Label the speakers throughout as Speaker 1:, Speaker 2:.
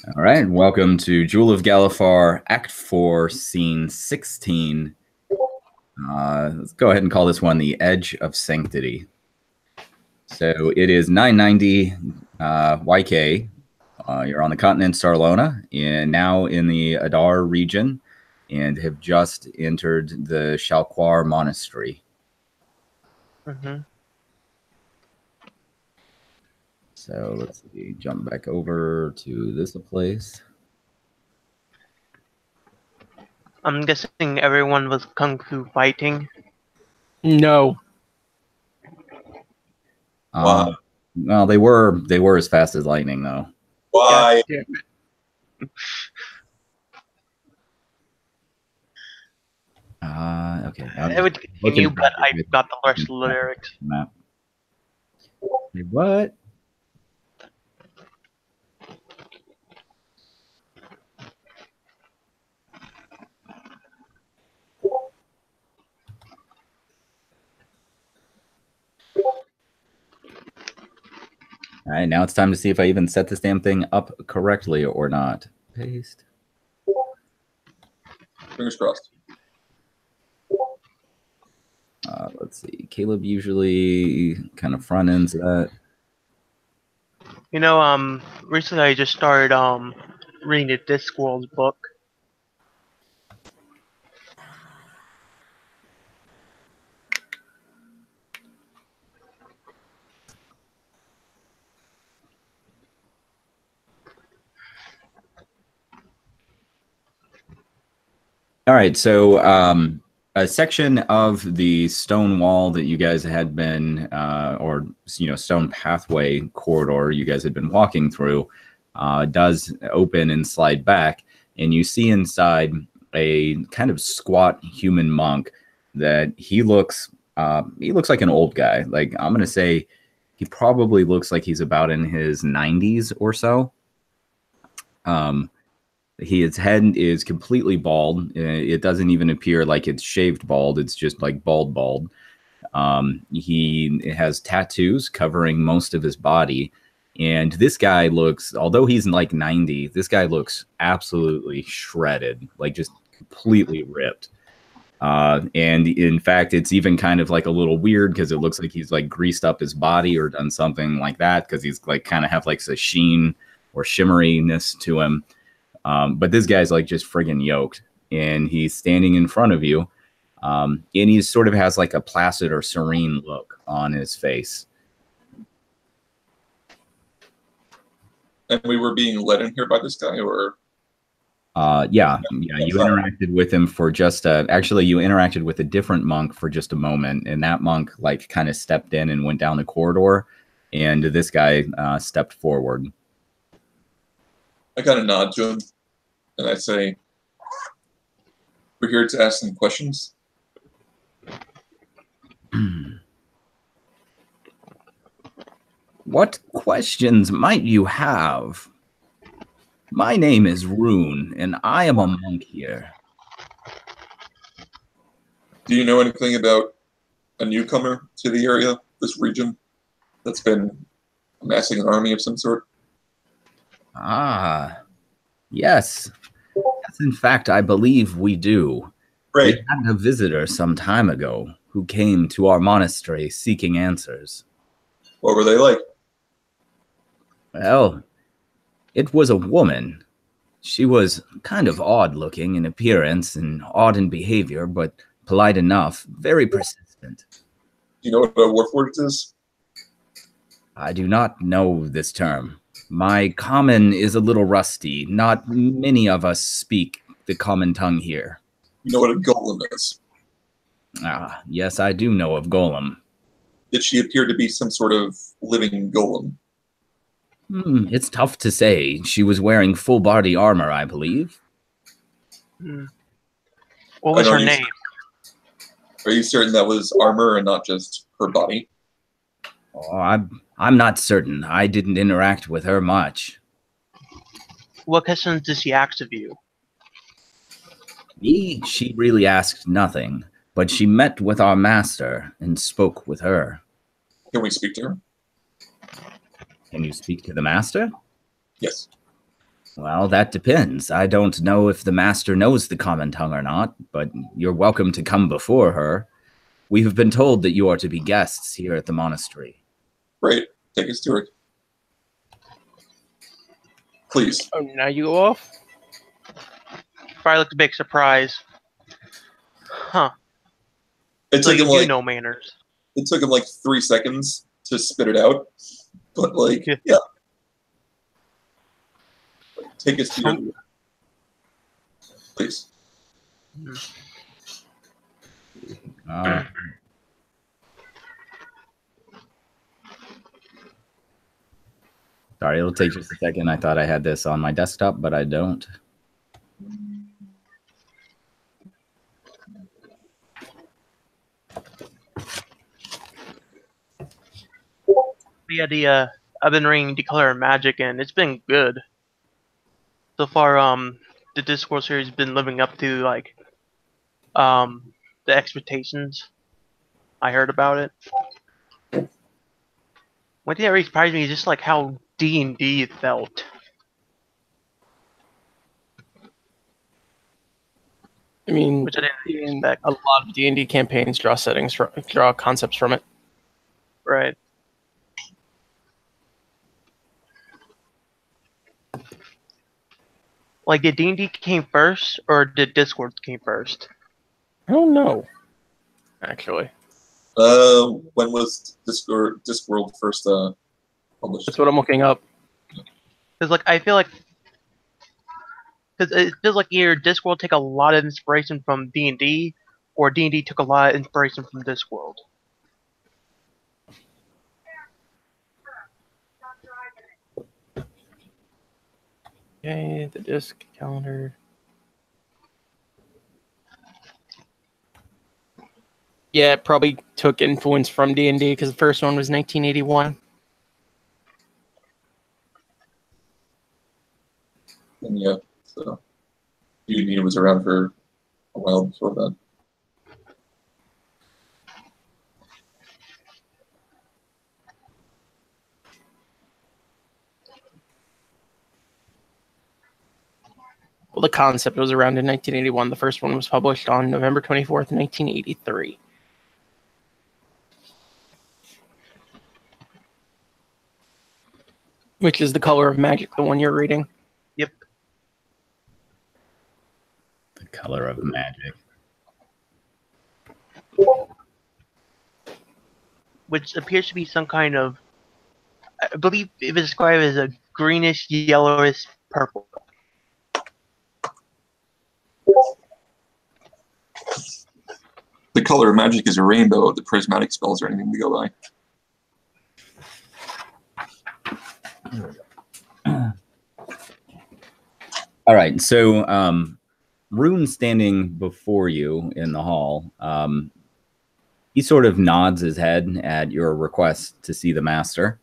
Speaker 1: All right, welcome to Jewel of Galifar, Act 4, Scene 16. Let's go ahead and call this one the Edge of Sanctity. So it is 990 YK. You're on the continent Sarlona, and now in the Adar region, and have just entered the Shalquar Monastery. So let's see, jump back over to this place.
Speaker 2: I'm guessing everyone was kung fu fighting.
Speaker 3: No.
Speaker 1: Well, they were as fast as lightning, though.
Speaker 4: Why?
Speaker 3: Yeah.
Speaker 1: Okay.
Speaker 2: I would continue, but I forgot the rest of the lyrics.
Speaker 1: Map. What? All right, now it's time to see if I even set this damn thing up correctly or not. Paste.
Speaker 4: Fingers crossed.
Speaker 1: Let's see. Caleb usually kind of front ends that.
Speaker 2: You know, recently I just started reading the Discworld's book.
Speaker 1: All right, so a section of the stone wall that you guys had been, or stone pathway corridor you guys had been walking through, does open and slide back, and you see inside a kind of squat human monk that he looks like an old guy. Like, I'm gonna say he probably looks like he's about in his 90s or so. His head is completely bald. It doesn't even appear like it's shaved bald. It's just like bald. He has tattoos covering most of his body. And this guy looks, although he's like 90, this guy looks absolutely shredded, like just completely ripped. And in fact, it's even kind of like a little weird because it looks like he's like greased up his body or done something like that because he's like kind of have like a sheen or shimmeriness to him. But this guy's like just friggin' yoked, and he's standing in front of you, and he sort of has like a placid or serene look on his face.
Speaker 4: And we were being led in here by this guy, or?
Speaker 1: Yeah. You interacted with him for just actually, you interacted with a different monk for just a moment, and that monk like kind of stepped in and went down the corridor, and this guy stepped forward.
Speaker 4: I kind of nod to him, and I say, "We're here to ask some questions."
Speaker 1: What questions might you have? My name is Rune, and I am a monk here.
Speaker 4: Do you know anything about a newcomer to the area, this region, that's been amassing an army of some sort?
Speaker 1: Ah, yes. Yes, in fact, I believe we do.
Speaker 4: Great.
Speaker 1: We had a visitor some time ago who came to our monastery seeking answers.
Speaker 4: What were they like?
Speaker 1: Well, it was a woman. She was kind of odd-looking in appearance and odd in behavior, but polite enough, very persistent.
Speaker 4: Do you know what a warforged is?
Speaker 1: I do not know this term. My common is a little rusty. Not many of us speak the common tongue here.
Speaker 4: You know what a golem is?
Speaker 1: Ah, yes, I do know of Golem.
Speaker 4: Did she appear to be some sort of living golem?
Speaker 1: It's tough to say. She was wearing full body armor, I believe.
Speaker 2: What was her name?
Speaker 4: Are you certain that was armor and not just her body?
Speaker 1: Oh, I'm not certain. I didn't interact with her much.
Speaker 2: What questions did she ask of you?
Speaker 1: Me, she really asked nothing, but she met with our master and spoke with her.
Speaker 4: Can we speak to her?
Speaker 1: Can you speak to the master?
Speaker 4: Yes.
Speaker 1: Well, that depends. I don't know if the master knows the common tongue or not, but you're welcome to come before her. We have been told that you are to be guests here at the monastery.
Speaker 4: Great. Take us to it. Please.
Speaker 3: Oh, now you go off?
Speaker 2: Probably looked a big surprise. Huh.
Speaker 4: It
Speaker 2: So
Speaker 4: took
Speaker 2: you
Speaker 4: him
Speaker 2: do
Speaker 4: like
Speaker 2: know manners.
Speaker 4: it took him like 3 seconds to spit it out. But like, yeah. Take us to your please.
Speaker 1: Sorry, it'll take just a second. I thought I had this on my desktop, but I don't.
Speaker 2: Yeah, I've been reading Declare Magic, and it's been good. So far, the Discord series has been living up to, like, the expectations I heard about it. One thing that really surprised me is just, like, how D&D felt.
Speaker 3: I mean,
Speaker 2: Which I didn't expect.
Speaker 3: a lot of D&D campaigns draw concepts from it.
Speaker 2: Right. Like, did D&D came first, or did Discord came first?
Speaker 3: I don't know, actually.
Speaker 4: When was Discworld first published?
Speaker 3: That's what I'm looking up.
Speaker 2: Because, like, I feel like... Because it feels like either Discworld take a lot of inspiration from D&D, or D&D took a lot of inspiration from Discworld.
Speaker 3: Okay, the disc calendar. Yeah, it probably took influence from D&D because the first one was 1981.
Speaker 4: And yeah, so D&D was around for a while before that.
Speaker 3: Well, the concept was around in 1981. The first one was published on November 24th, 1983. Which is The Color of Magic, the one you're reading.
Speaker 2: Yep.
Speaker 1: The Color of Magic.
Speaker 2: Which appears to be some kind of... I believe it was described as a greenish, yellowish purple.
Speaker 4: The color of magic is a rainbow. The prismatic spells are anything to go by.
Speaker 1: All right, so Rune standing before you in the hall, he sort of nods his head at your request to see the master.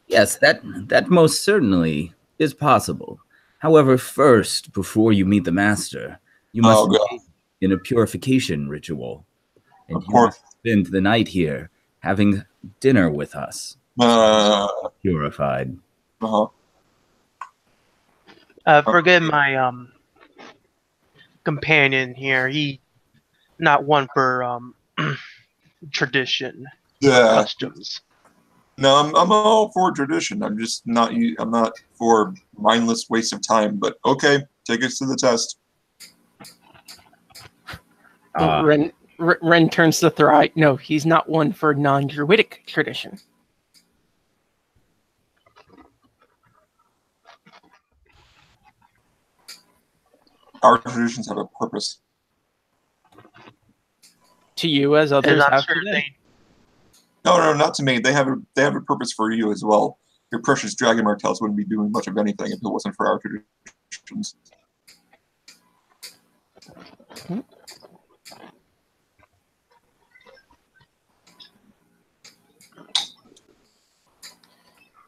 Speaker 1: Yes, that most certainly is possible. However, first, before you meet the master, you must engage in a purification ritual. And you must spend the night here having dinner with us. Purified.
Speaker 2: Forgive my companion here. He not one for tradition, customs.
Speaker 4: No, I'm all for tradition. I'm just not. I'm not for mindless waste of time. But okay, take us to the test.
Speaker 3: Ren turns to Thry. No, he's not one for non-druidic tradition.
Speaker 4: Our traditions have a purpose.
Speaker 3: To you, as others have today.
Speaker 4: No, not to me. They have a purpose for you as well. Your precious dragon martels wouldn't be doing much of anything if it wasn't for our traditions.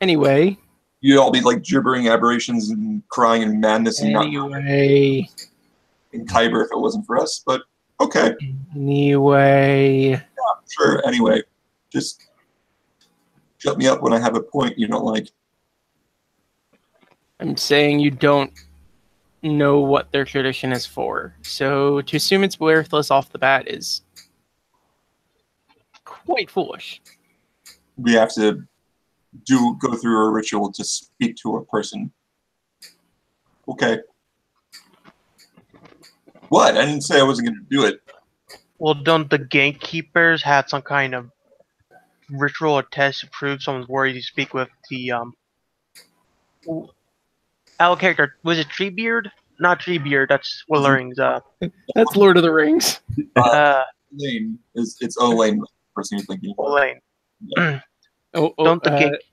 Speaker 3: Anyway.
Speaker 4: You'd all be like gibbering aberrations and crying in madness and not in Kyber if it wasn't for us, but okay.
Speaker 3: Anyway.
Speaker 4: Yeah, sure. Anyway, just shut me up when I have a point you don't like.
Speaker 3: I'm saying you don't know what their tradition is for. So to assume it's worthless off the bat is quite foolish.
Speaker 4: We have to go through a ritual to speak to a person. Okay. What? I didn't say I wasn't going to do it.
Speaker 2: Well, don't the gatekeepers have some kind of ritual or test to prove someone's worthy to speak with the our character? Was it Treebeard? Not Treebeard. That's Willerings.
Speaker 3: That's Lord of the Rings.
Speaker 4: Lane is it's Olane. Person you're thinking.
Speaker 2: Lane.
Speaker 4: Yeah.
Speaker 2: Don't the gate?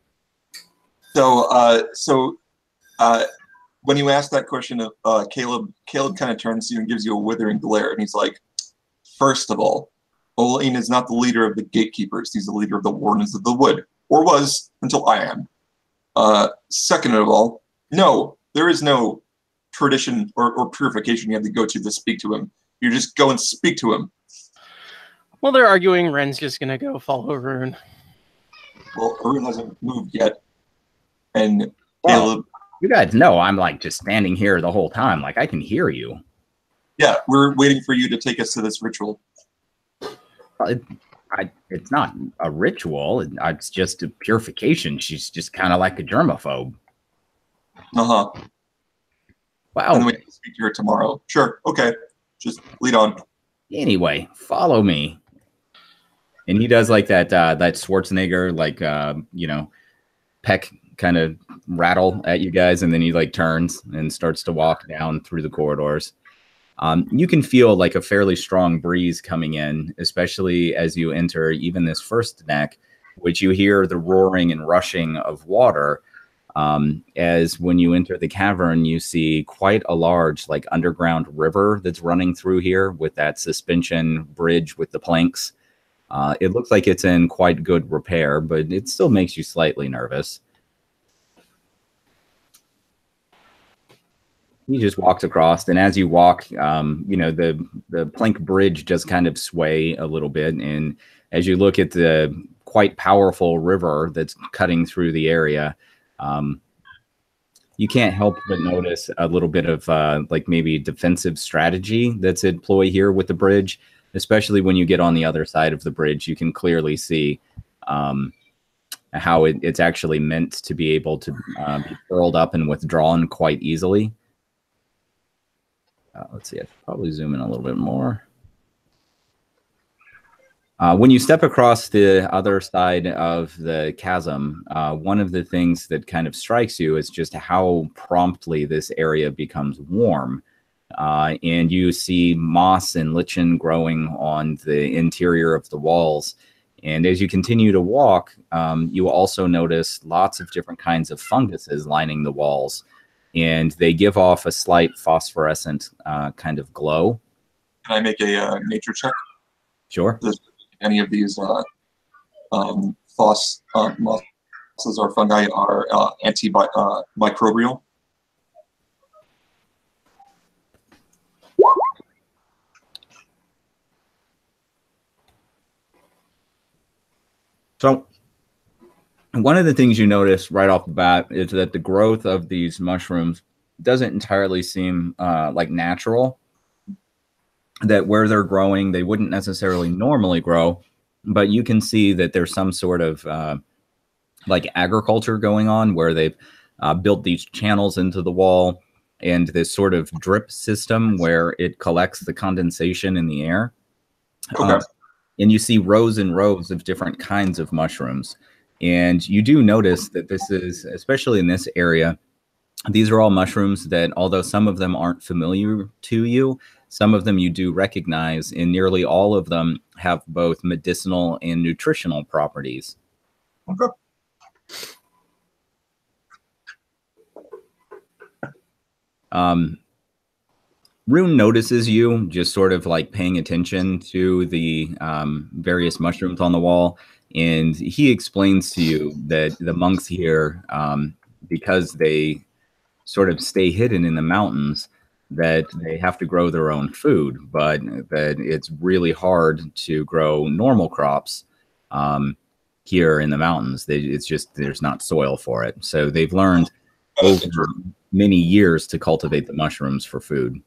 Speaker 4: So when you ask that question of Caleb kind of turns to you and gives you a withering glare, and he's like, first of all, Olane is not the leader of the gatekeepers. He's the leader of the Wardens of the Wood, or was until I am. Second of all, no, there is no tradition or purification you have to go to speak to him. You just go and speak to him.
Speaker 3: Well, they're arguing Ren's just going to go follow Rune.
Speaker 4: Well, Rune hasn't moved yet. And
Speaker 1: Well,
Speaker 4: Caleb...
Speaker 1: you guys know I'm like just standing here the whole time. Like I can hear you.
Speaker 4: Yeah, we're waiting for you to take us to this ritual.
Speaker 1: It's not a ritual. It's just a purification. She's just kind of like a germaphobe.
Speaker 4: Uh-huh.
Speaker 1: Wow.
Speaker 4: And then we can speak to her tomorrow. Sure. Okay. Just lead on.
Speaker 1: Anyway, follow me. And he does like that Schwarzenegger, like, peck kind of rattle at you guys. And then he like turns and starts to walk down through the corridors. You can feel like a fairly strong breeze coming in, especially as you enter even this first neck, which you hear the roaring and rushing of water. As when you enter the cavern, you see quite a large like underground river that's running through here with that suspension bridge with the planks. It looks like it's in quite good repair, but it still makes you slightly nervous. He just walks across, and as you walk, the plank bridge does kind of sway a little bit, and as you look at the quite powerful river that's cutting through the area, you can't help but notice a little bit of like maybe defensive strategy that's at play here with the bridge, especially when you get on the other side of the bridge. You can clearly see how it's actually meant to be able to be curled up and withdrawn quite easily. Let's see, I should probably zoom in a little bit more. When you step across the other side of the chasm, one of the things that kind of strikes you is just how promptly this area becomes warm. And you see moss and lichen growing on the interior of the walls. And as you continue to walk, you also notice lots of different kinds of funguses lining the walls. And they give off a slight phosphorescent kind of glow.
Speaker 4: Can I make a nature check?
Speaker 1: Sure.
Speaker 4: Does any of these mosses or fungi are antimicrobial?
Speaker 1: So one of the things you notice right off the bat is that the growth of these mushrooms doesn't entirely seem like natural. That where they're growing, they wouldn't necessarily normally grow, but you can see that there's some sort of like agriculture going on where they've built these channels into the wall and this sort of drip system where it collects the condensation in the air.
Speaker 4: Okay.
Speaker 1: And you see rows and rows of different kinds of mushrooms. And you do notice that this is, especially in this area, these are all mushrooms that, although some of them aren't familiar to you, some of them you do recognize, and nearly all of them have both medicinal and nutritional properties.
Speaker 4: Okay.
Speaker 1: Rune notices you just sort of like paying attention to the various mushrooms on the wall, and he explains to you that the monks here, because they sort of stay hidden in the mountains, that they have to grow their own food, but that it's really hard to grow normal crops here in the mountains. It's just, there's not soil for it. So they've learned over many years to cultivate the mushrooms for food.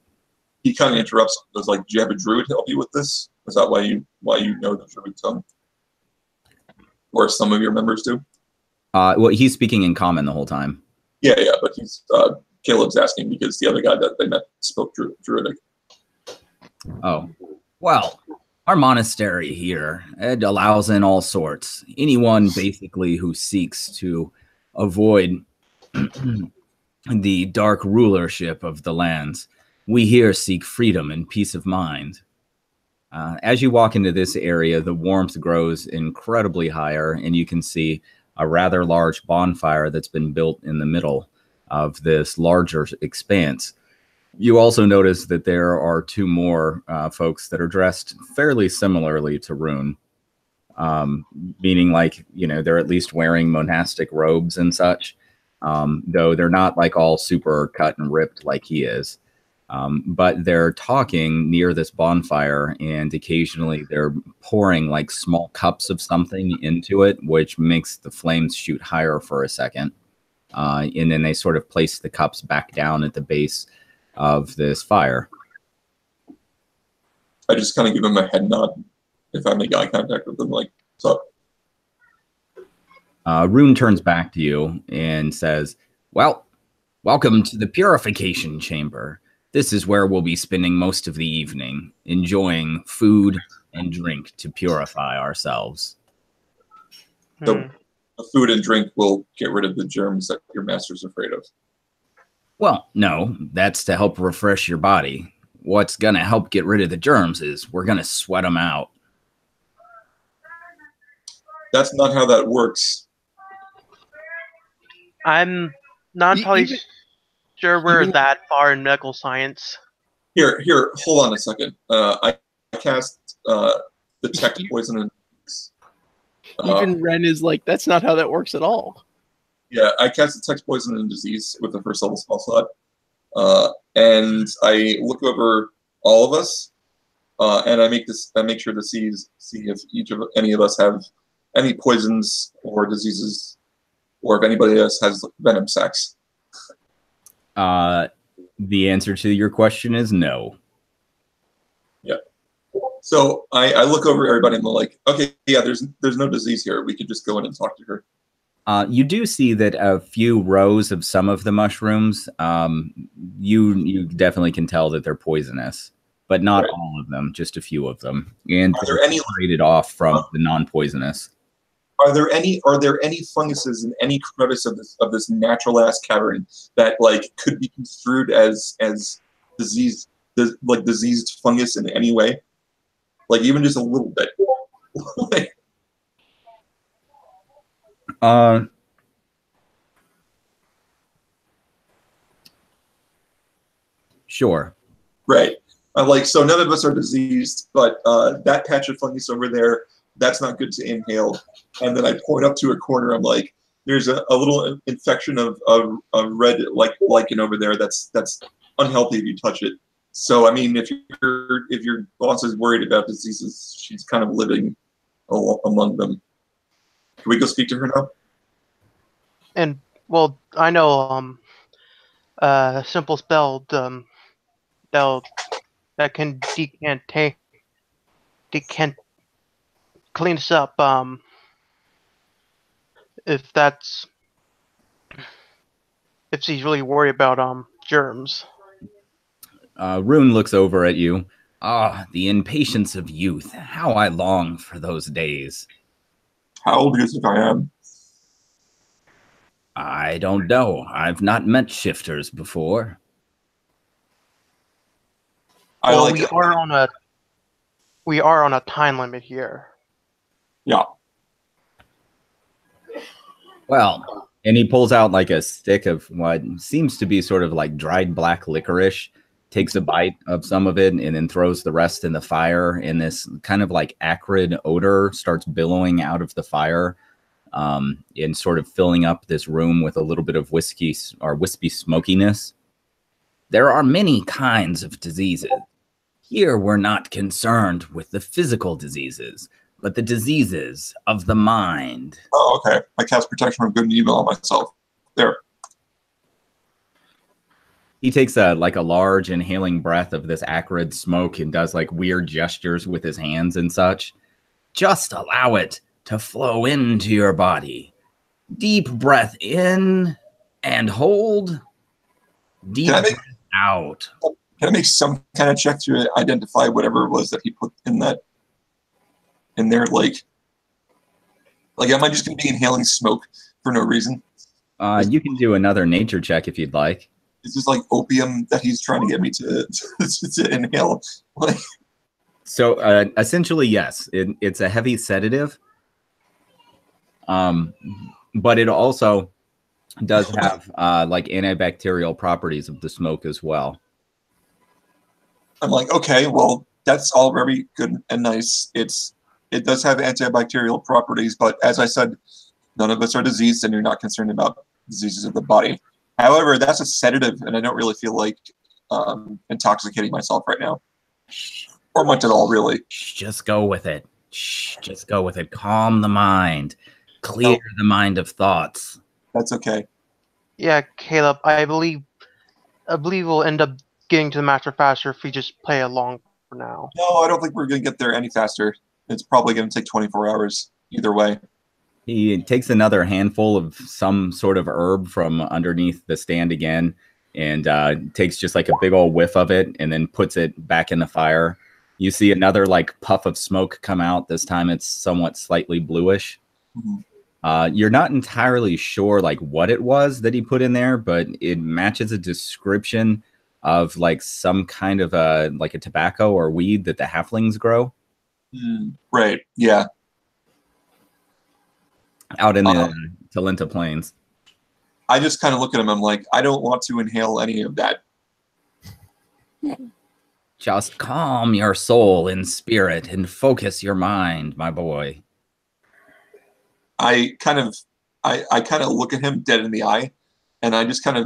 Speaker 4: He kind of interrupts. Goes like, "Do you have a druid help you with this? Is that why you know the druid tongue, or some of your members do?"
Speaker 1: Well, he's speaking in common the whole time.
Speaker 4: Yeah, but he's Caleb's asking because the other guy that they met spoke druidic.
Speaker 1: Oh, well, our monastery here, it allows in all sorts. Anyone basically who seeks to avoid the dark rulership of the lands. We here seek freedom and peace of mind. As you walk into this area, the warmth grows incredibly higher, and you can see a rather large bonfire that's been built in the middle of this larger expanse. You also notice that there are two more folks that are dressed fairly similarly to Rune, meaning like, they're at least wearing monastic robes and such, though they're not like all super cut and ripped like he is. But they're talking near this bonfire, and occasionally they're pouring like small cups of something into it, which makes the flames shoot higher for a second. And then they sort of place the cups back down at the base of this fire.
Speaker 4: I just kind of give him a head nod if I make eye contact with them, like, "What's up?"
Speaker 1: Rune turns back to you and says, "Well, welcome to the purification chamber. This is where we'll be spending most of the evening, enjoying food and drink to purify ourselves."
Speaker 4: So the food and drink will get rid of the germs that your master's afraid of.
Speaker 1: Well, no, that's to help refresh your body. What's going to help get rid of the germs is we're going to sweat them out.
Speaker 4: That's not how that works.
Speaker 2: I'm not entirely sure we're that far in medical science.
Speaker 4: Here, hold on a second. I cast detect poison and
Speaker 3: even Ren is like, that's not how that works at all.
Speaker 4: Yeah, I cast detect poison and disease with the first level spell slot, and I look over all of us, and I make sure to see if any of us have any poisons or diseases, or if anybody else has venom sacs.
Speaker 1: The answer to your question is no.
Speaker 4: Yeah. So I look over everybody and I'm like, okay, yeah, there's no disease here. We could just go in and talk to her.
Speaker 1: You do see that a few rows of some of the mushrooms, you definitely can tell that they're poisonous, but not all of them, just a few of them. And
Speaker 4: are there any
Speaker 1: separated off from the non-poisonous?
Speaker 4: Are there any funguses in any crevice of this natural ass cavern that like could be construed as diseased, like diseased fungus in any way? Like even just a little bit.
Speaker 1: Sure.
Speaker 4: Right. So none of us are diseased, but that patch of fungus over there, that's not good to inhale. And then I point up to a corner. I'm like, there's a little infection of red lichen over there. That's unhealthy if you touch it. So I mean, if your boss is worried about diseases, she's kind of living among them. Can we go speak to her now?
Speaker 2: And well, I know simple spell that can clean us up. If she's really worried about germs.
Speaker 1: Rune looks over at you. Ah, the impatience of youth. How I long for those days.
Speaker 4: How old do you think I am?
Speaker 1: I don't know. I've not met shifters before.
Speaker 2: Well, we are on a time limit here.
Speaker 4: Yeah.
Speaker 1: Well, and he pulls out like a stick of what seems to be sort of like dried black licorice, takes a bite of some of it, and then throws the rest in the fire. And this kind of like acrid odor starts billowing out of the fire, and sort of filling up this room with a little bit of wispy smokiness. There are many kinds of diseases. Here we're not concerned with the physical diseases, but the diseases of the mind.
Speaker 4: Oh, okay. I cast protection from good and evil on myself. There.
Speaker 1: He takes a large inhaling breath of this acrid smoke and does like weird gestures with his hands and such. Just allow it to flow into your body. Deep breath in and hold. Deep breath out.
Speaker 4: Can I make some kind of check to identify whatever it was that he put in there? Like, am I just going to be inhaling smoke for no reason?
Speaker 1: You can do another nature check if you'd like.
Speaker 4: Is this like opium that he's trying to get me to inhale? Like,
Speaker 1: so essentially, yes, it's a heavy sedative. But it also does have like antibacterial properties of the smoke as well.
Speaker 4: I'm like, okay, well, that's all very good and nice. It does have antibacterial properties, but as I said, none of us are diseased, and you're not concerned about diseases of the body. However, that's a sedative, and I don't really feel like intoxicating myself right now, or much at all, really.
Speaker 1: Just go with it. Just go with it. Calm the mind. Clear the mind of thoughts.
Speaker 4: That's okay.
Speaker 2: Yeah, Caleb, I believe we'll end up getting to the master faster if we just play along for now.
Speaker 4: No, I don't think we're going to get there any faster. It's probably going to take 24 hours either way.
Speaker 1: He takes another handful of some sort of herb from underneath the stand again and takes just like a big old whiff of it and then puts it back in the fire. You see another like puff of smoke come out. This time it's somewhat slightly bluish. Mm-hmm. You're not entirely sure like what it was that he put in there, but it matches a description of like some kind of a tobacco or weed that the halflings grow.
Speaker 4: Right. Yeah.
Speaker 1: Out in the Talenta Plains.
Speaker 4: I just kind of look at him. I'm like, I don't want to inhale any of that.
Speaker 1: Just calm your soul and spirit and focus your mind, my boy.
Speaker 4: I kind of look at him dead in the eye, and I just kind of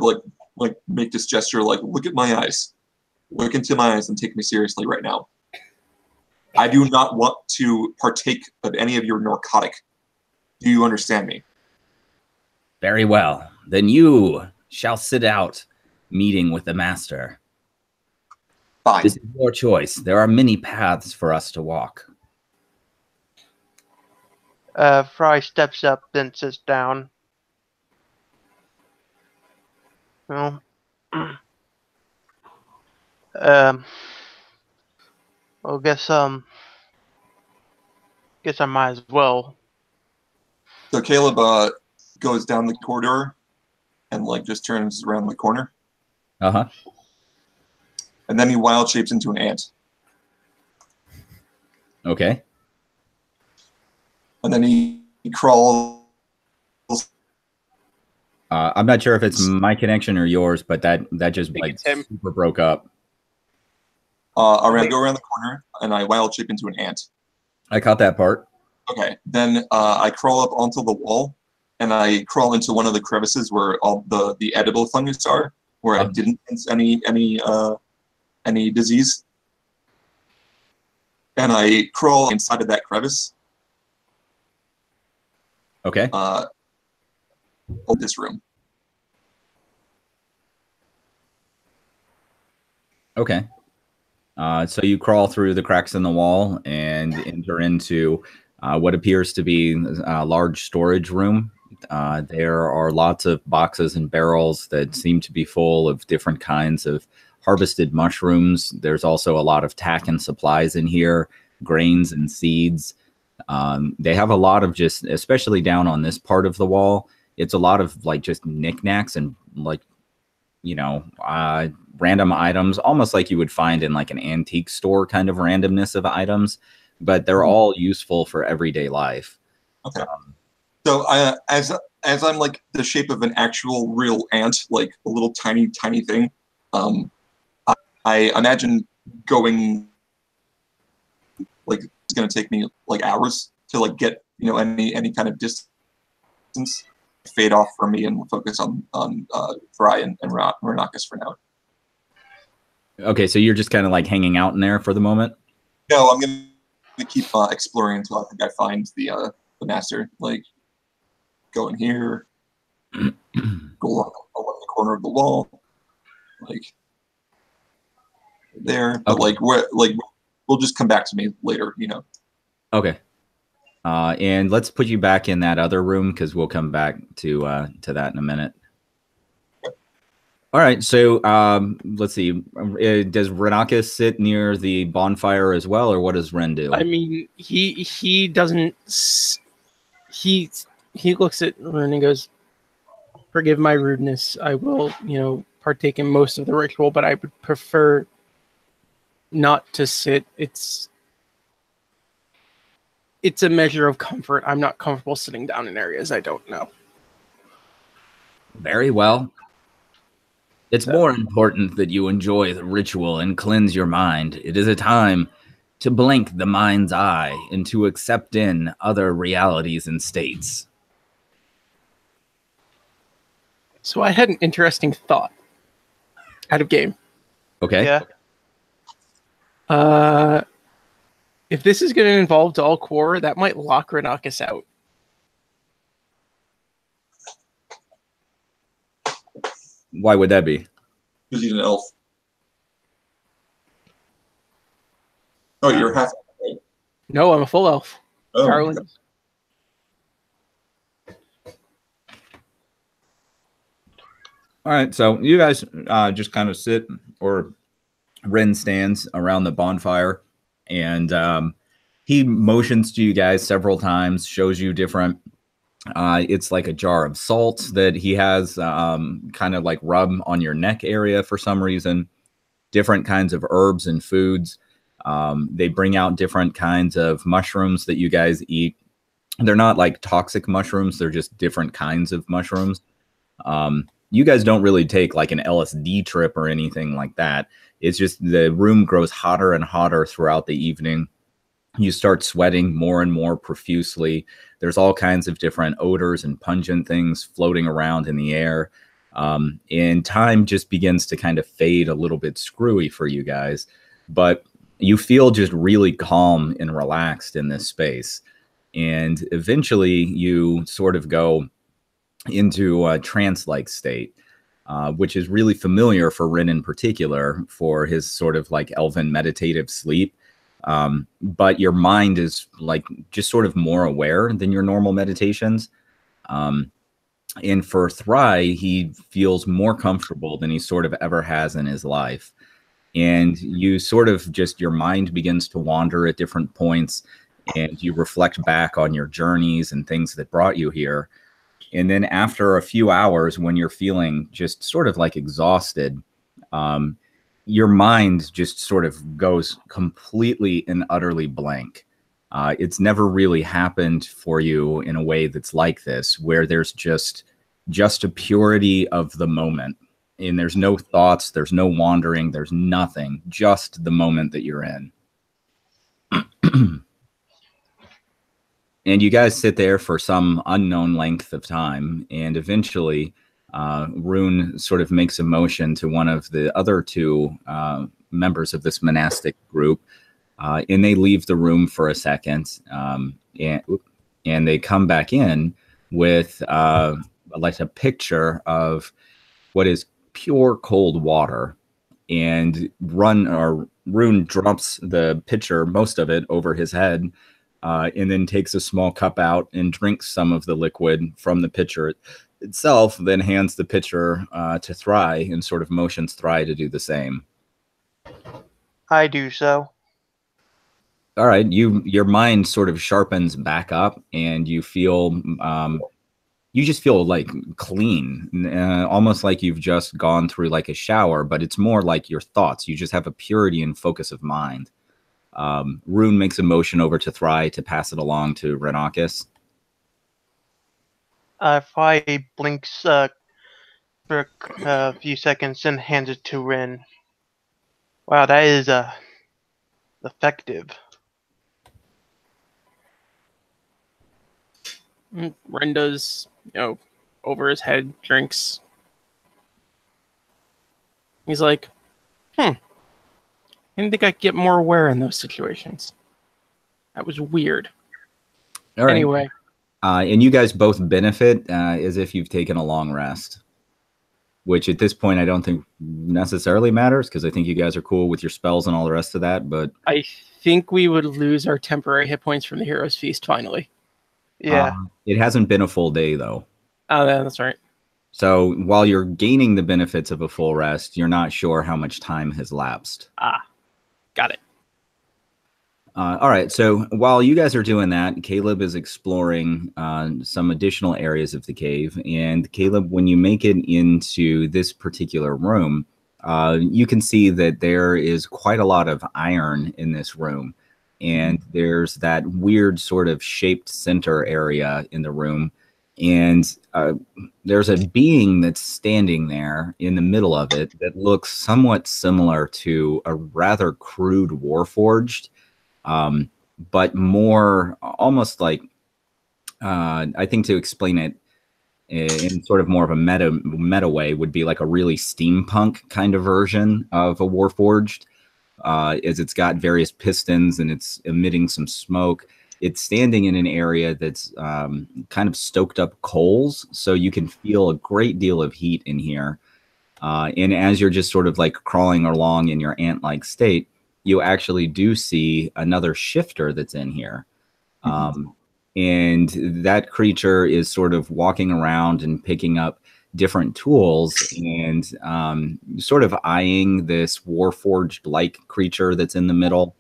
Speaker 4: like make this gesture, like, look at my eyes, look into my eyes, and take me seriously right now. I do not want to partake of any of your narcotic. Do you understand me?
Speaker 1: Very well. Then you shall sit out meeting with the master.
Speaker 4: Fine.
Speaker 1: This is your choice. There are many paths for us to walk.
Speaker 2: Fry steps up, then sits down. Well, well, guess I might as well.
Speaker 4: So Caleb goes down the corridor and like just turns around the corner.
Speaker 1: Uh-huh.
Speaker 4: And then he wild shapes into an ant.
Speaker 1: Okay.
Speaker 4: And then he crawls.
Speaker 1: I'm not sure if it's my connection or yours, but that just like super broke up.
Speaker 4: I go around the corner and I wild shape into an ant.
Speaker 1: I caught that part.
Speaker 4: Okay. Then I crawl up onto the wall and I crawl into one of the crevices where all the edible fungus are, where I didn't sense any disease. And I crawl inside of that crevice.
Speaker 1: Okay.
Speaker 4: This room.
Speaker 1: Okay. So you crawl through the cracks in the wall and enter into what appears to be a large storage room. There are lots of boxes and barrels that seem to be full of different kinds of harvested mushrooms. There's also a lot of tack and supplies in here, grains and seeds. They have a lot of just, especially down on this part of the wall, it's a lot of like just knickknacks and like, random items, almost like you would find in like an antique store kind of randomness of items, but they're all useful for everyday life.
Speaker 4: Okay. So as I'm like the shape of an actual real ant, like a little tiny thing, I imagine going like it's going to take me like hours to like get any kind of distance, fade off from me and focus on Fry and Renakis for now.
Speaker 1: Okay, so you're just kind of like hanging out in there for the moment?
Speaker 4: No, I'm going to keep exploring until I think I find the master. Like, go in here, go along the corner of the wall, like there, but like we'll just come back to me later, you know.
Speaker 1: Okay. And let's put you back in that other room because we'll come back to that in a minute. All right. So let's see. Does Renakis sit near the bonfire as well, or what does Ren do?
Speaker 3: I mean, he doesn't. He looks at Ren and goes, "Forgive my rudeness. I will, partake in most of the ritual, but I would prefer not to sit. It's a measure of comfort. I'm not comfortable sitting down in areas I don't know."
Speaker 1: Very well. It's more important that you enjoy the ritual and cleanse your mind. It is a time to blink the mind's eye and to accept in other realities and states.
Speaker 3: So I had an interesting thought out of game.
Speaker 1: Okay.
Speaker 2: Yeah.
Speaker 3: If this is going to involve Dull Core, that might lock Renakis out.
Speaker 1: Why would that be?
Speaker 4: Because he's an elf. Oh, you're half.
Speaker 3: No, I'm a full elf.
Speaker 4: Oh,
Speaker 3: Darling.
Speaker 4: okay.
Speaker 1: All right, so you guys just kind of sit, or Ren stands around the bonfire, and he motions to you guys several times, shows you different. It's like a jar of salt that he has kind of like rub on your neck area for some reason. Different kinds of herbs and foods. They bring out different kinds of mushrooms that you guys eat. They're not like toxic mushrooms. They're just different kinds of mushrooms. You guys don't really take like an LSD trip or anything like that. It's just the room grows hotter and hotter throughout the evening. You start sweating more and more profusely. There's all kinds of different odors and pungent things floating around in the air. And time just begins to kind of fade a little bit screwy for you guys. But you feel just really calm and relaxed in this space. And eventually you sort of go into a trance-like state, which is really familiar for Rin in particular for his sort of like elven meditative sleep. But your mind is like just sort of more aware than your normal meditations. And for Thry, he feels more comfortable than he sort of ever has in his life. And you sort of just, your mind begins to wander at different points, and you reflect back on your journeys and things that brought you here. And then after a few hours, when you're feeling just sort of like exhausted, your mind just sort of goes completely and utterly blank. It's never really happened for you in a way that's like this, where there's just a purity of the moment. And there's no thoughts, there's no wandering, there's nothing, just the moment that you're in. And you guys sit there for some unknown length of time, and eventually Rune sort of makes a motion to one of the other two members of this monastic group, and they leave the room for a second, and they come back in with like a picture of what is pure cold water, and Rune drops the pitcher, most of it, over his head, and then takes a small cup out and drinks some of the liquid from the pitcher itself, then hands the pitcher to Thry and sort of motions Thry to do the same.
Speaker 2: I do so.
Speaker 1: All right, your mind sort of sharpens back up, and you feel you just feel like clean, almost like you've just gone through like a shower, but it's more like your thoughts. You just have a purity and focus of mind. Rune makes a motion over to Thry to pass it along to Renakis.
Speaker 2: Thry blinks for a few seconds and hands it to Rin. Wow, that is effective.
Speaker 3: Ren does, over his head, drinks. He's like, I didn't think I'd get more aware in those situations. That was weird.
Speaker 1: All right.
Speaker 3: Anyway.
Speaker 1: And you guys both benefit as if you've taken a long rest. which at this point I don't think necessarily matters because I think you guys are cool with your spells and all the rest of that. But
Speaker 3: I think we would lose our temporary hit points from the Hero's Feast finally.
Speaker 2: Yeah.
Speaker 1: It hasn't been a full day though.
Speaker 3: Oh, yeah, that's right.
Speaker 1: So while you're gaining the benefits of a full rest, you're not sure how much time has lapsed.
Speaker 3: Got it.
Speaker 1: All right. So while you guys are doing that, Caleb is exploring some additional areas of the cave. And Caleb, when you make it into this particular room, you can see that there is quite a lot of iron in this room. And there's that weird sort of shaped center area in the room. And there's a being that's standing there in the middle of it that looks somewhat similar to a rather crude warforged. But more almost like, I think to explain it in sort of more of a meta way would be like a really steampunk kind of version of a warforged, as it's got various pistons and it's emitting some smoke. It's standing in an area that's kind of stoked up coals, so you can feel a great deal of heat in here. And as you're just sort of like crawling along in your ant-like state, you actually do see another shifter that's in here. And that creature is sort of walking around and picking up different tools and sort of eyeing this warforged-like creature that's in the middle,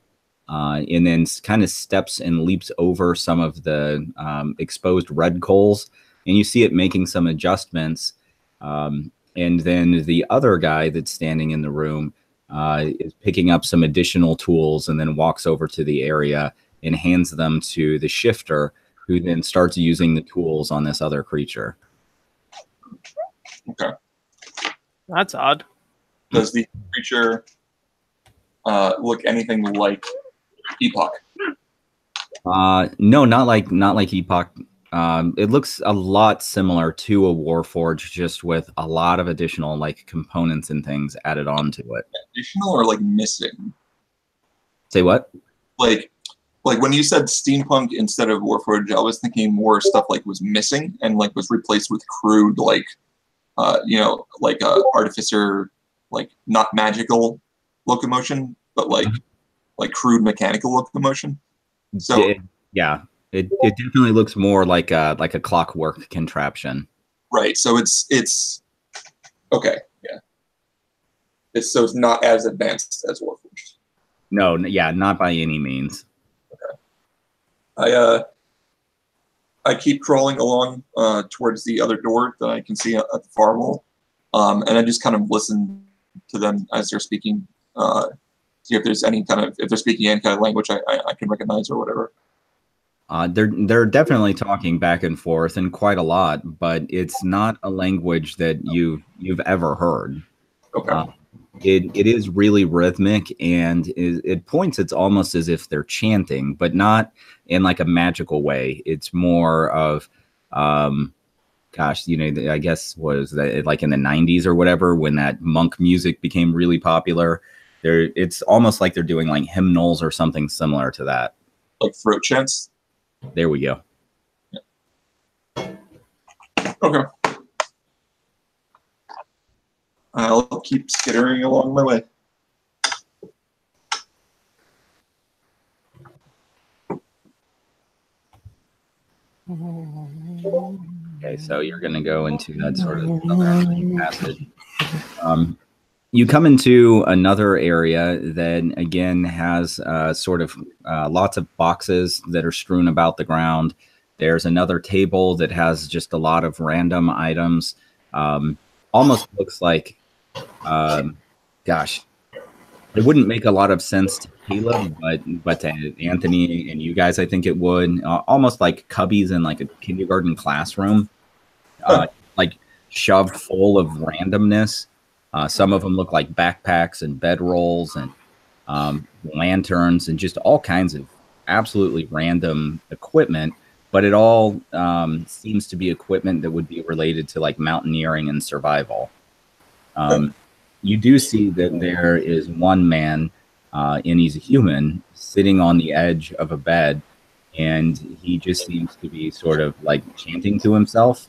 Speaker 1: and then kind of steps and leaps over some of the exposed red coals. And you see it making some adjustments. And then the other guy that's standing in the room is picking up some additional tools and then walks over to the area and hands them to the shifter, who then starts using the tools on this other creature.
Speaker 4: Okay.
Speaker 3: That's odd.
Speaker 4: Does the creature look anything like Epoch?
Speaker 1: No, not like Epoch. It looks a lot similar to a warforged, just with a lot of additional like components and things added onto it.
Speaker 4: Additional or like missing?
Speaker 1: Say what?
Speaker 4: Like when you said steampunk instead of warforged, I was thinking more stuff like was missing and like was replaced with crude, like like artificer, like not magical locomotion, but like crude mechanical locomotion. So
Speaker 1: yeah. It definitely looks more like a clockwork contraption.
Speaker 4: Right. So it's okay. Yeah. So it's not as advanced as Warforged.
Speaker 1: No. Yeah. Not by any means.
Speaker 4: Okay. I keep crawling along towards the other door that I can see at the far wall, and I just kind of listen to them as they're speaking. See if there's if they're speaking any kind of language I can recognize or whatever.
Speaker 1: They're definitely talking back and forth and quite a lot, but it's not a language that you've ever heard.
Speaker 4: Okay.
Speaker 1: It is really rhythmic, and it points. It's almost as if they're chanting, but not in like a magical way. It's more of, gosh, I guess was that like in the 90s or whatever when that monk music became really popular. It's almost like they're doing like hymnals or something similar to that.
Speaker 4: Like throat chants.
Speaker 1: There we go.
Speaker 4: Yeah. Okay. I'll keep skittering along my way.
Speaker 1: Okay, so you're going to go into that sort of other passage. You come into another area that, again, has sort of lots of boxes that are strewn about the ground. There's another table that has just a lot of random items. Almost looks like, gosh, it wouldn't make a lot of sense to Caleb, but to Anthony and you guys, I think it would. Almost like cubbies in like a kindergarten classroom, like shoved full of randomness. Some of them look like backpacks and bedrolls and lanterns and just all kinds of absolutely random equipment. But it all seems to be equipment that would be related to like mountaineering and survival. You do see that there is one man, and he's a human, sitting on the edge of a bed, and he just seems to be sort of like chanting to himself.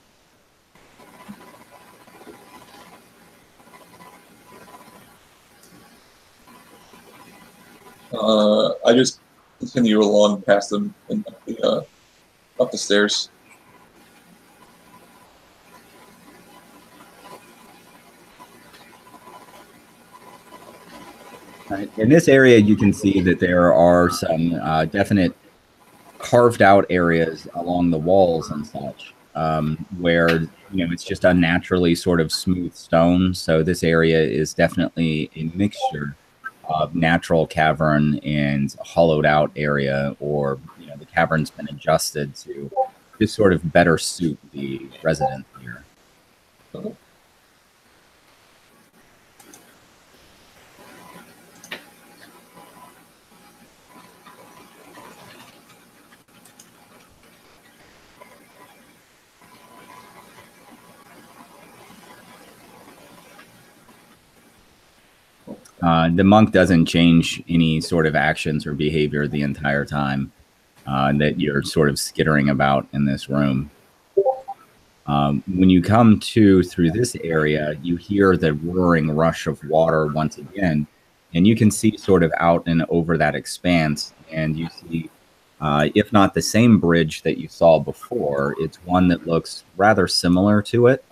Speaker 4: I just continue along past them and up the stairs.
Speaker 1: In this area, you can see that there are some definite carved out areas along the walls and such, where it's just unnaturally sort of smooth stone. So this area is definitely a mixture of natural cavern and hollowed out area, or the cavern's been adjusted to just sort of better suit the residents here. The monk doesn't change any sort of actions or behavior the entire time that you're sort of skittering about in this room. When you come through this area, you hear the roaring rush of water once again, and you can see sort of out and over that expanse, and you see, if not the same bridge that you saw before, it's one that looks rather similar to it.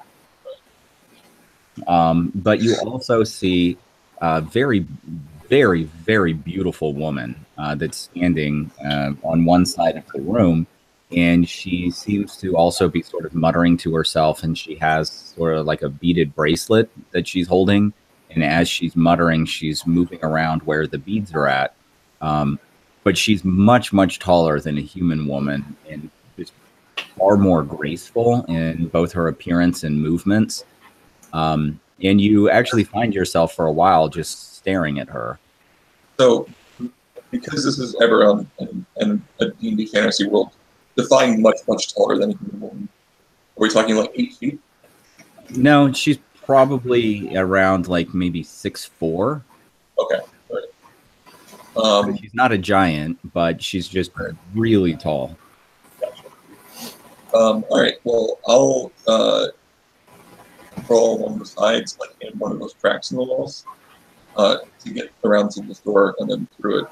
Speaker 1: But you also see a very, very, very beautiful woman that's standing on one side of the room, and she seems to also be sort of muttering to herself, and she has sort of like a beaded bracelet that she's holding, and as she's muttering, she's moving around where the beads are at. But she's much, much taller than a human woman, and just far more graceful in both her appearance and movements. And you actually find yourself for a while just staring at her.
Speaker 4: So, because this is Eberron and a D&D fantasy world, define much, much taller than a human woman. Are we talking like 8 feet?
Speaker 1: No, she's probably around like maybe 6'4".
Speaker 4: Okay, all right.
Speaker 1: She's not a giant, but she's just really tall.
Speaker 4: Gotcha. All right, well, I'll crawl along the sides, like in one of those cracks in the walls, to get around to this door and then through it.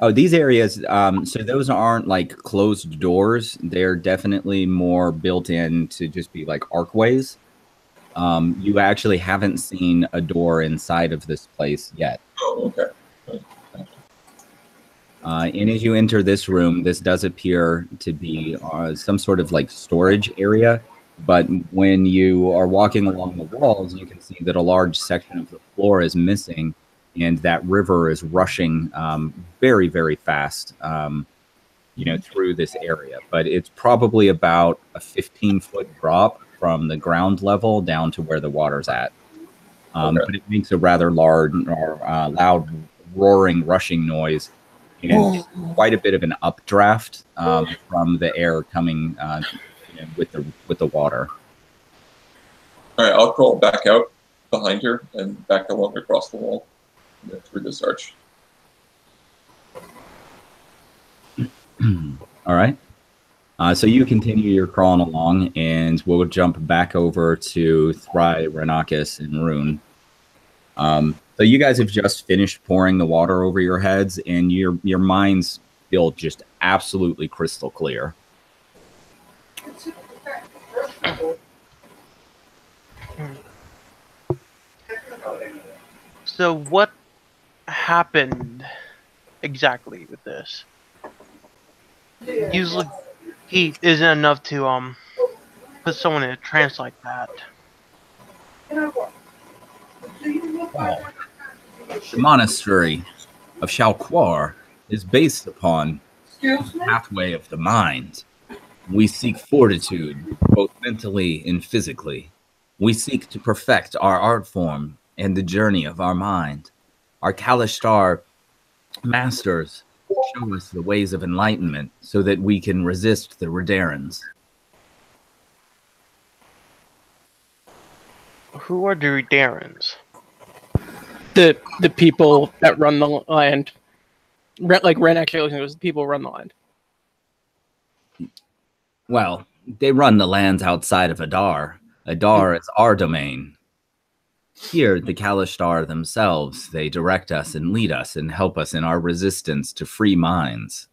Speaker 1: Oh, these areas, so those aren't like closed doors. They're definitely more built in to just be like archways. You actually haven't seen a door inside of this place yet.
Speaker 4: Oh, okay.
Speaker 1: And as you enter this room, this does appear to be some sort of like storage area. But when you are walking along the walls, you can see that a large section of the floor is missing, and that river is rushing very, very fast, through this area. But it's probably about a 15-foot drop from the ground level down to where the water's at.
Speaker 4: Okay.
Speaker 1: But it makes a rather loud, roaring, rushing noise. And quite a bit of an updraft from the air coming with the water.
Speaker 4: All right, I'll crawl back out behind her and back along across the wall through this arch.
Speaker 1: All right. So you continue your crawling along, and we'll jump back over to Thry, Renakis, and Rune. So you guys have just finished pouring the water over your heads, and your minds feel just absolutely crystal clear.
Speaker 2: So what happened exactly with this? Usually heat isn't enough to put someone in a trance like that.
Speaker 1: Wow. The monastery of Shalquar is based upon the pathway of the mind. We seek fortitude, both mentally and physically. We seek to perfect our art form and the journey of our mind. Our Kalishtar masters show us the ways of enlightenment so that we can resist the Riederans.
Speaker 2: Who are the Riederans?
Speaker 3: The people that run the land. Ren actually knows the people who run the land.
Speaker 1: Well, they run the lands outside of Adar. Adar is our domain. Here, the Kalishtar themselves, they direct us and lead us and help us in our resistance to free minds.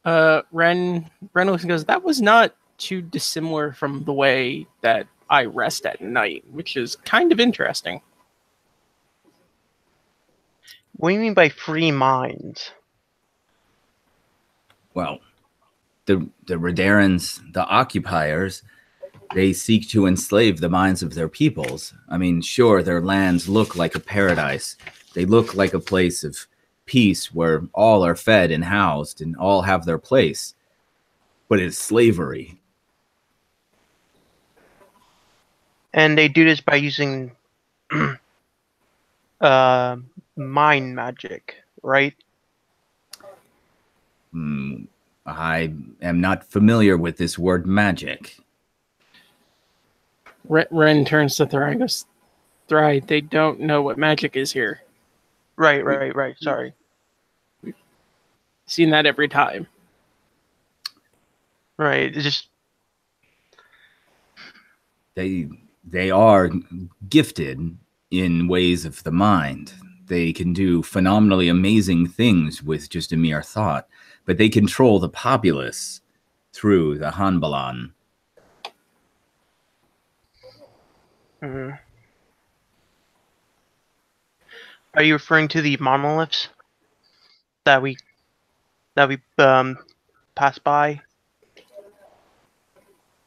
Speaker 3: Ren looks and goes, that was not too dissimilar from the way that I rest at night, which is kind of interesting.
Speaker 2: What do you mean by free minds?
Speaker 1: Well, the Riedrans, the occupiers, they seek to enslave the minds of their peoples. I mean, sure, their lands look like a paradise. They look like a place of peace where all are fed and housed and all have their place. But it's slavery.
Speaker 2: And they do this by using mind magic, right?
Speaker 1: I am not familiar with this word magic.
Speaker 3: Ren turns to Thry and goes, Thry, they don't know what magic is here.
Speaker 2: Right. Sorry.
Speaker 3: Seen that every time.
Speaker 2: Right. It's just
Speaker 1: They are gifted in ways of the mind. They can do phenomenally amazing things with just a mere thought, but they control the populace through the Hanbalan.
Speaker 2: Are you referring to the monoliths that we passed by?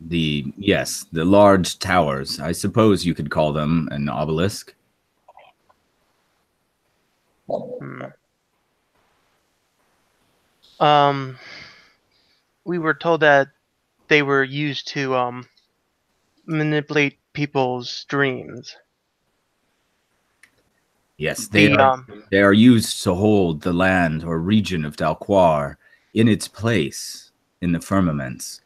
Speaker 1: Yes, the large towers. I suppose you could call them an obelisk.
Speaker 2: We were told that they were used to manipulate people's dreams.
Speaker 1: Yes, they are used to hold the land or region of Dalquar in its place in the firmaments.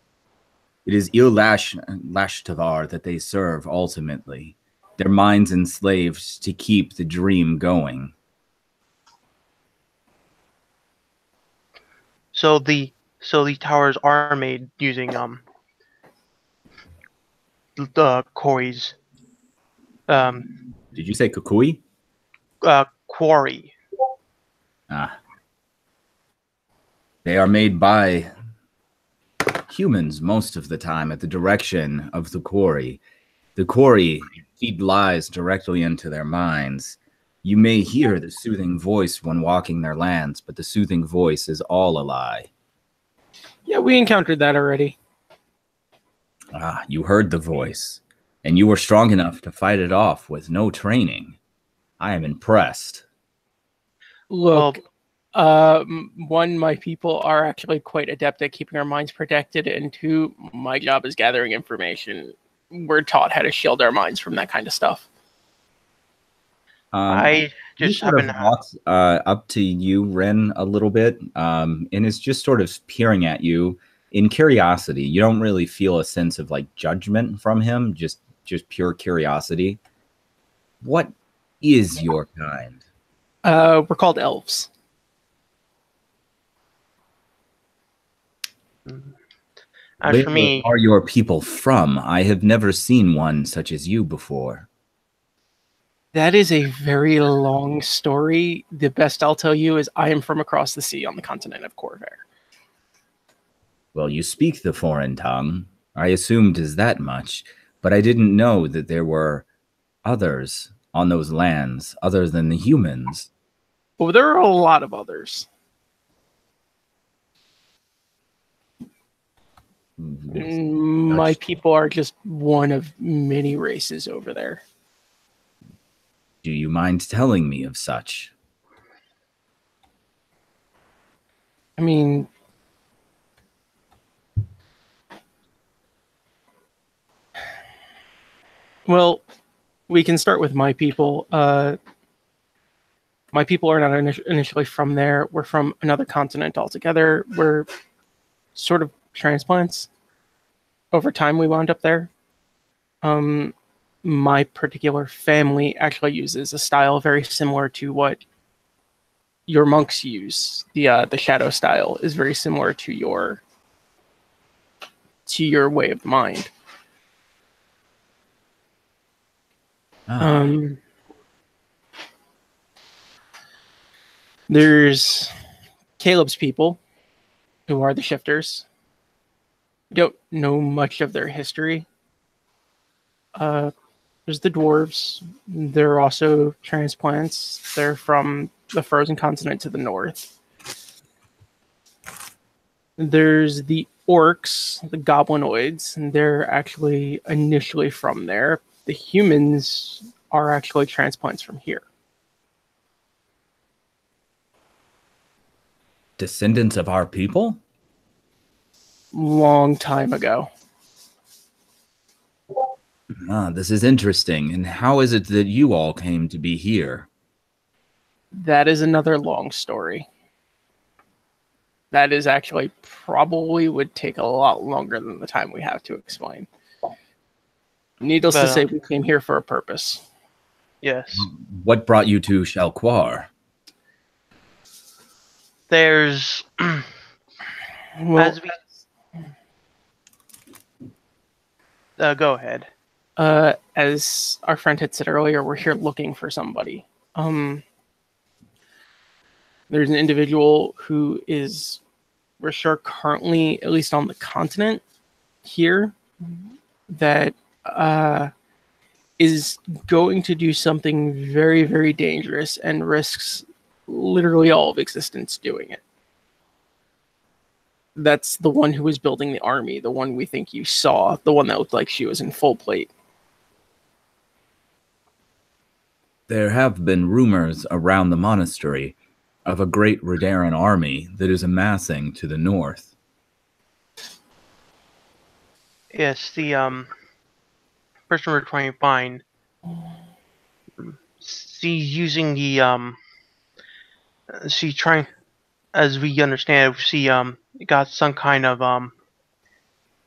Speaker 1: It is Lashtavar that they serve ultimately. Their minds enslaved to keep the dream going.
Speaker 2: So the towers are made using the quarries.
Speaker 1: Did you say Kukui?
Speaker 2: Quarry.
Speaker 1: They are made by humans most of the time at the direction of the quarry. The quarry feed lies directly into their minds. You may hear the soothing voice when walking their lands, but the soothing voice is all a lie.
Speaker 3: Yeah, we encountered that already.
Speaker 1: You heard the voice, and you were strong enough to fight it off with no training. I am impressed.
Speaker 3: Look, one, my people are actually quite adept at keeping our minds protected, and two, my job is gathering information. We're taught how to shield our minds from that kind of stuff.
Speaker 2: I just happen to
Speaker 1: walks up to you, Ren, a little bit, and is just sort of peering at you in curiosity. You don't really feel a sense of like judgment from him, just pure curiosity. What is your kind?
Speaker 3: We're called elves.
Speaker 2: As for me,
Speaker 1: where are your people from? I have never seen one such as you before.
Speaker 3: That is a very long story. The best I'll tell you is I am from across the sea on the continent of Corvair.
Speaker 1: Well, you speak the foreign tongue. I assumed as that much, but I didn't know that there were others on those lands other than the humans.
Speaker 3: Well, there are a lot of others. My people are just one of many races over there.
Speaker 1: Do you mind telling me of such?
Speaker 3: I mean, well, we can start with my people. My people are not initially from there. We're from another continent altogether. We're sort of transplants. Over time, we wound up there. My particular family actually uses a style very similar to what your monks use. The shadow style is very similar to your way of the mind. Um, there's Caleb's people, who are the shifters. Don't know much of their history. There's the dwarves. They're also transplants. They're from the frozen continent to the north. There's the orcs, the goblinoids, and they're actually initially from there. The humans are actually transplants from here.
Speaker 1: Descendants of our people?
Speaker 3: Long time ago.
Speaker 1: This is interesting. And how is it that you all came to be here?
Speaker 3: That is another long story. That is actually probably would take a lot longer than the time we have to explain. Needless to say, we came here for a purpose.
Speaker 2: Yes.
Speaker 1: What brought you to Shalquar?
Speaker 2: There's...
Speaker 3: Well,
Speaker 2: go ahead.
Speaker 3: as our friend had said earlier, we're here looking for somebody. There's an individual who is, we're sure, currently, at least on the continent here, that is going to do something very, very dangerous and risks literally all of existence doing it. That's the one who was building the army, the one we think you saw, the one that looked like she was in full plate.
Speaker 1: There have been rumors around the monastery of a great Riedran army that is amassing to the north.
Speaker 2: Yes, the person we're trying to find, she's using the she trying, as we understand, she got some kind of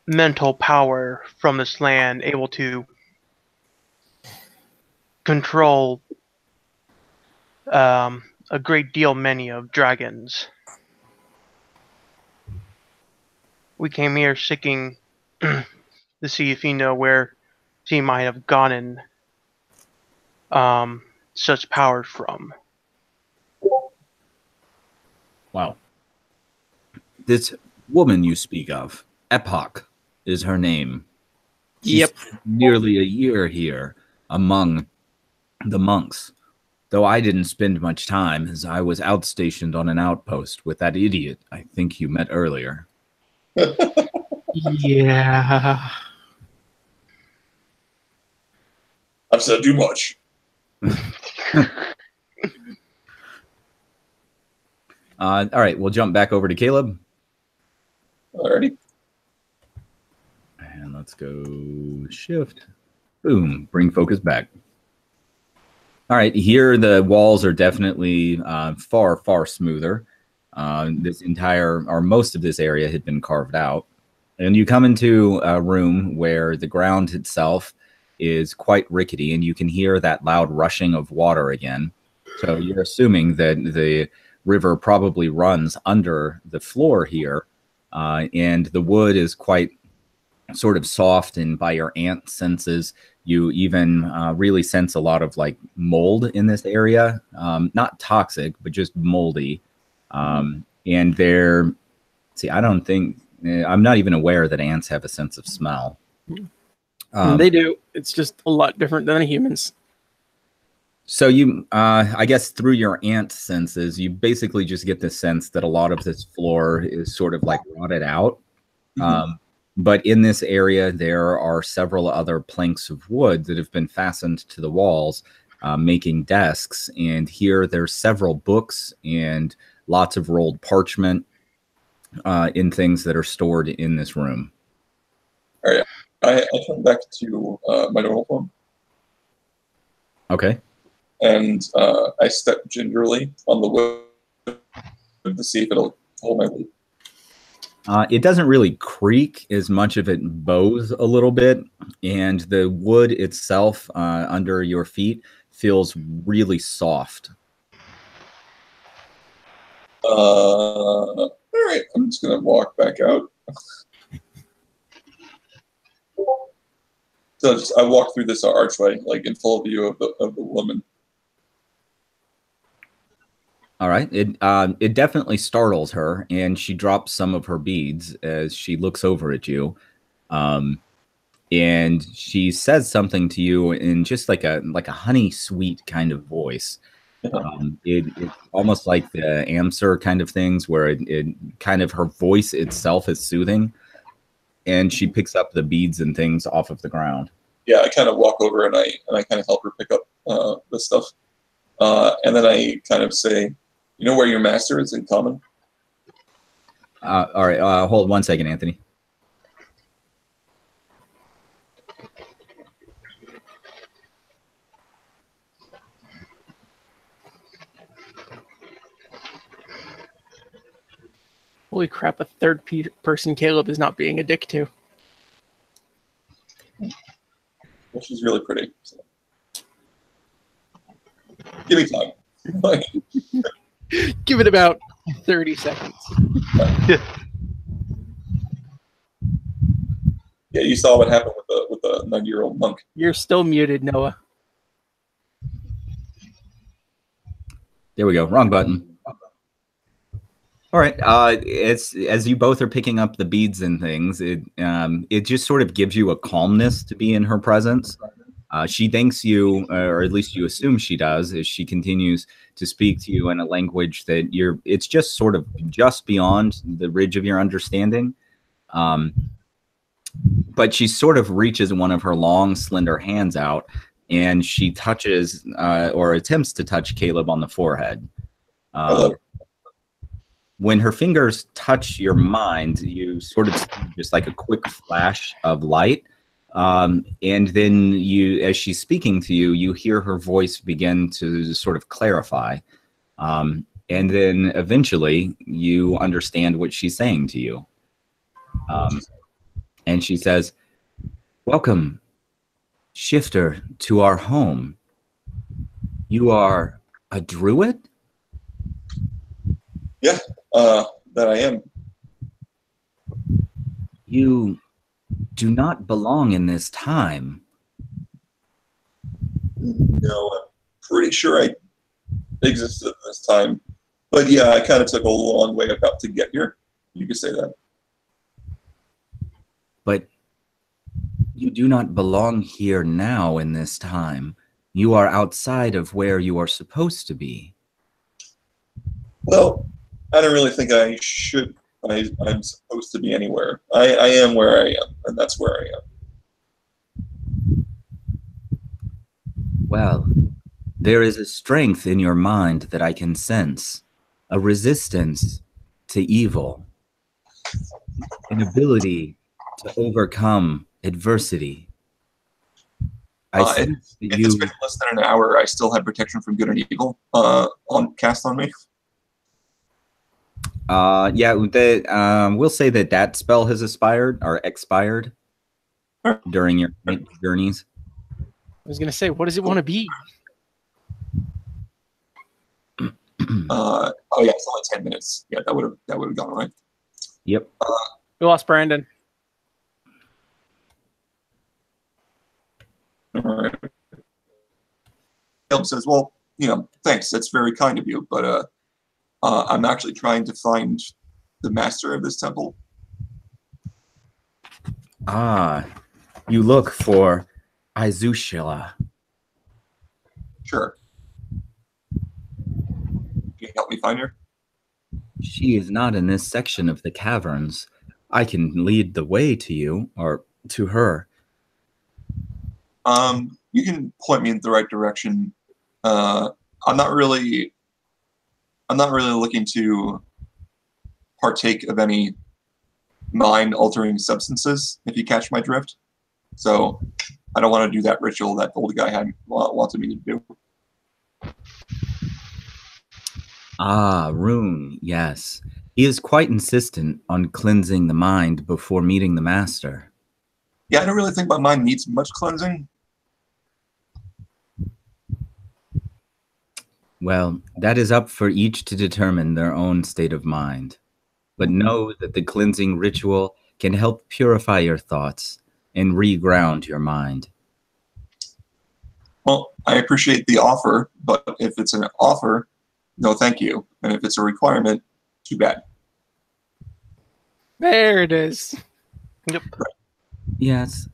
Speaker 2: mental power from this land, able to control a great deal many of dragons. We came here seeking to see if you know where she might have gotten such power from.
Speaker 1: Wow. This woman you speak of, Epoch, is her name. She's
Speaker 3: Yep.
Speaker 1: nearly a year here among the monks, though I didn't spend much time as I was outstationed on an outpost with that idiot I think you met earlier.
Speaker 3: Yeah.
Speaker 4: I've said too much.
Speaker 1: All right, we'll jump back over to Caleb.
Speaker 4: Alrighty.
Speaker 1: And let's go shift. Boom, bring focus back. All right, here the walls are definitely far, far smoother. This entire, or most of this area had been carved out. And you come into a room where the ground itself is quite rickety, and you can hear that loud rushing of water again. So you're assuming that the river probably runs under the floor here, and the wood is quite sort of soft, and by your ant senses, you even really sense a lot of like mold in this area. Not toxic, but just moldy. And they're, see, I don't think, I'm not even aware that ants have a sense of smell.
Speaker 3: They do. It's just a lot different than the humans.
Speaker 1: So you, I guess through your ant senses, you basically just get the sense that a lot of this floor is sort of like rotted out. But in this area, there are several other planks of wood that have been fastened to the walls, making desks. And here there's several books and lots of rolled parchment in things that are stored in this room.
Speaker 4: All right. I turn back to my normal form.
Speaker 1: Okay.
Speaker 4: And I step gingerly on the wood to see if it'll hold my weight.
Speaker 1: It doesn't really creak as much of it bows a little bit, and the wood itself under your feet feels really soft.
Speaker 4: All right, I'm just gonna walk back out. So I walk through this archway, like in full view of the woman.
Speaker 1: All right. It definitely startles her, and she drops some of her beads as she looks over at you. And she says something to you in just like a honey sweet kind of voice. It's almost like the answer kind of things where it kind of her voice itself is soothing, and she picks up the beads and things off of the ground.
Speaker 4: Yeah, I kind of walk over and I kind of help her pick up the stuff, and then I kind of say, "You know where your master is in common?"
Speaker 1: All right, hold 1 second, Anthony.
Speaker 3: Holy crap, a third person Caleb is not being a dick to.
Speaker 4: Well, she's really pretty. So. Give me time.
Speaker 3: Give it about 30 seconds.
Speaker 4: Yeah, you saw what happened with the 90-year-old monk.
Speaker 3: You're still muted, Noah.
Speaker 1: There we go. Wrong button. All right. It's as you both are picking up the beads and things, it just sort of gives you a calmness to be in her presence. She thanks you, or at least you assume she does, as she continues to speak to you in a language that it's just sort of just beyond the ridge of your understanding. But she sort of reaches one of her long, slender hands out, and she touches or attempts to touch Caleb on the forehead. When her fingers touch your mind, you sort of see just like a quick flash of light. And then as she's speaking to you, you hear her voice begin to sort of clarify. And then eventually you understand what she's saying to you. And she says, "Welcome, shifter, to our home. You are a druid?"
Speaker 4: Yeah, that I am.
Speaker 1: "You do not belong in this time."
Speaker 4: No, I'm pretty sure I existed at this time. But yeah, I kind of took a long way about to get here. You could say that.
Speaker 1: But you do not belong here now in this time. You are outside of where you are supposed to be.
Speaker 4: Well, I don't really think I should. I'm supposed to be anywhere. I am where I am, and that's where I am.
Speaker 1: Well, there is a strength in your mind that I can sense, a resistance to evil, an ability to overcome adversity. I sense that
Speaker 4: it's been less than an hour. I still have protection from good and evil cast on me.
Speaker 1: Yeah, we'll say that spell has expired during your journeys.
Speaker 3: I was going to say, what does it want to be?
Speaker 4: Oh yeah, it's only 10 minutes. Yeah, that would have gone away.
Speaker 1: Yep.
Speaker 3: We lost Brandon.
Speaker 4: All right. Caleb says, "Well, thanks. That's very kind of you, but I'm actually trying to find the master of this temple."
Speaker 1: Ah, you look for Izushila.
Speaker 4: Sure. Can you help me find her?
Speaker 1: She is not in this section of the caverns. I can lead the way to you, or to her.
Speaker 4: You can point me in the right direction. I'm not really looking to partake of any mind-altering substances, if you catch my drift. So I don't want to do that ritual that old guy wanted me to do.
Speaker 1: Ah, Rune, yes. He is quite insistent on cleansing the mind before meeting the master.
Speaker 4: Yeah, I don't really think my mind needs much cleansing.
Speaker 1: Well, that is up for each to determine their own state of mind. But know that the cleansing ritual can help purify your thoughts and reground your mind.
Speaker 4: Well, I appreciate the offer, but if it's an offer, no thank you. And if it's a requirement, too bad.
Speaker 3: There it is.
Speaker 2: Yep.
Speaker 1: Yes,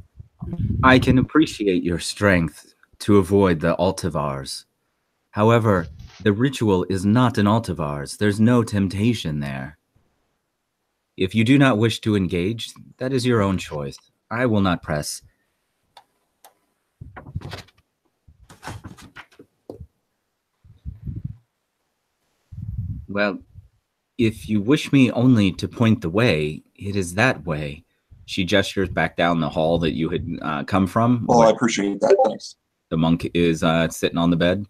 Speaker 1: I can appreciate your strength to avoid the Altivars. However, the ritual is not an Altivars. There's no temptation there. If you do not wish to engage, that is your own choice. I will not press. Well, if you wish me only to point the way, it is that way. She gestures back down the hall that you had come from.
Speaker 4: Well, I appreciate that. Thanks.
Speaker 1: The monk is sitting on the bed.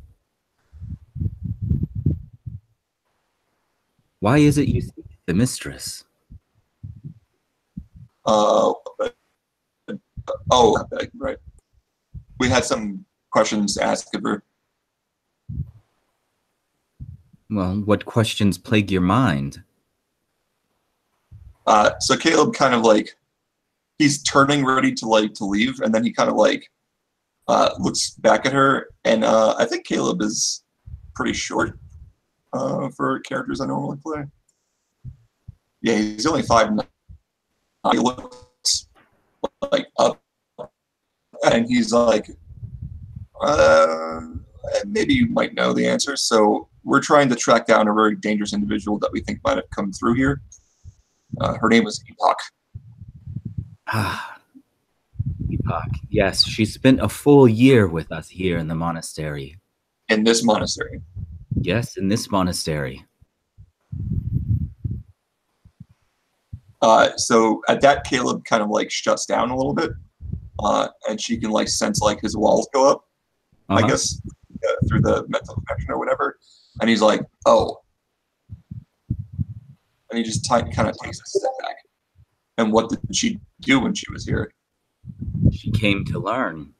Speaker 1: Why is it you seek the mistress?
Speaker 4: Right. We had some questions to ask of her.
Speaker 1: Well, what questions plague your mind?
Speaker 4: So Caleb kind of like, he's turning ready to leave, and then he kind of like looks back at her, and I think Caleb is pretty short for characters I normally play. Yeah, he's only 5'9". He looks like up, and he's like, maybe you might know the answer. So we're trying to track down a very dangerous individual that we think might have come through here. Her name was Epoch.
Speaker 1: Ah, Epoch. Yes, she spent a full year with us here in the monastery.
Speaker 4: In this monastery?
Speaker 1: Yes, in this monastery.
Speaker 4: So at that, Caleb kind of like shuts down a little bit, and she can like sense like his walls go up, I guess, through the mental connection or whatever. And he's like, oh. And he just kind of takes a step back. And what did she do when she was here?
Speaker 1: She came to learn.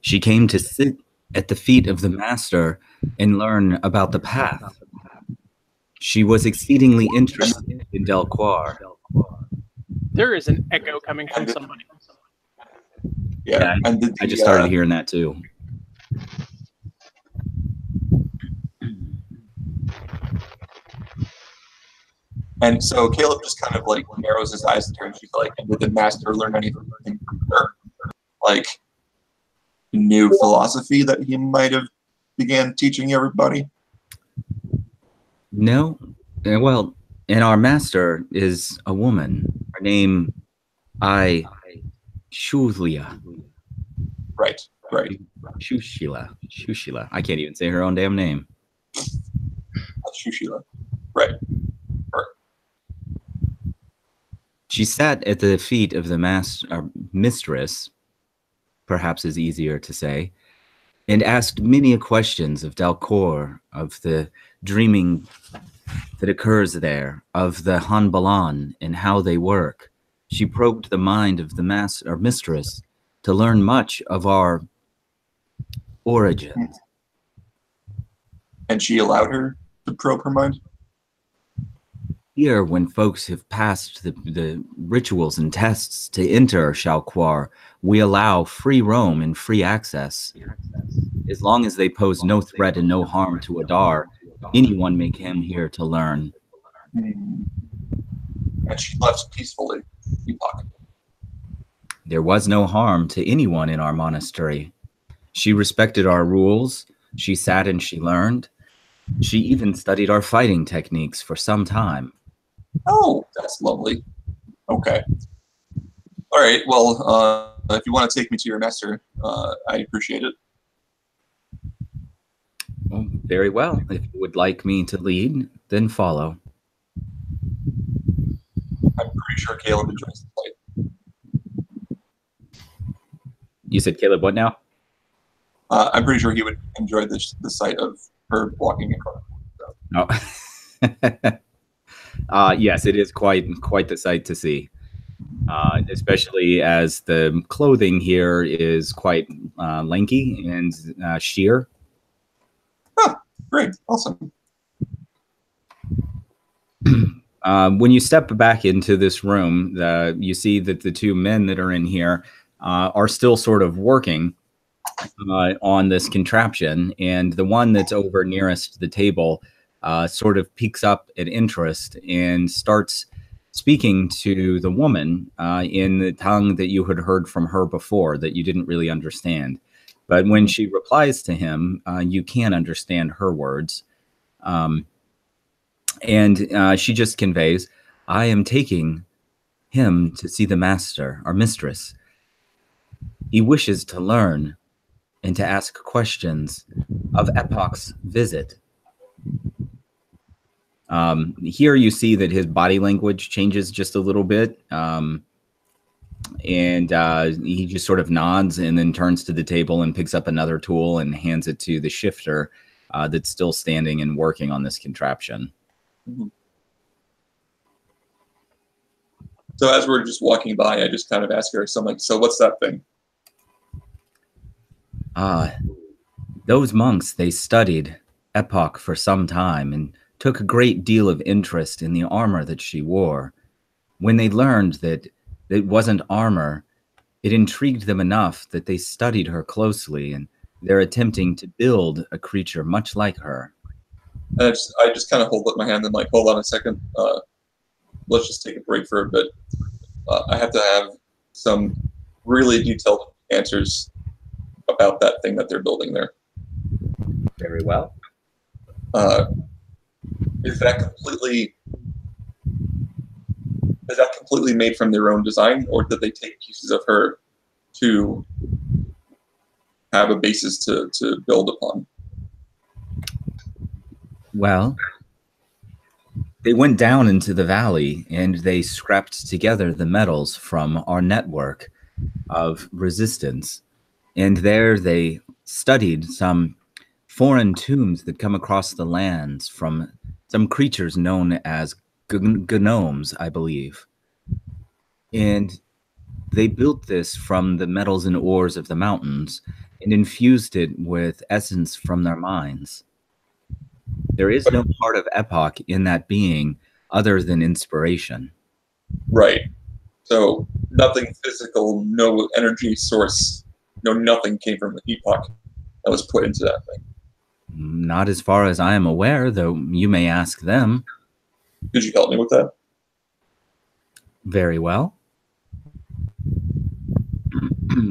Speaker 1: She came to sit at the feet of the master and learn about the path. She was exceedingly interested in Delquar.
Speaker 3: There is an echo coming from somebody.
Speaker 4: Yeah, and
Speaker 1: I just started hearing that too.
Speaker 4: And so Caleb just kind of like narrows his eyes at her, and she's like, did the master learn anything from her? Like, new philosophy that he might have began teaching everybody?
Speaker 1: No. Well, and our master is a woman. Her name, Shulia.
Speaker 4: Right.
Speaker 1: Shushila. I can't even say her own damn name.
Speaker 4: Shushila. Right.
Speaker 1: She sat at the feet of the mistress, perhaps is easier to say, and asked many questions of Dalcor, of the dreaming that occurs there, of the Hanbalan and how they work. She probed the mind of the mistress to learn much of our origins.
Speaker 4: And she allowed her to probe her mind?
Speaker 1: Here, when folks have passed the rituals and tests to enter Shalquar, we allow free roam and free access. As long as they pose no threat and no harm to Adar, anyone may come here to learn.
Speaker 4: And she left peacefully. Epoch.
Speaker 1: There was no harm to anyone in our monastery. She respected our rules. She sat and she learned. She even studied our fighting techniques for some time.
Speaker 4: Oh, that's lovely. Okay. All right. Well, if you want to take me to your master, I appreciate it.
Speaker 1: Well, very well. If you would like me to lead, then follow.
Speaker 4: I'm pretty sure Caleb enjoys the fight.
Speaker 1: You said Caleb what now?
Speaker 4: I'm pretty sure he would enjoy the sight of her walking in front of him. So.
Speaker 1: Oh. Yes, it is quite the sight to see, especially as the clothing here is quite lanky and sheer.
Speaker 4: Oh, great. Awesome.
Speaker 1: When you step back into this room, you see that the two men that are in here, are still sort of working on this contraption, and the one that's over nearest the table sort of peaks up at interest and starts speaking to the woman in the tongue that you had heard from her before that you didn't really understand. But when she replies to him, you can understand her words. And she just conveys, I am taking him to see the master, our mistress. He wishes to learn and to ask questions of Epoch's visit. Here you see that his body language changes just a little bit. And he just sort of nods and then turns to the table and picks up another tool and hands it to the shifter that's still standing and working on this contraption.
Speaker 4: Mm-hmm. So as we're just walking by, I just kind of ask her, so I'm like, so what's that thing?
Speaker 1: Those monks, they studied Epoch for some time and took a great deal of interest in the armor that she wore. When they learned that it wasn't armor, it intrigued them enough that they studied her closely, and they're attempting to build a creature much like her.
Speaker 4: And I just kind of hold up my hand and like, hold on a second. Let's just take a break for a bit. I have to have some really detailed answers about that thing that they're building there.
Speaker 1: Very well.
Speaker 4: Is that completely made from their own design, or did they take pieces of her to have a basis to build upon?
Speaker 1: Well, they went down into the valley and they scrapped together the metals from our network of resistance. And there they studied some foreign tombs that come across the lands from some creatures known as gnomes, I believe. And they built this from the metals and ores of the mountains and infused it with essence from their mines. There is no part of Epoch in that being other than inspiration.
Speaker 4: Right. So nothing physical, no energy source, no nothing came from the Epoch that was put into that thing.
Speaker 1: Not as far as I am aware, though you may ask them.
Speaker 4: Could you help me with that?
Speaker 1: Very well.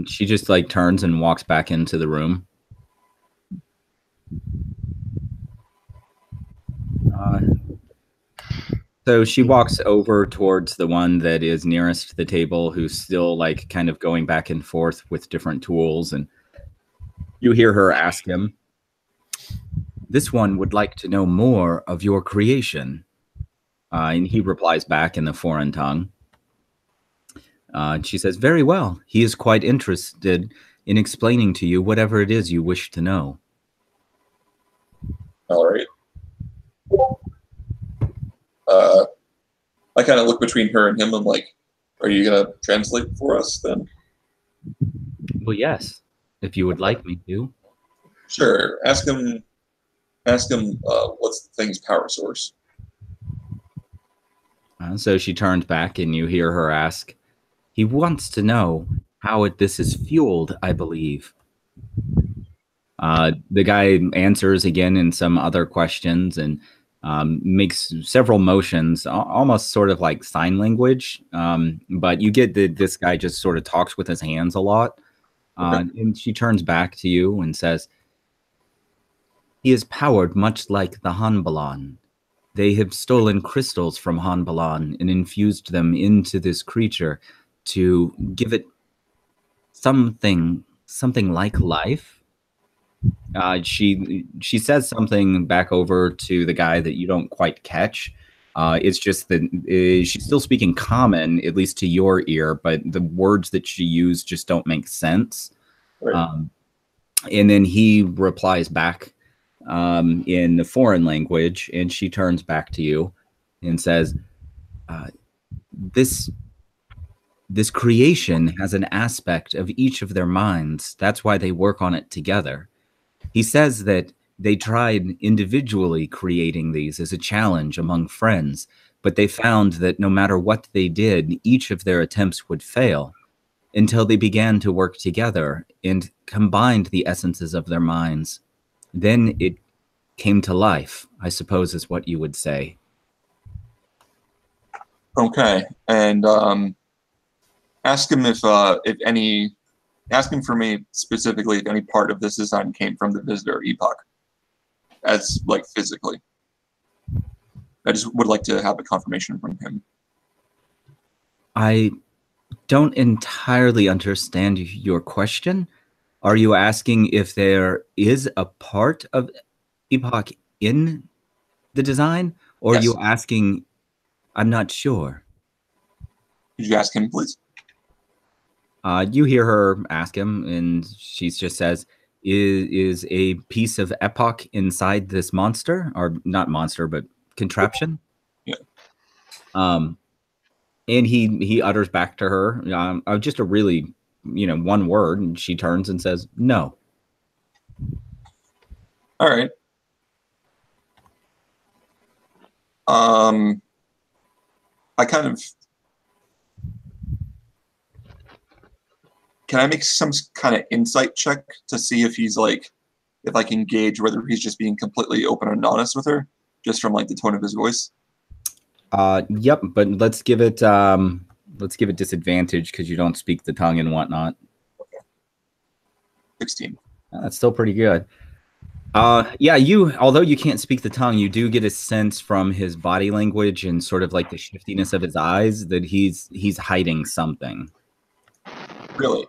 Speaker 1: She just like turns and walks back into the room. So she walks over towards the one that is nearest the table, who's still like kind of going back and forth with different tools, and you hear her ask him, "This one would like to know more of your creation." And he replies back in the foreign tongue. She says, "Very well. He is quite interested in explaining to you whatever it is you wish to know."
Speaker 4: All right. I kind of look between her and him. I'm like, are you going to translate for us then?
Speaker 1: Well, yes, if you would like me to.
Speaker 4: Sure. Ask him what's the thing's power source.
Speaker 1: So she turns back and you hear her ask, "He wants to know how this is fueled, I believe." The guy answers again in some other questions and makes several motions, almost sort of like sign language. But you get that this guy just sort of talks with his hands a lot.
Speaker 4: Okay.
Speaker 1: And she turns back to you and says, "He is powered much like the Hanbalan. They have stolen crystals from Hanbalan and infused them into this creature to give it something like life." She says something back over to the guy that you don't quite catch. It's just that she's still speaking common, at least to your ear, but the words that she used just don't make sense.
Speaker 4: Right.
Speaker 1: And then he replies back in the foreign language, and she turns back to you and says, this creation has an aspect of each of their minds. That's why they work on it together. He says that they tried individually creating these as a challenge among friends, but they found that no matter what they did, each of their attempts would fail. until they began to work together and combined the essences of their minds. Then it came to life, I suppose is what you would say.
Speaker 4: Okay, and ask him if any, ask him for me specifically if any part of this design came from the visitor Epoch, as like physically. I just would like to have a confirmation from him.
Speaker 1: I don't entirely understand your question. Are you asking if there is a part of Epoch in the design? Or
Speaker 4: Yes.
Speaker 1: are you asking, I'm not sure.
Speaker 4: Could you ask him, please?
Speaker 1: You hear her ask him, and she just says, is a piece of Epoch inside this monster? Or not monster, but contraption?
Speaker 4: Yeah.
Speaker 1: And he utters back to her just a really, one word, and she turns and says, no.
Speaker 4: All right. I kind of, can I make some kind of insight check to see if he's like, if I can gauge whether he's just being completely open and honest with her, just from like the tone of his voice?
Speaker 1: Yep, but let's give it disadvantage because you don't speak the tongue and whatnot.
Speaker 4: Okay. 16.
Speaker 1: That's still pretty good. Yeah, although you can't speak the tongue, you do get a sense from his body language and sort of like the shiftiness of his eyes that he's hiding something.
Speaker 4: Really?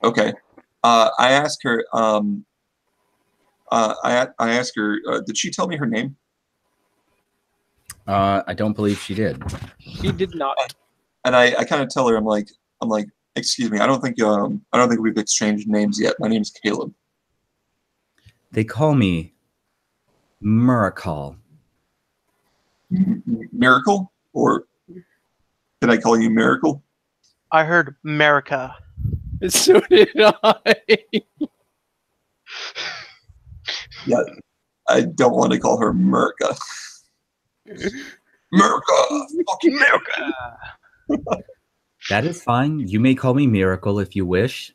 Speaker 4: Okay. I asked her. I asked her. Did she tell me her name?
Speaker 1: I don't believe she did.
Speaker 3: She did not.
Speaker 4: And I kind of tell her, I'm like, excuse me, I don't think we've exchanged names yet. My name's Caleb.
Speaker 1: They call me Miracle.
Speaker 4: Miracle? Or can I call you Miracle?
Speaker 2: I heard America.
Speaker 3: So did I.
Speaker 4: Yeah, I don't want to call her Merca. Merca! Fucking
Speaker 2: America!
Speaker 1: That is fine. You may call me Miracle if you wish.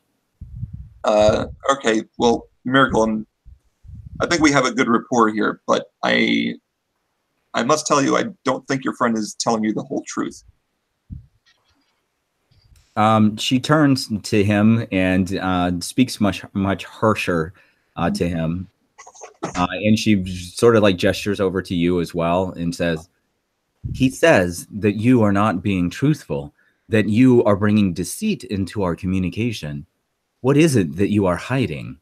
Speaker 4: Okay, well, Miracle, I think we have a good rapport here, but I must tell you, I don't think your friend is telling you the whole truth.
Speaker 1: She turns to him and speaks much harsher to him. And she sort of like gestures over to you as well and says, he says that you are not being truthful, that you are bringing deceit into our communication. What is it that you are hiding?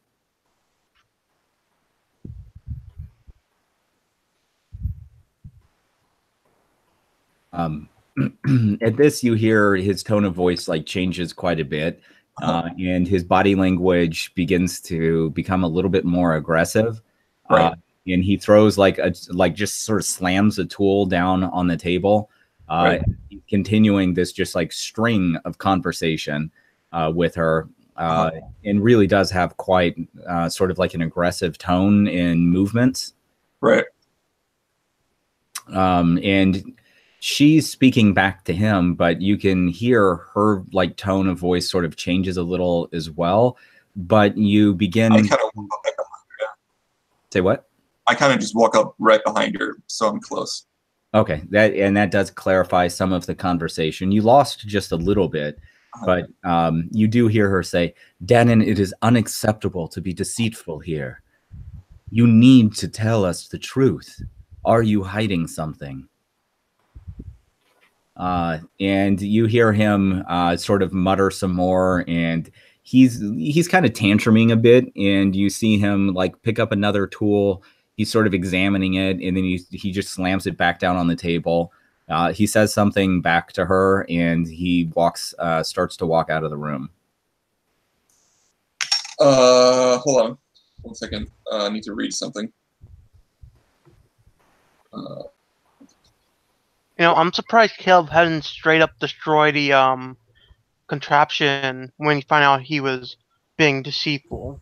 Speaker 1: At this, you hear his tone of voice like changes quite a bit, and his body language begins to become a little bit more aggressive.
Speaker 4: Right.
Speaker 1: And he throws just sort of slams a tool down on the table,
Speaker 4: Right.
Speaker 1: continuing this just like string of conversation with her, and really does have quite sort of like an aggressive tone in movements.
Speaker 4: Right.
Speaker 1: And she's speaking back to him, but you can hear her like tone of voice sort of changes a little as well. But you begin.
Speaker 4: I kind of walk up right behind her.
Speaker 1: Say what?
Speaker 4: I kind of just walk up right behind her, so I'm close.
Speaker 1: Okay, that does clarify some of the conversation. You lost just a little bit, but you do hear her say, "Danon, it is unacceptable to be deceitful here. You need to tell us the truth. Are you hiding something?" And you hear him sort of mutter some more, and he's kind of tantruming a bit, and you see him like pick up another tool. He's sort of examining it, and then he just slams it back down on the table. He says something back to her, and he starts to walk out of the room.
Speaker 4: Hold on 1 second. I need to read something.
Speaker 2: I'm surprised Caleb hadn't straight up destroyed the contraption when he found out he was being deceitful.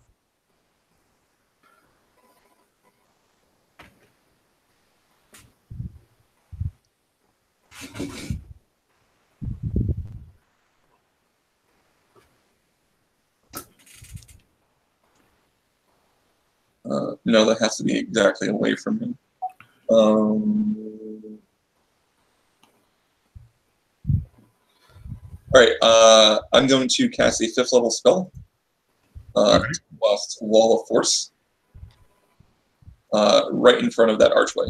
Speaker 4: No, that has to be exactly away from him. Alright, I'm going to cast a 5th level spell. Lost Wall of Force. Right in front of that archway.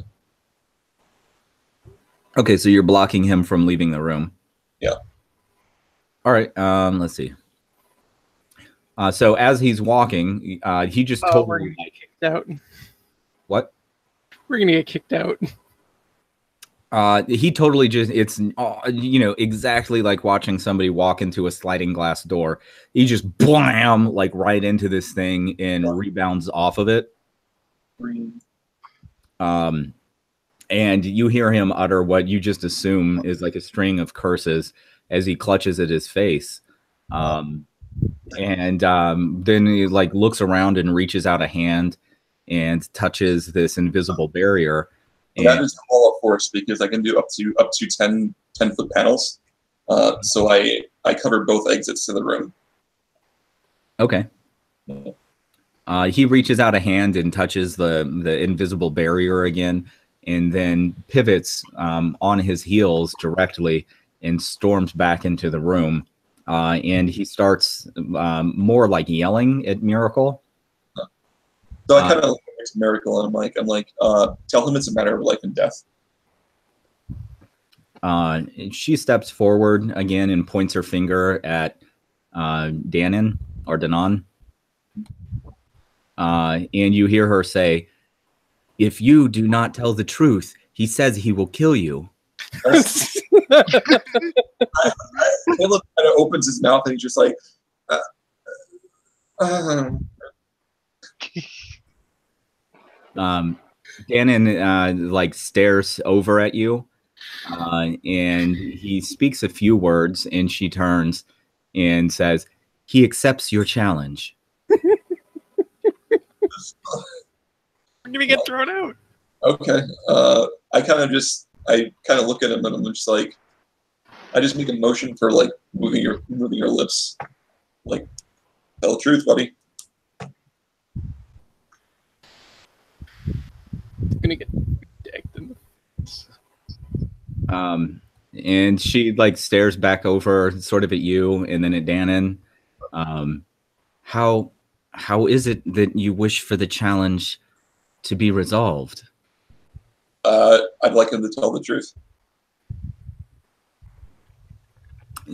Speaker 1: Okay, so you're blocking him from leaving the room.
Speaker 4: Yeah.
Speaker 1: All right, let's see. So as he's walking, he just totally
Speaker 3: get kicked out.
Speaker 1: What?
Speaker 3: We're gonna get kicked out.
Speaker 1: He totally just, it's, you know, exactly like watching somebody walk into a sliding glass door. He just blam, like right into this thing and rebounds off of it. And you hear him utter what you just assume is like a string of curses as he clutches at his face. Then he like looks around and reaches out a hand and touches this invisible barrier.
Speaker 4: And that is the Wall of Force because I can do up to 10-foot panels. So I cover both exits to the room.
Speaker 1: Okay. He reaches out a hand and touches the invisible barrier again, and then pivots on his heels directly and storms back into the room. And he starts more like yelling at Miracle.
Speaker 4: So I kind of look at Miracle and I'm like, tell him it's a matter of life and death.
Speaker 1: She steps forward again and points her finger at Danon or Danon. And you hear her say, "If you do not tell the truth, he says he will kill you."
Speaker 4: Caleb kind of opens his mouth and he's just like,
Speaker 1: Danon like stares over at you, and he speaks a few words, and she turns and says, "He accepts your challenge."
Speaker 3: We're gonna get thrown out.
Speaker 4: Okay. I kind of look at him and I'm just like, I just make a motion for like moving your lips, like, tell the truth, buddy.
Speaker 3: Gonna get decked in the face.
Speaker 1: And she like stares back over sort of at you and then at Danon. How is it that you wish for the challenge to be resolved?
Speaker 4: I'd like him to tell the truth.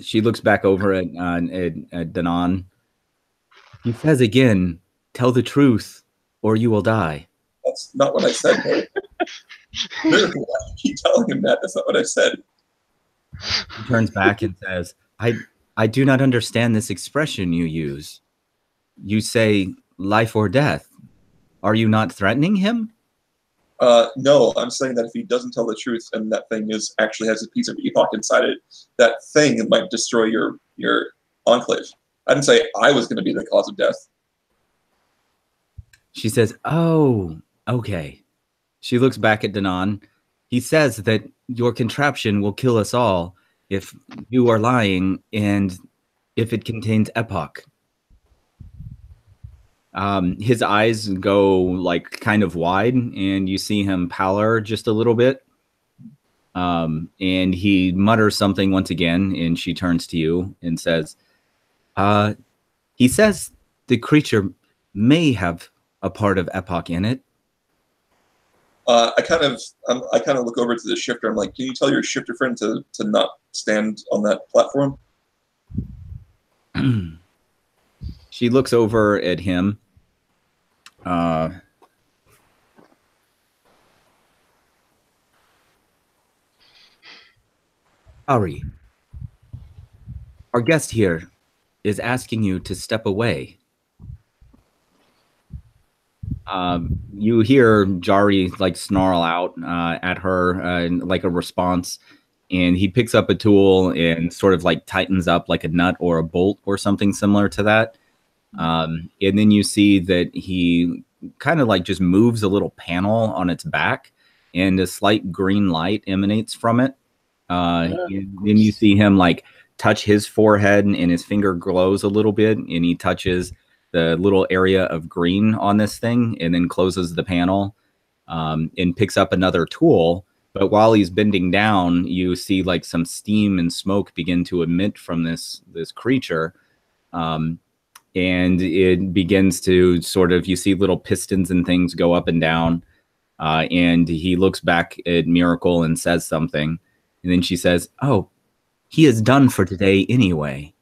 Speaker 1: She looks back over at Danon. He says again, "Tell the truth or you will die."
Speaker 4: That's not what I said. Miracle, why do you keep telling him that? That's not what I said.
Speaker 1: He turns back and says, I do not understand this expression you use. You say life or death. Are you not threatening him?
Speaker 4: No, I'm saying that if he doesn't tell the truth and that thing actually has a piece of Epoch inside it, that thing might destroy your enclave. I didn't say I was going to be the cause of death.
Speaker 1: She says, "Oh, okay." She looks back at Danon. He says that your contraption will kill us all if you are lying and if it contains Epoch. His eyes go like kind of wide and you see him pallor just a little bit. And he mutters something once again and she turns to you and says, he says the creature may have a part of Epoch in it.
Speaker 4: I kind of look over to the shifter. I'm like, can you tell your shifter friend to not stand on that platform?
Speaker 1: She looks over at him. Ari, our guest here is asking you to step away. You hear Jari like snarl out at her like a response, and he picks up a tool and sort of like tightens up like a nut or a bolt or something similar to that. And then you see that he kind of like just moves a little panel on its back and a slight green light emanates from it. And then you see him like touch his forehead and his finger glows a little bit and he touches the little area of green on this thing, and then closes the panel, and picks up another tool. But while he's bending down, you see like some steam and smoke begin to emit from this creature. And it begins to sort of, you see little pistons and things go up and down. And he looks back at Miracle and says something. And then she says, "Oh, he is done for today anyway."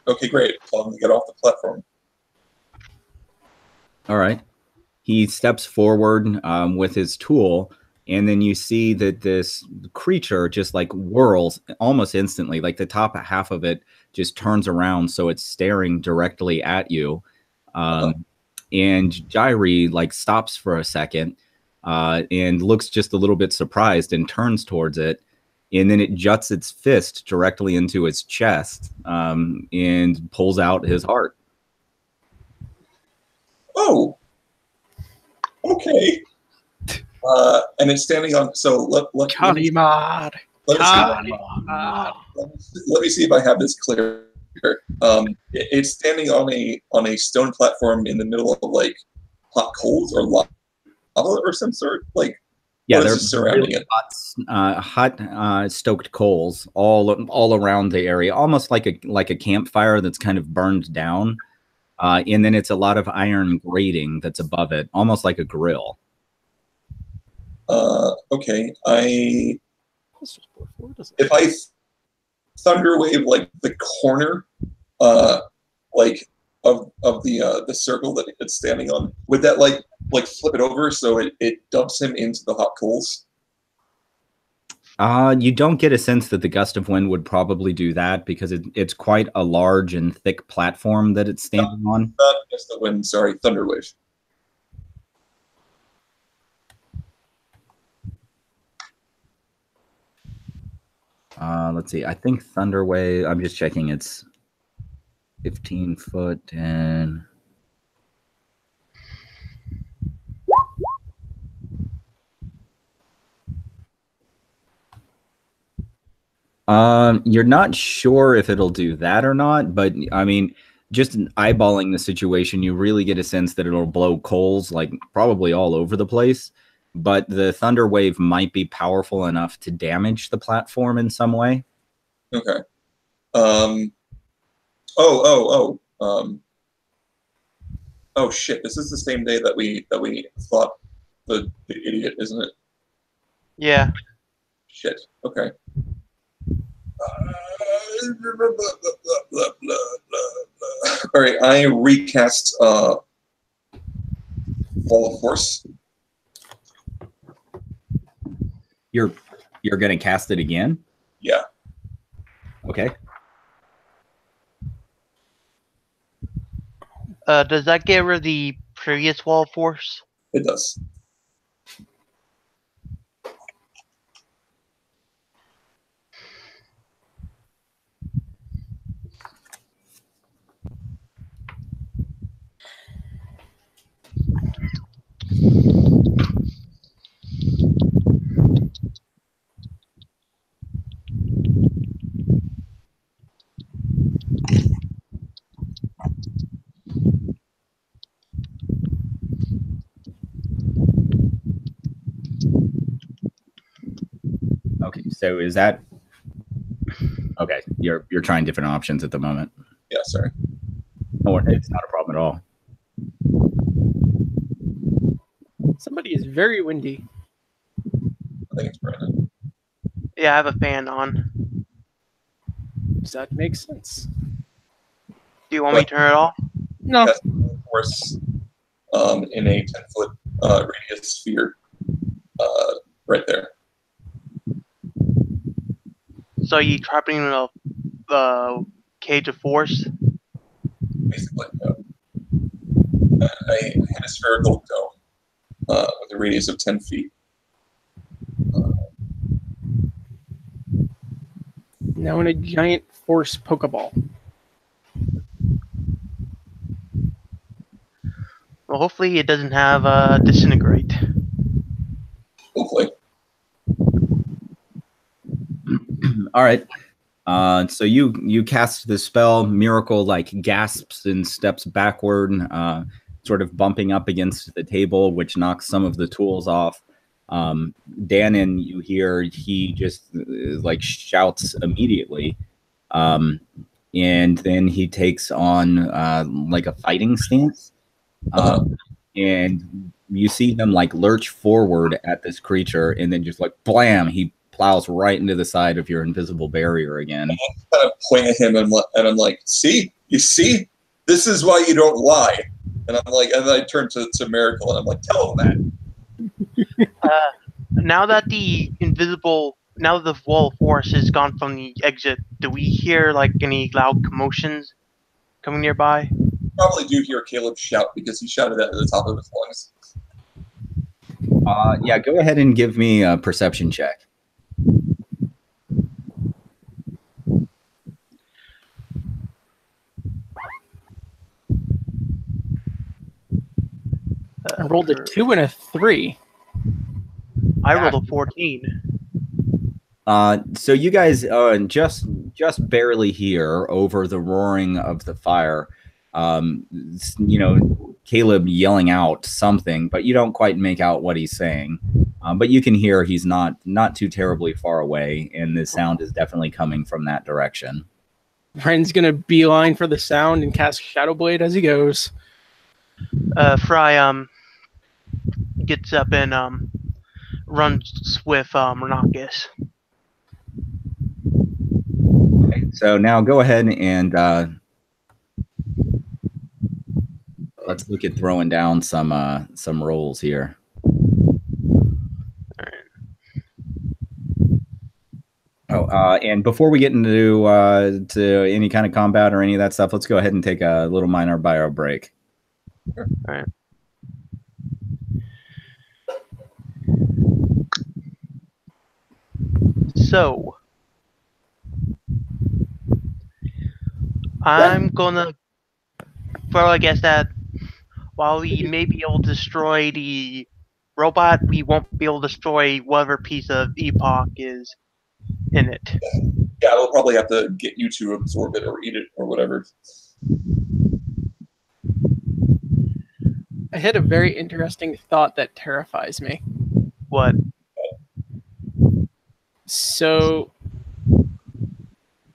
Speaker 4: Okay, great. Tell him to get off the platform.
Speaker 1: All right. He steps forward with his tool. And then you see that this creature just like whirls almost instantly, like the top half of it just turns around, so it's staring directly at you. And Jairi like stops for a second and looks just a little bit surprised and turns towards it. And then it juts its fist directly into its chest and pulls out his heart.
Speaker 4: Oh, okay. And it's standing on. So let me see if I have this clear. It's standing on a stone platform in the middle of like hot coals or lava or some sort. Like,
Speaker 1: yeah,
Speaker 4: what
Speaker 1: they're
Speaker 4: is surrounding it.
Speaker 1: Hot stoked coals all around the area, almost like a campfire that's kind of burned down. And then it's a lot of iron grating that's above it, almost like a grill.
Speaker 4: Okay, if I thunderwave like the corner, like of the circle that it's standing on, would that like flip it over so it dumps him into the hot coals?
Speaker 1: You don't get a sense that the gust of wind would probably do that, because it's quite a large and thick platform that it's standing on.
Speaker 4: Not gust of wind, sorry, thunderwave.
Speaker 1: Let's see. I think Thunderwave, I'm just checking, it's 15 foot and... You're not sure if it'll do that or not, but I mean, just eyeballing the situation, you really get a sense that it'll blow coals like probably all over the place. But the thunder wave might be powerful enough to damage the platform in some way.
Speaker 4: Okay. Oh shit! This is the same day that we thought the idiot, isn't it?
Speaker 2: Yeah.
Speaker 4: Shit. Okay. All right. I recast Wall of Force.
Speaker 1: You're gonna cast it again?
Speaker 4: Yeah.
Speaker 1: Okay.
Speaker 2: Does that get rid of the previous wall of force?
Speaker 4: It does.
Speaker 1: Okay, so is that okay? You're trying different options at the moment.
Speaker 4: Yeah, sorry.
Speaker 1: No, it's not a problem at all.
Speaker 3: Somebody is very windy.
Speaker 4: I think it's Brandon.
Speaker 2: Yeah, I have a fan on.
Speaker 3: Does that make sense?
Speaker 2: Do you want me to turn it off?
Speaker 3: No.
Speaker 4: Cast Wall of Force in a 10-foot radius sphere right there.
Speaker 2: So you trapping him in a cage of force?
Speaker 4: Basically, I had a spherical dome with a radius of 10 feet.
Speaker 3: Now in a giant force Pokeball.
Speaker 2: Well, hopefully it doesn't have disintegrate.
Speaker 4: Hopefully.
Speaker 1: All right. So you cast the spell. Miracle like gasps and steps backward, sort of bumping up against the table, which knocks some of the tools off. Danon, you hear he just like shouts immediately, and then he takes on like a fighting stance, and you see him like lurch forward at this creature, and then just like blam, he plows right into the side of your invisible barrier again.
Speaker 4: And I kind of point at him and I'm like, see, you see, this is why you don't lie. And I'm like, and then I turn to Miracle and I'm like, tell him that.
Speaker 2: Now that the wall of force has gone from the exit, do we hear like any loud commotions coming nearby?
Speaker 4: Probably do hear Caleb shout because he shouted that at the top of his lungs.
Speaker 1: Yeah, go ahead and give me a perception check.
Speaker 3: I rolled a 2 and a 3.
Speaker 2: I rolled a 14.
Speaker 1: So you guys just barely hear over the roaring of the fire, you know, Caleb yelling out something, but you don't quite make out what he's saying. But you can hear he's not too terribly far away, and the sound is definitely coming from that direction.
Speaker 3: Ren's gonna beeline for the sound and cast Shadow Blade as he goes.
Speaker 2: Fry gets up and runs with Renakis.
Speaker 1: Okay, so now go ahead and let's look at throwing down some rolls here. Oh, and before we get into to any kind of combat or any of that stuff, let's go ahead and take a little minor bio break.
Speaker 2: All right. So, I'm gonna probably guess that while we may be able to destroy the robot, we won't be able to destroy whatever piece of Epoch is in it.
Speaker 4: Yeah, we'll probably have to get you to absorb it or eat it or whatever.
Speaker 3: I had a very interesting thought that terrifies me.
Speaker 2: What?
Speaker 3: So,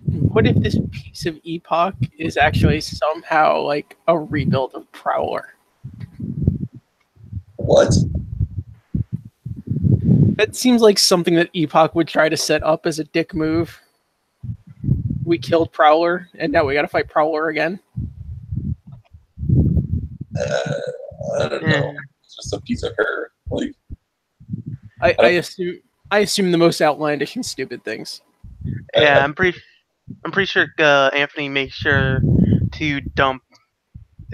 Speaker 3: what if this piece of Epoch is actually somehow like a rebuild of Prowler?
Speaker 4: What?
Speaker 3: That seems like something that Epoch would try to set up as a dick move. We killed Prowler, and now we gotta fight Prowler again.
Speaker 4: I don't know. It's just a piece of hair. Like,
Speaker 3: I assume the most outlandish and stupid things.
Speaker 2: Yeah, I'm pretty sure Anthony makes sure to dump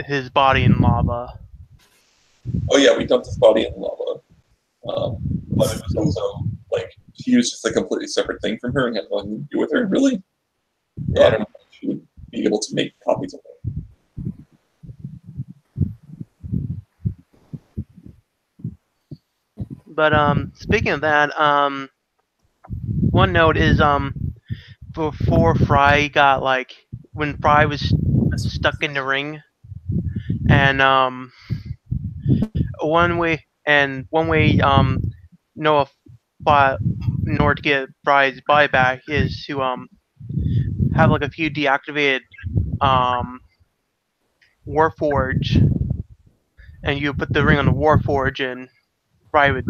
Speaker 2: his body in lava.
Speaker 4: oh yeah, we dumped his body in lava. But it was also like he was just a completely separate thing from her and had nothing to do with her. Really? Yeah. I don't know if she would be able to make copies of her.
Speaker 2: But speaking of that, one note is before Fry got like when Fry was stuck in the ring, and one way Noah fought in order to get Fry's body back is to have like a few deactivated Warforge, and you put the ring on the Warforge and Fry would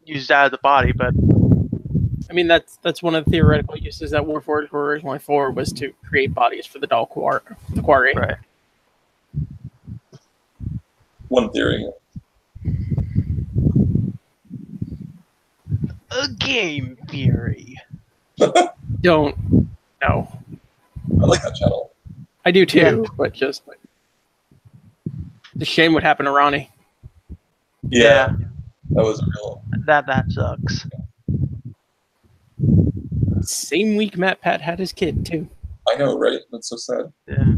Speaker 2: use that as a body, but
Speaker 3: I mean, that's one of the theoretical uses that Warforged were originally for, was to create bodies for the quarry.
Speaker 2: right.
Speaker 4: One theory.
Speaker 2: A game theory.
Speaker 3: Don't know.
Speaker 4: I like that channel.
Speaker 3: I do too, but just the shame would happen to Ronnie.
Speaker 4: Yeah. That was real.
Speaker 2: That sucks.
Speaker 3: Same week Matt Pat had his kid too.
Speaker 4: I know, right? That's so sad.
Speaker 2: Yeah.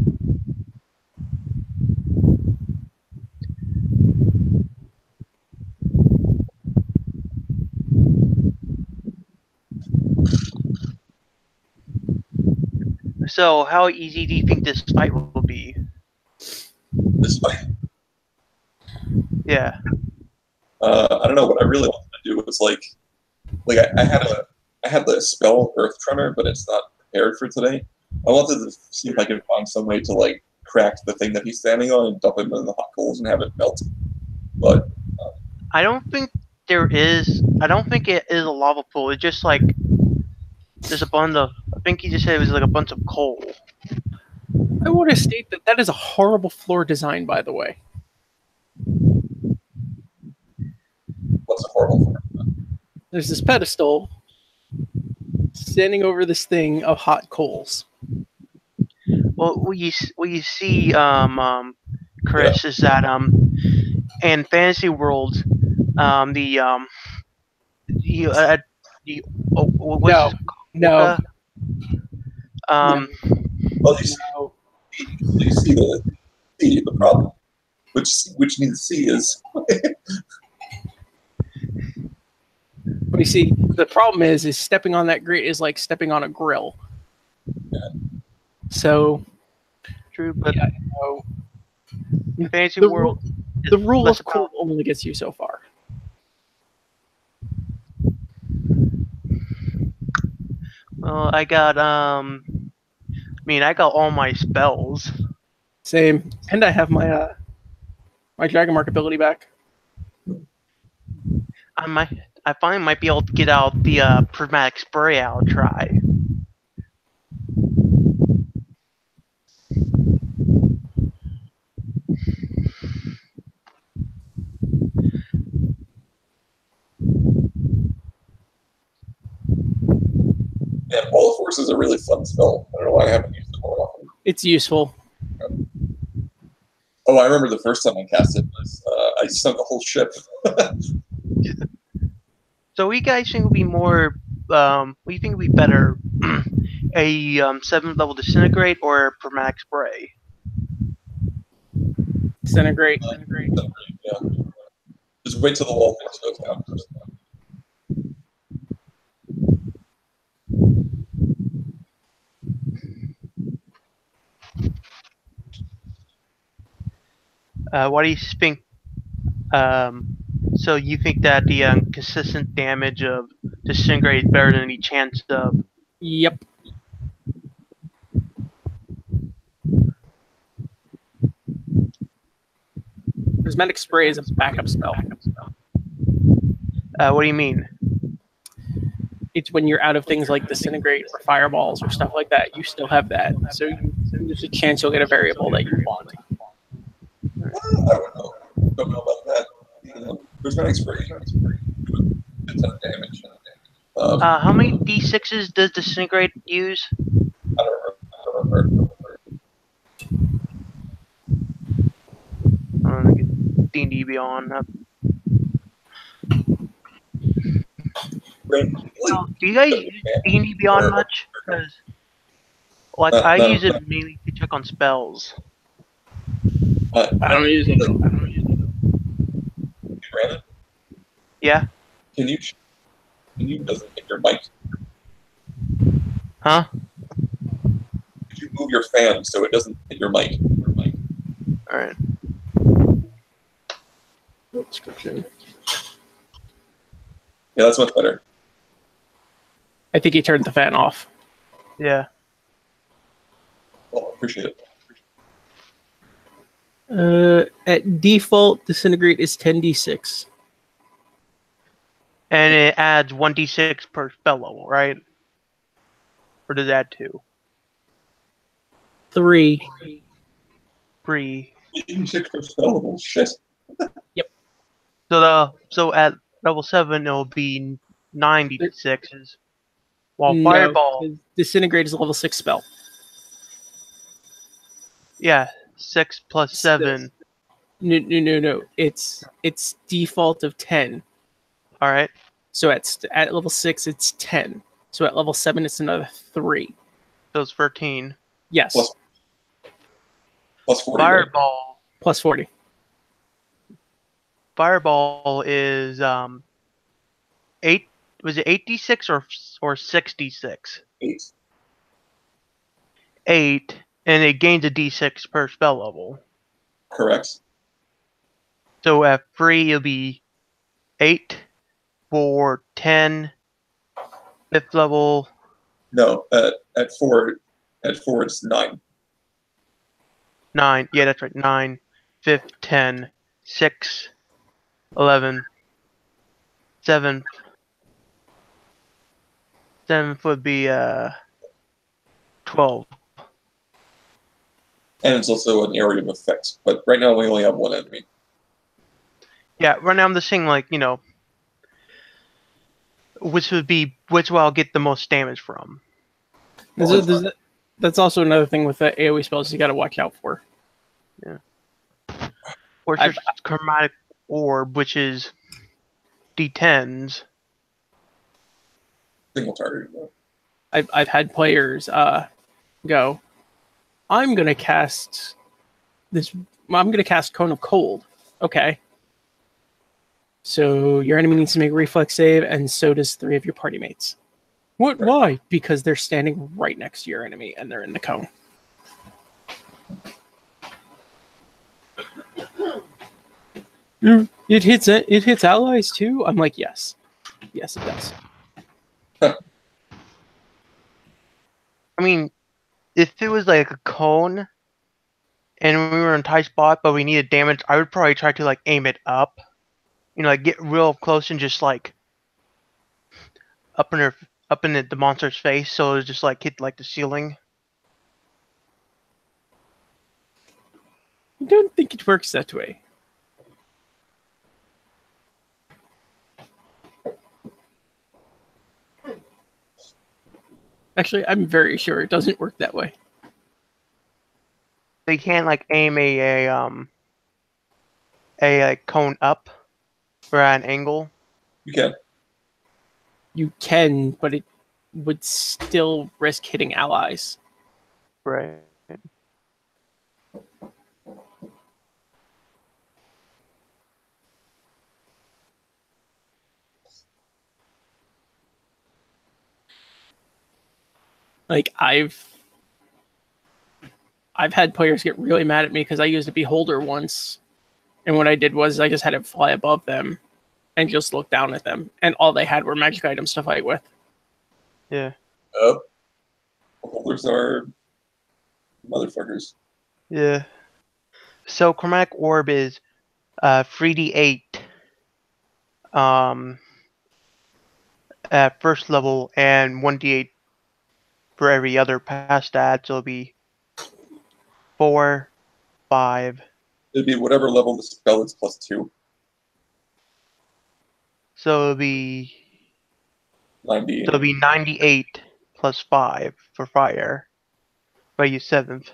Speaker 2: So, how easy do you think this fight will be?
Speaker 4: This fight.
Speaker 2: Yeah.
Speaker 4: I don't know. What I really wanted to do was I had the spell Earth Tremor, but it's not prepared for today. I wanted to see if I could find some way to like crack the thing that he's standing on and dump him in the hot coals and have it melt. But
Speaker 2: I don't think there is. I don't think it is a lava pool. It's just like there's a bunch of. I think he just said it was like a bunch of coal.
Speaker 3: I want to state that that is a horrible floor design, by the way.
Speaker 4: what's a horrible form?
Speaker 3: There's this pedestal standing over this thing of hot coals.
Speaker 2: Well, what you see, Chris, is that in fantasy world, the what's
Speaker 3: No,
Speaker 2: his-
Speaker 3: no,
Speaker 2: um,
Speaker 4: Well,
Speaker 3: no.
Speaker 4: you see the problem. Which needs to see is
Speaker 3: But you see, the problem is stepping on that grate is like stepping on a grill.
Speaker 4: Yeah.
Speaker 3: So,
Speaker 2: true, but
Speaker 3: yeah, no.
Speaker 2: in fantasy
Speaker 3: The
Speaker 2: world,
Speaker 3: The rule
Speaker 2: less
Speaker 3: of cool only gets you so far.
Speaker 2: well, I got I got all my spells.
Speaker 3: Same, and I have my my dragon mark ability back.
Speaker 2: I finally might be able to get out the prismatic spray. I'll try.
Speaker 4: yeah, Polar Force is a really fun spell. I don't know why I haven't used it more often.
Speaker 3: It's useful.
Speaker 4: Oh, I remember the first time I cast it was I sunk a whole ship.
Speaker 2: So, what you guys think would be more? What do you think would be better? A 7th level disintegrate or prismatic spray?
Speaker 3: Disintegrate.
Speaker 4: Yeah. Just wait till the wall force goes down first.
Speaker 2: What do you think? So you think that the consistent damage of disintegrate is better than the chance of?
Speaker 3: Yep. Prismatic spray is a backup spell.
Speaker 2: What do you mean?
Speaker 3: It's when you're out of things like disintegrate or fireballs or stuff like that. You still have that, so there's a chance you'll get a variable that you want.
Speaker 4: I don't know about that. Prismatic spray is a ton of damage.
Speaker 2: How many d6s does disintegrate use?
Speaker 4: I don't remember.
Speaker 2: D&D Beyond. So, do you guys use D&D Beyond much? Because, like, I
Speaker 4: no.
Speaker 2: use it mainly to check on spells.
Speaker 3: I don't use it.
Speaker 4: Brandon,
Speaker 2: Yeah?
Speaker 4: can you doesn't hit your mic?
Speaker 2: Huh?
Speaker 4: Could you move your fan so it doesn't hit your mic?
Speaker 2: Alright.
Speaker 3: Description.
Speaker 4: Yeah, that's much better.
Speaker 3: I think he turned the fan off.
Speaker 2: Yeah.
Speaker 4: Well, I appreciate it.
Speaker 3: At default, disintegrate is 10d6.
Speaker 2: And it adds 1d6 per spell level, right? Or does it add 2?
Speaker 3: 3.
Speaker 2: 3.
Speaker 4: 86 per spellable. Shit.
Speaker 2: So at level 7 it'll be 96s. While
Speaker 3: No,
Speaker 2: Fireball,
Speaker 3: 'cause disintegrate is a level 6 spell.
Speaker 2: yeah, 6 plus 7.
Speaker 3: No. It's default of 10.
Speaker 2: Alright.
Speaker 3: So at level 6, it's 10. So at level 7, it's another 3.
Speaker 2: So it's 13.
Speaker 3: Yes.
Speaker 4: Plus 40.
Speaker 2: Fireball.
Speaker 3: Plus 40.
Speaker 2: Fireball is 8. Was it 8d6 or 6d6?
Speaker 4: 8.
Speaker 2: 8, and it gains a d6 per spell level.
Speaker 4: Correct.
Speaker 2: So at 3, it'll be 8, 4, 10, 5th level.
Speaker 4: No, at 4, it's 9.
Speaker 2: 9, yeah, that's right, 9, 5th, 10, 6, 11, 7th. 7th would be 12.
Speaker 4: And it's also an area of effect. But right now we only have one enemy.
Speaker 2: Yeah, right now I'm just saying, like, which will I'll get the most damage from.
Speaker 3: That's also another thing with the AoE spells you got to watch out for.
Speaker 2: Yeah. Or there's Chromatic Orb, which is D10s.
Speaker 4: Single target.
Speaker 3: I've had players go, I'm gonna cast Cone of Cold. Okay. So your enemy needs to make a reflex save, and so does 3 of your party mates. What? Right. Why? Because they're standing right next to your enemy and they're in the cone. It hits allies too? I'm like, yes. Yes, it does.
Speaker 2: I mean, if it was like a cone and we were in a tight spot but we needed damage, I would probably try to like aim it up. Like get real close and just like up in the monster's face, so it just like hit like the ceiling.
Speaker 3: I don't think it works that way. Actually, I'm very sure it doesn't work that way.
Speaker 2: So you can't like aim a cone up or at an angle.
Speaker 4: You can.
Speaker 3: You can, but it would still risk hitting allies.
Speaker 2: Right.
Speaker 3: Like I've had players get really mad at me because I used a beholder once, and what I did was I just had it fly above them and just look down at them, and all they had were magic items to fight with.
Speaker 2: Yeah.
Speaker 4: Beholders are motherfuckers.
Speaker 2: Yeah. So Chromatic Orb is 3d8 at first level and 1d8 for every other past that, so it'll be 4, 5.
Speaker 4: It'd be whatever level the spell is plus 2.
Speaker 2: So it'll be
Speaker 4: 98.
Speaker 2: So it'll be 98 plus 5 for fire. By you 7th.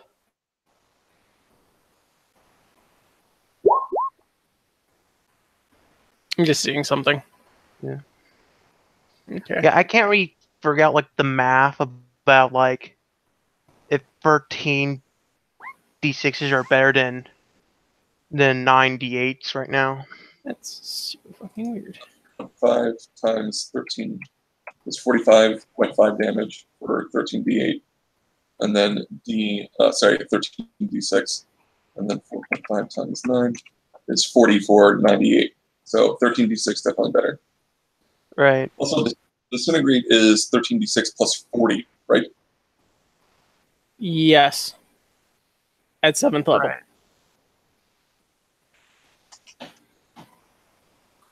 Speaker 3: I'm just seeing something.
Speaker 2: Yeah.
Speaker 3: Okay.
Speaker 2: Yeah, I can't really figure out like the math about like if 13 d6s are better than 9 d8s right now.
Speaker 3: That's super fucking weird.
Speaker 4: 5 times 13 is 45.5 damage for 13d8. And then 13d6. And then 4.5 times 9 is 44.98. So 13d6 definitely better.
Speaker 2: Right.
Speaker 4: Also, disintegrate is 13d6 plus 40, right?
Speaker 3: Yes. At 7th level.
Speaker 2: Right.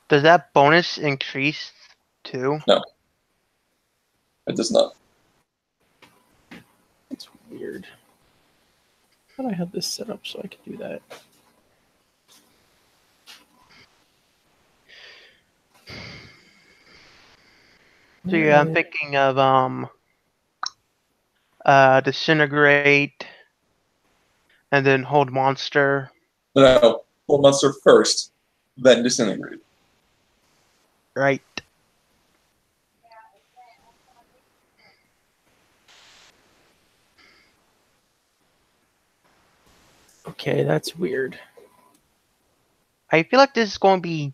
Speaker 2: Does that bonus increase too?
Speaker 4: No. It does not.
Speaker 3: That's weird. I thought I had this set up so I could do that.
Speaker 2: So yeah, I'm thinking of disintegrate and then hold monster.
Speaker 4: No, hold monster first, then disintegrate.
Speaker 2: Right.
Speaker 3: Okay, that's weird.
Speaker 2: I feel like this is going to be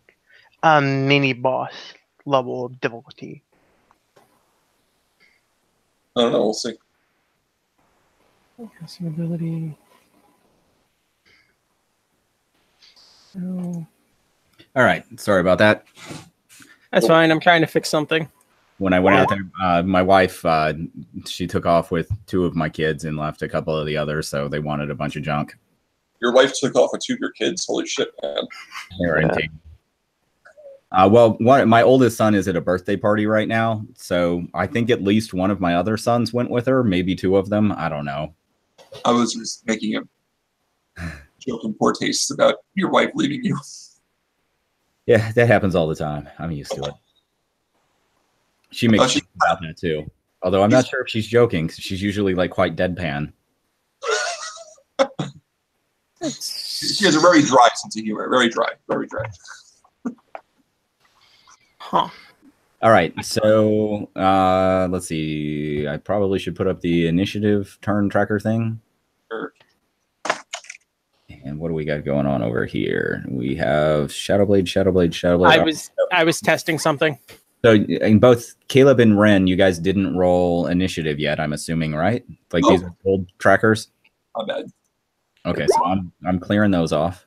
Speaker 2: a mini boss level of difficulty.
Speaker 4: I don't know, we'll see.
Speaker 3: Casting ability. No.
Speaker 1: All right. Sorry about that.
Speaker 3: That's fine. I'm trying to fix something.
Speaker 1: When I went out there, my wife, she took off with 2 of my kids and left a couple of the others, so they wanted a bunch of junk.
Speaker 4: Your wife took off with 2 of your kids? Holy shit, man.
Speaker 1: They were in team. Well, my oldest son is at a birthday party right now, so I think at least one of my other sons went with her, maybe 2 of them. I don't know.
Speaker 4: I was just making a joke in poor taste about your wife leaving you.
Speaker 1: Yeah, that happens all the time. I'm used to it. She makes jokes about that too. Although I'm not sure if she's joking, because she's usually like quite deadpan.
Speaker 4: She has a very dry sense of humor. Very dry. Very dry.
Speaker 3: Huh.
Speaker 1: All right, so let's see. I probably should put up the initiative turn tracker thing.
Speaker 4: Sure.
Speaker 1: And what do we got going on over here? We have Shadowblade, Shadowblade, Shadowblade.
Speaker 3: I was testing something.
Speaker 1: So in both Caleb and Ren, you guys didn't roll initiative yet, I'm assuming, right? Like these are old trackers?
Speaker 4: My bad.
Speaker 1: Okay, so I'm clearing those off.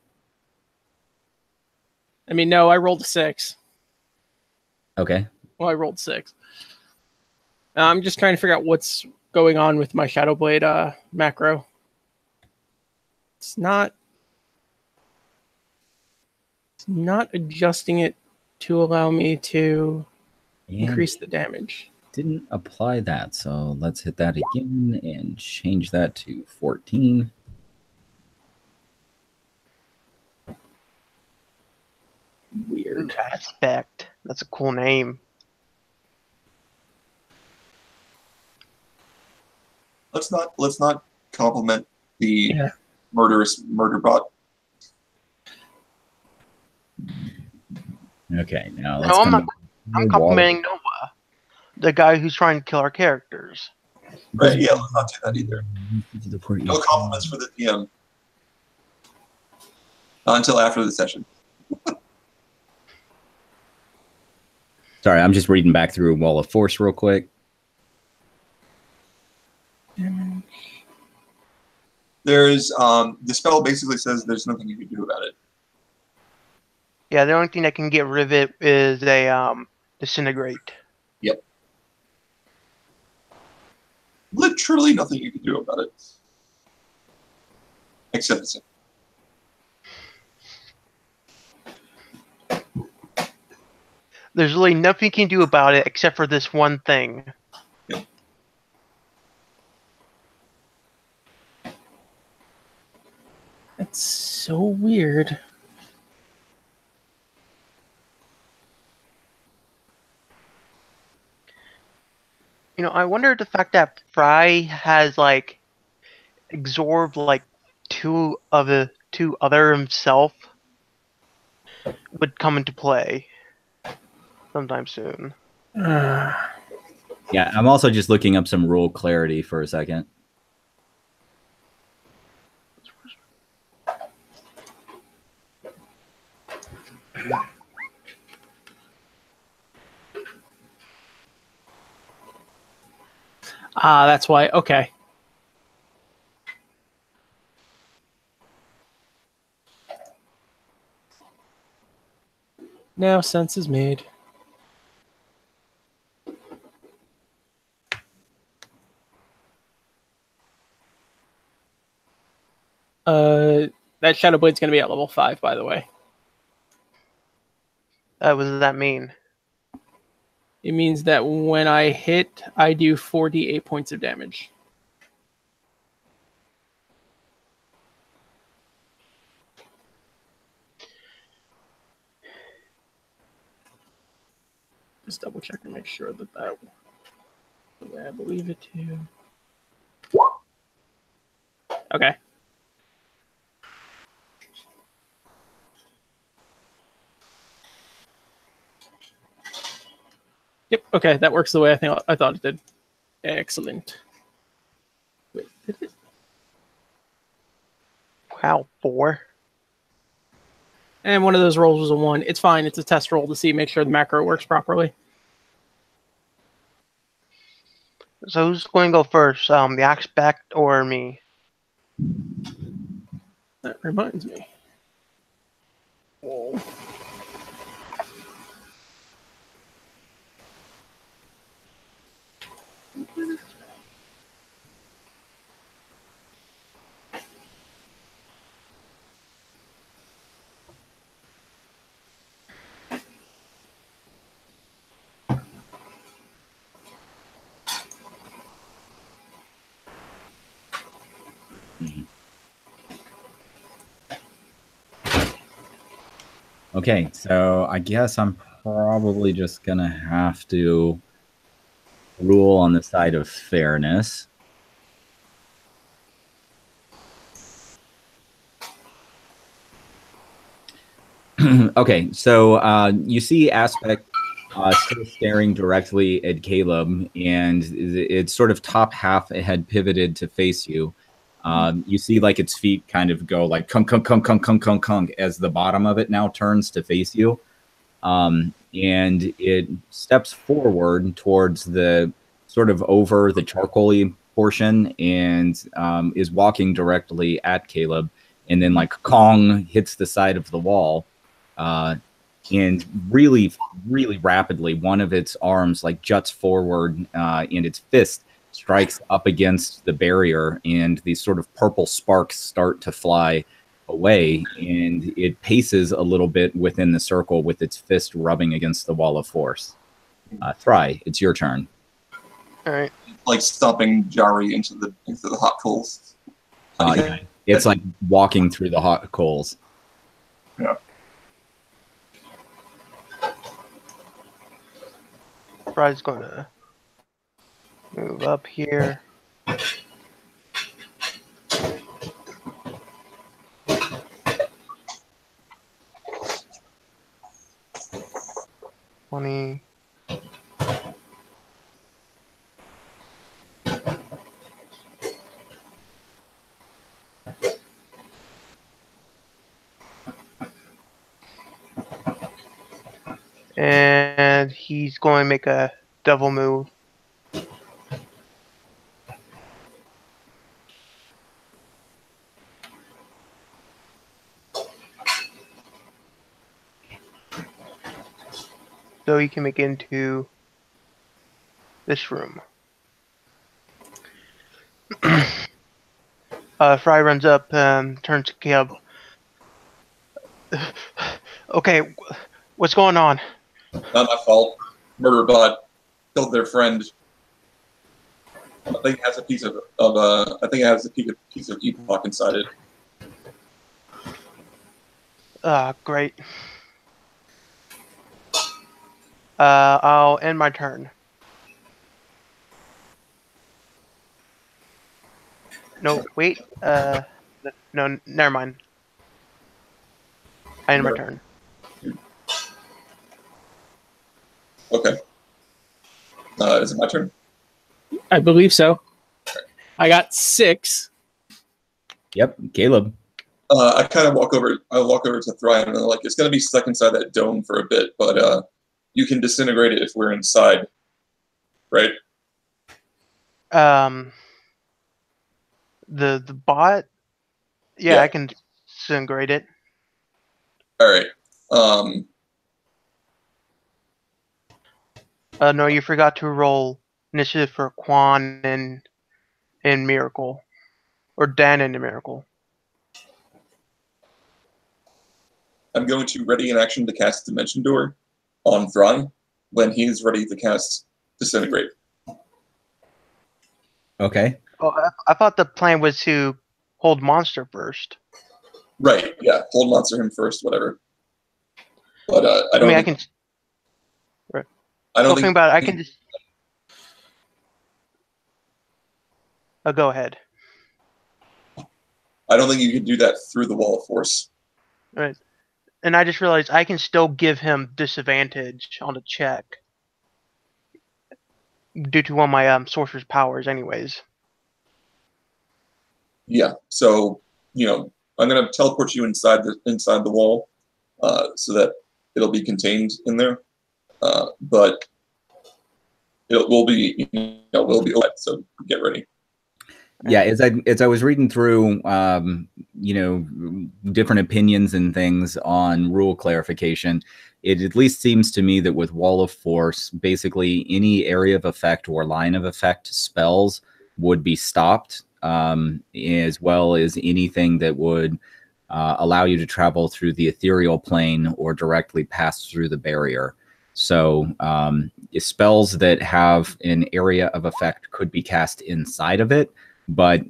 Speaker 3: I mean, no, I rolled a 6.
Speaker 1: Okay.
Speaker 3: Well, I rolled 6. I'm just trying to figure out what's going on with my Shadowblade macro. It's not adjusting it to allow me to increase the damage.
Speaker 1: Didn't apply that, so let's hit that again and change that to 14.
Speaker 3: Weird.
Speaker 2: Aspect. That's a cool name.
Speaker 4: Let's not compliment the murderous murder bot.
Speaker 1: Okay, now
Speaker 2: No, I'm complimenting Nova, the guy who's trying to kill our characters.
Speaker 4: Right? Yeah, let's not do that either. No compliments for the PM. Not until after the session.
Speaker 1: Sorry, I'm just reading back through Wall of Force real quick.
Speaker 4: There's the spell basically says there's nothing you can do about it.
Speaker 2: Yeah, the only thing that can get rid of it is a disintegrate.
Speaker 4: Yep. Literally nothing you can do about it. Except the same.
Speaker 2: There's really nothing you can do about it except for this one thing.
Speaker 4: Yep.
Speaker 3: That's so weird.
Speaker 2: You know, I wonder if the fact that Fry has like absorbed like 2 other himself would come into play sometime soon.
Speaker 1: Yeah, I'm also just looking up some rule clarity for a second.
Speaker 3: That's why. Okay. Now sense is made. That Shadowblade's going to be at level 5, by the way.
Speaker 2: What does that mean?
Speaker 3: It means that when I hit, I do 48 points of damage. Just double check and make sure that the way I believe it to. Okay. Yep. Okay, that works the way I thought it did. Excellent. Wait, did it?
Speaker 2: Wow, 4.
Speaker 3: And one of those rolls was a 1. It's fine. It's a test roll to see, make sure the macro works properly.
Speaker 2: So who's going to go first? The Axeback or me?
Speaker 3: That reminds me. Oh.
Speaker 1: Okay, so I guess I'm probably just gonna have to rule on the side of fairness. Okay, so you see Aspect still staring directly at Caleb, and its sort of top half it had pivoted to face you. You see like its feet kind of go like kunk, kunk, kunk, kunk, kunk, kunk, kunk as the bottom of it now turns to face you. And it steps forward towards the sort of over the charcoaly portion and is walking directly at Caleb. And then like Kong hits the side of the wall. And really, really rapidly, one of its arms like juts forward and its fist strikes up against the barrier, and these sort of purple sparks start to fly away, and it paces a little bit within the circle with its fist rubbing against the wall of force. Thry, it's your turn.
Speaker 2: All right.
Speaker 4: Like stomping Jari into the hot coals.
Speaker 1: Yeah. It's like walking through the hot coals.
Speaker 4: Yeah.
Speaker 2: Fry's going to move up here. $20. And he's going to make a devil move. So he can make it into this room. Fry runs up and turns to Caleb. Okay, what's going on?
Speaker 4: Not my fault. Murder bot killed their friend. I think it has a piece of Epoch inside it.
Speaker 2: Great. I'll end my turn. No, wait. No, never mind. I end my turn.
Speaker 4: Okay. Is it my turn?
Speaker 3: I believe so. I got 6.
Speaker 1: Yep, Caleb.
Speaker 4: I kind of walk over to Thrive, and like, it's going to be stuck inside that dome for a bit, but you can disintegrate it if we're inside, right?
Speaker 2: The bot. Yeah, I can disintegrate it.
Speaker 4: All right.
Speaker 2: No, you forgot to roll initiative for Quan and Miracle, or Dan and Miracle.
Speaker 4: I'm going to ready in action to cast Dimension Door on Thry when he's ready to cast Disintegrate.
Speaker 1: Okay.
Speaker 2: Oh, I thought the plan was to hold Monster first.
Speaker 4: Right, yeah. Hold Monster him first, whatever. But I don't think... I don't think
Speaker 2: about it. I can just... go ahead.
Speaker 4: I don't think you can do that through the wall of force.
Speaker 2: Right. And I just realized I can still give him disadvantage on the check due to one of my sorcerer's powers anyways.
Speaker 4: Yeah, so, I'm going to teleport you inside the wall so that it'll be contained in there. But it will be, will be wet, so get ready.
Speaker 1: Yeah, as I was reading through, different opinions and things on rule clarification, it at least seems to me that with Wall of Force, basically any area of effect or line of effect spells would be stopped, as well as anything that would allow you to travel through the ethereal plane or directly pass through the barrier. So spells that have an area of effect could be cast inside of it, but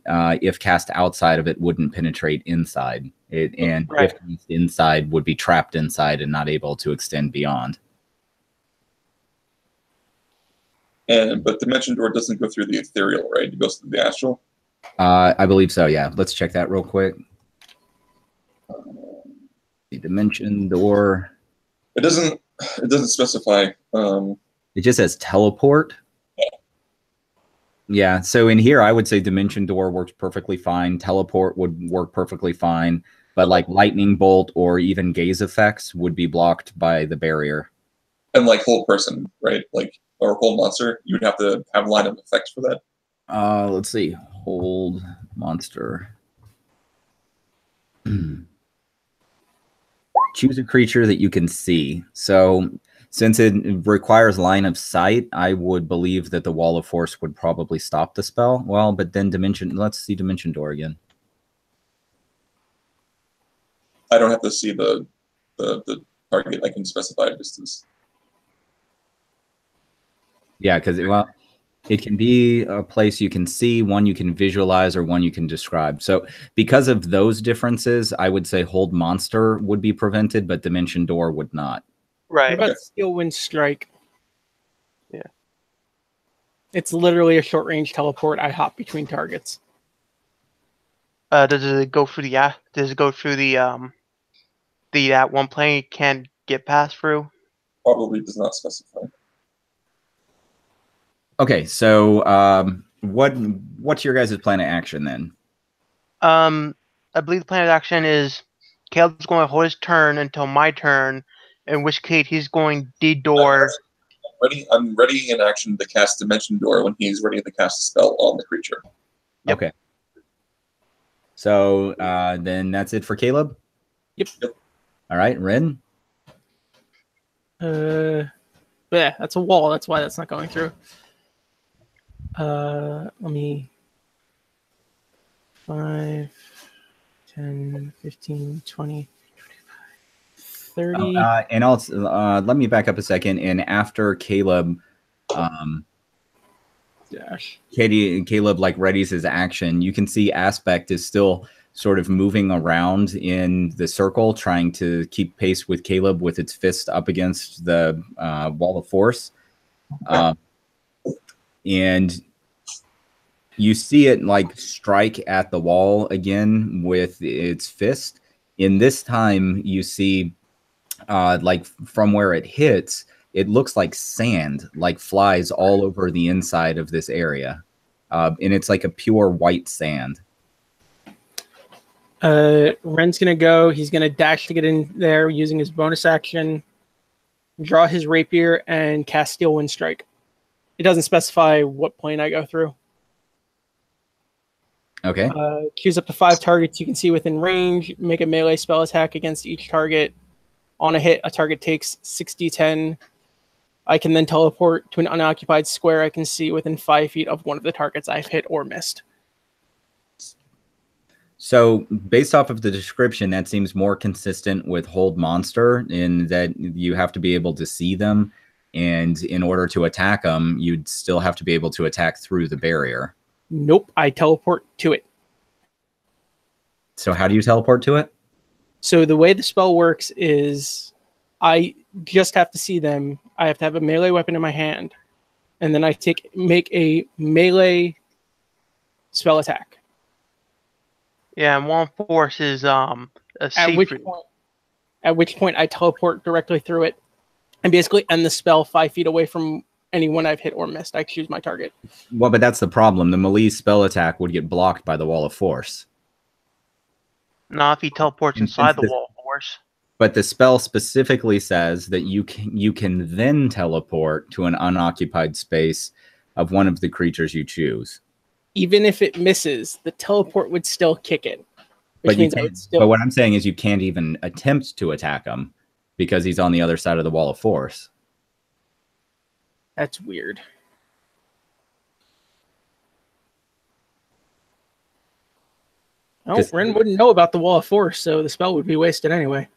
Speaker 1: if cast outside of it, wouldn't penetrate inside. And
Speaker 2: Right.
Speaker 1: if cast inside, would be trapped inside and not able to extend beyond.
Speaker 4: But Dimension Door doesn't go through the ethereal, right? It goes through the astral.
Speaker 1: I believe so. Yeah, let's check that real quick. The Dimension Door.
Speaker 4: It doesn't specify.
Speaker 1: It just says teleport. Yeah, so in here, I would say Dimension Door works perfectly fine. Teleport would work perfectly fine. But like Lightning Bolt or even Gaze effects would be blocked by the barrier.
Speaker 4: And like Hold Person, right? Like, or Hold Monster, you'd have to have line of effects for that.
Speaker 1: Let's see. Hold Monster. Choose a creature that you can see. So since it requires line of sight, I would believe that the Wall of Force would probably stop the spell. Well, but then let's see Dimension Door again.
Speaker 4: I don't have to see the target. I can specify a distance.
Speaker 1: Yeah, because it can be a place you can see, one you can visualize, or one you can describe. So because of those differences, I would say Hold Monster would be prevented, but Dimension Door would not.
Speaker 2: Right.
Speaker 3: What about Steel Wind Strike?
Speaker 2: Yeah.
Speaker 3: It's literally a short range teleport. I hop between targets.
Speaker 2: Does it go through the that one plane you can't get past through?
Speaker 4: Probably does not specify.
Speaker 1: Okay, so what's your guys' plan of action then?
Speaker 2: I believe the plan of action is Caleb's going to hold his turn until my turn, in which case he's going D-door.
Speaker 4: I'm ready in action to cast Dimension Door when he's ready to cast a spell on the creature.
Speaker 2: Yep.
Speaker 1: Okay. So then that's it for Caleb?
Speaker 3: Yep.
Speaker 1: All right, Ren?
Speaker 3: Yeah, that's a wall. That's why that's not going through. Let me 5, 10, 15, 20, 30.
Speaker 1: And also, let me back up a second. And after Caleb,
Speaker 3: Dash.
Speaker 1: Caleb like readies his action, you can see Aspect is still sort of moving around in the circle, trying to keep pace with Caleb with its fist up against the Wall of Force. And you see it like strike at the wall again with its fist. In this time, you see like from where it hits, it looks like sand, like flies all over the inside of this area. And it's like a pure white sand.
Speaker 3: Ren's gonna go. He's gonna dash to get in there using his bonus action, draw his rapier, and cast Steel Wind Strike. It doesn't specify what plane I go through.
Speaker 1: Okay.
Speaker 3: Queues up to 5 targets you can see within range. Make a melee spell attack against each target. On a hit, a target takes 6d10. I can then teleport to an unoccupied square I can see within 5 feet of one of the targets I've hit or missed.
Speaker 1: So based off of the description, that seems more consistent with Hold Monster in that you have to be able to see them. And in order to attack them, you'd still have to be able to attack through the barrier.
Speaker 3: Nope, I teleport to it.
Speaker 1: So how do you teleport to it?
Speaker 3: So the way the spell works is I just have to see them. I have to have a melee weapon in my hand. And then I make a melee spell attack.
Speaker 2: Yeah, and one force is a
Speaker 3: At which point I teleport directly through it and basically end the spell 5 feet away from anyone I've hit or missed. I choose my target.
Speaker 1: Well, but that's the problem. The melee spell attack would get blocked by the Wall of Force.
Speaker 2: Not if he teleports inside the wall of force.
Speaker 1: But the spell specifically says that you can then teleport to an unoccupied space of one of the creatures you choose.
Speaker 3: Even if it misses, the teleport would still kick in. Which
Speaker 1: But
Speaker 3: means I would still.
Speaker 1: But what I'm saying is you can't even attempt to attack him because he's on the other side of the wall of force.
Speaker 3: That's weird. Oh, Ren wouldn't know about the wall of force, so the spell would be wasted anyway.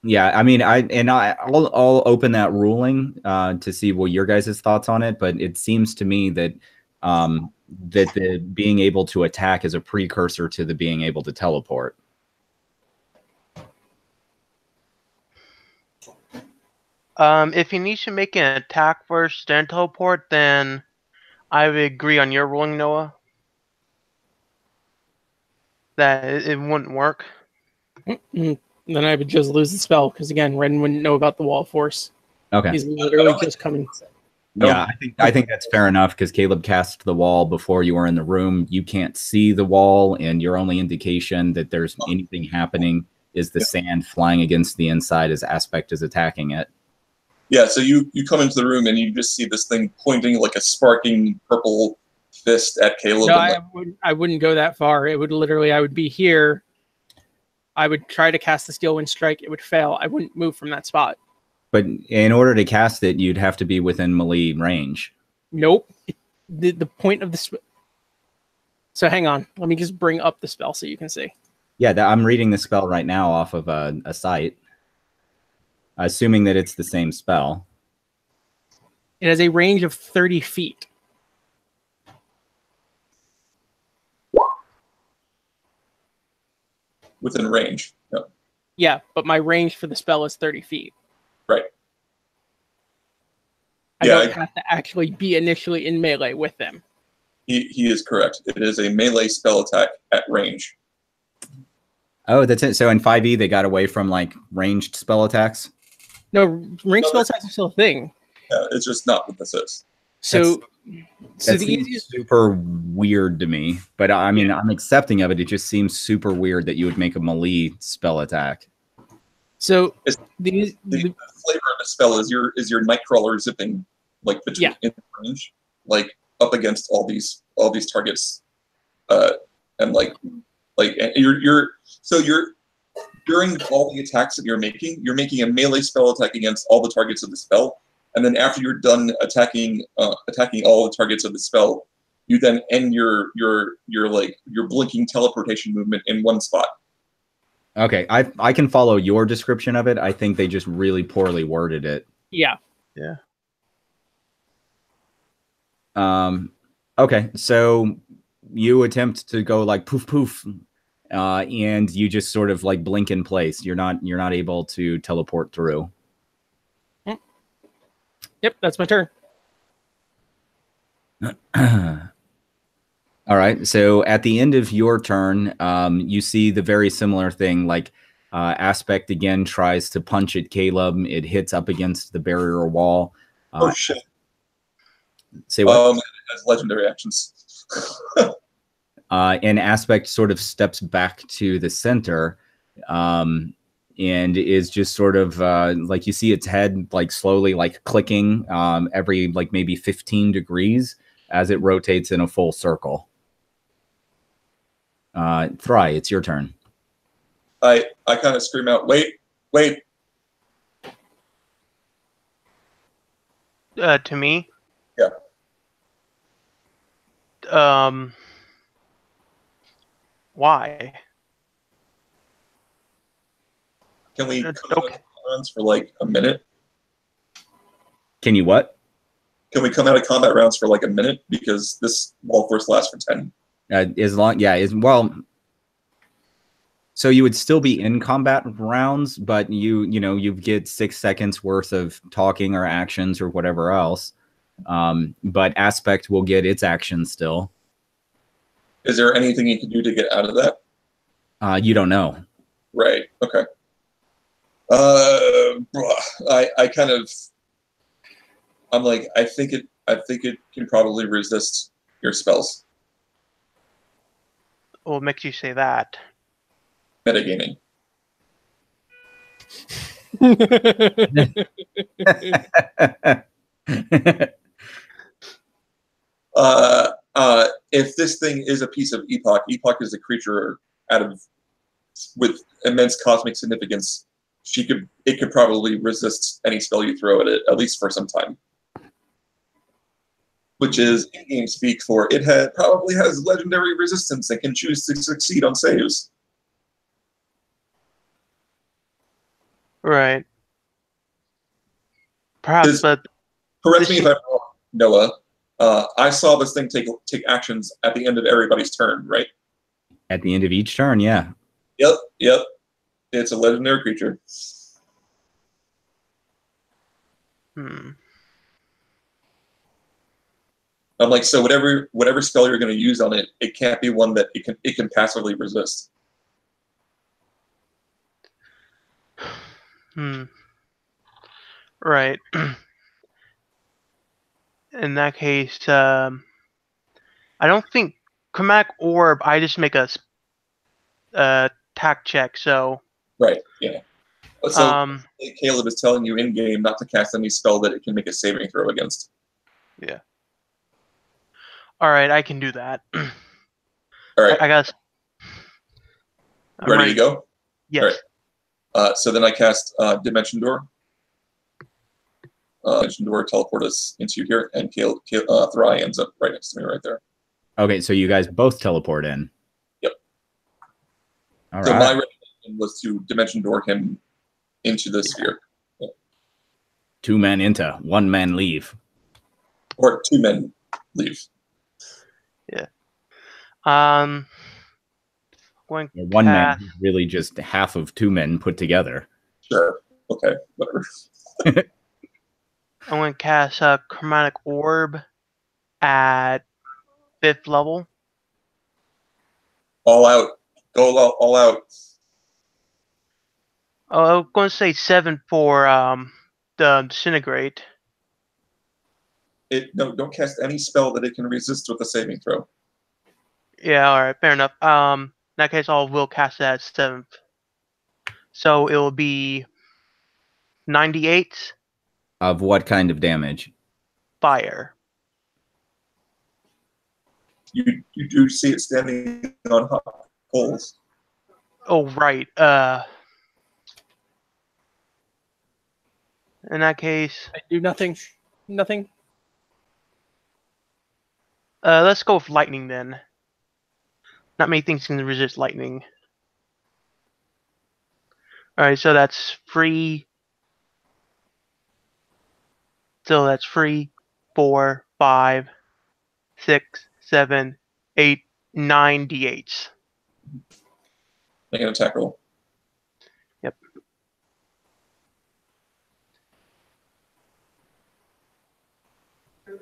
Speaker 1: Yeah, I mean, I'll open that ruling to see what your guys' thoughts on it, but it seems to me that that the being able to attack is a precursor to the being able to teleport.
Speaker 2: If he needs to make an attack first, then teleport, then I would agree on your ruling, Noah. That it wouldn't work.
Speaker 3: Then I would just lose the spell, because again, Ren wouldn't know about the wall of force.
Speaker 1: Okay.
Speaker 3: He's literally just coming.
Speaker 1: Yeah, I think that's fair enough, because Caleb cast the wall before you were in the room. You can't see the wall, and your only indication that there's anything happening is the sand flying against the inside as Aspect is attacking it.
Speaker 4: Yeah, so you come into the room and you just see this thing pointing like a sparking purple fist at Caleb.
Speaker 3: No, I wouldn't go that far. It would literally, I would be here. I would try to cast the Steel Wind Strike. It would fail. I wouldn't move from that spot.
Speaker 1: But in order to cast it, you'd have to be within melee range.
Speaker 3: Nope. The point of the... So hang on. Let me just bring up the spell so you can see.
Speaker 1: Yeah, I'm reading the spell right now off of a site. Assuming that it's the same spell.
Speaker 3: It has a range of 30 feet.
Speaker 4: Within range. No.
Speaker 3: Yeah, but my range for the spell is 30 feet.
Speaker 4: Right.
Speaker 3: I don't have to actually be initially in melee with them.
Speaker 4: He is correct. It is a melee spell attack at range.
Speaker 1: Oh, that's it. So in 5e, they got away from like ranged spell attacks?
Speaker 3: No, ranged spell attacks are still a thing.
Speaker 4: Yeah, it's just not what this is.
Speaker 3: So
Speaker 1: the easiest... super weird to me, but I mean, I'm accepting of it. It just seems super weird that you would make a melee spell attack.
Speaker 3: So
Speaker 4: the flavor of the spell is your Nightcrawler zipping like between in range, like up against all these targets, and like and you're during all the attacks that you're making a melee spell attack against all the targets of the spell, and then after you're done attacking all the targets of the spell, you then end your blinking teleportation movement in one spot.
Speaker 1: Okay, I can follow your description of it. I think they just really poorly worded it.
Speaker 3: Yeah.
Speaker 2: Yeah.
Speaker 1: Okay, so you attempt to go like poof poof, and you just sort of like blink in place. You're not able to teleport through.
Speaker 3: Yep, that's my turn.
Speaker 1: All right. So at the end of your turn, you see the very similar thing. Like Aspect again tries to punch at Caleb. It hits up against the barrier wall.
Speaker 4: Oh shit!
Speaker 1: Say what?
Speaker 4: It has legendary actions.
Speaker 1: And Aspect sort of steps back to the center, and is just sort of like you see its head like slowly like clicking every like maybe 15 degrees as it rotates in a full circle. Thry, it's your turn.
Speaker 4: I kind of scream out, wait.
Speaker 2: To me?
Speaker 4: Yeah.
Speaker 2: Why?
Speaker 4: Can we come out of rounds for like a minute?
Speaker 1: Can you what?
Speaker 4: Can we come out of combat rounds for like a minute? Because this wall force lasts for 10.
Speaker 1: So you would still be in combat rounds, but you get 6 seconds worth of talking or actions or whatever else. But Aspect will get its action still.
Speaker 4: Is there anything you can do to get out of that?
Speaker 1: You don't know.
Speaker 4: Right. Okay. I'm like, I think it can probably resist your spells.
Speaker 2: What makes you say that?
Speaker 4: Metagaming. If this thing is a piece of Epoch, Epoch is a creature with immense cosmic significance. It could probably resist any spell you throw at it, at least for some time. Which is in-game speak for it probably has legendary resistance and can choose to succeed on saves.
Speaker 2: Right. Perhaps, but
Speaker 4: correct me if I'm wrong, Noah. I saw this thing take actions at the end of everybody's turn, right?
Speaker 1: At the end of each turn, yeah.
Speaker 4: Yep. It's a legendary creature. I'm like, so whatever spell you're going to use on it, it can't be one that it can passively resist.
Speaker 2: Right. In that case, I don't think Chromatic Orb. I just make a attack check. So.
Speaker 4: Right. Yeah. So Caleb is telling you in game not to cast any spell that it can make a saving throw against.
Speaker 2: Yeah. All right, I can do that.
Speaker 4: All right.
Speaker 2: I guess.
Speaker 4: Ready to go?
Speaker 2: Yes.
Speaker 4: All right. So then I cast Dimension Door. Dimension Door teleport us into here, and Thry ends up right next to me right there.
Speaker 1: Okay, so you guys both teleport in.
Speaker 4: Yep.
Speaker 1: All
Speaker 4: so
Speaker 1: right.
Speaker 4: my recommendation was to Dimension Door him into the sphere. Yeah.
Speaker 1: 2 men enter, 1 man leave.
Speaker 4: Or 2 men leave.
Speaker 2: Yeah. Going
Speaker 1: 1 man is really just half of 2 men put together.
Speaker 4: Sure. Okay. Whatever.
Speaker 2: I'm going to cast a Chromatic Orb at 5th level.
Speaker 4: All out. Go all out.
Speaker 2: Oh, I'm going to say 7 for the Disintegrate.
Speaker 4: No, don't cast any spell that it can resist with a saving throw.
Speaker 2: Yeah, all right, fair enough. In that case, I will cast that at 7th. So it will be 98.
Speaker 1: Of what kind of damage?
Speaker 2: Fire.
Speaker 4: You do see it standing on hot coals.
Speaker 2: Oh, right. In that case,
Speaker 3: I do nothing. Nothing.
Speaker 2: Let's go with lightning then. Not many things can resist lightning. Alright, so that's free. So that's 3, 4, 5, 6, 7, 8, 9 d8s.
Speaker 4: Make an attack roll.
Speaker 2: Yep.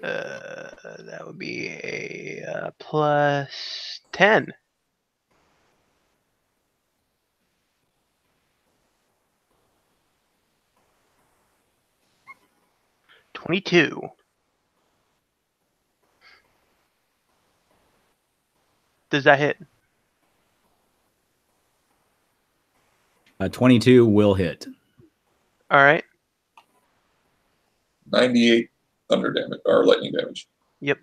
Speaker 2: That would be a plus 10. $22. Does that hit?
Speaker 1: 22 will hit.
Speaker 2: All right.
Speaker 4: 98 thunder damage or lightning damage.
Speaker 2: Yep.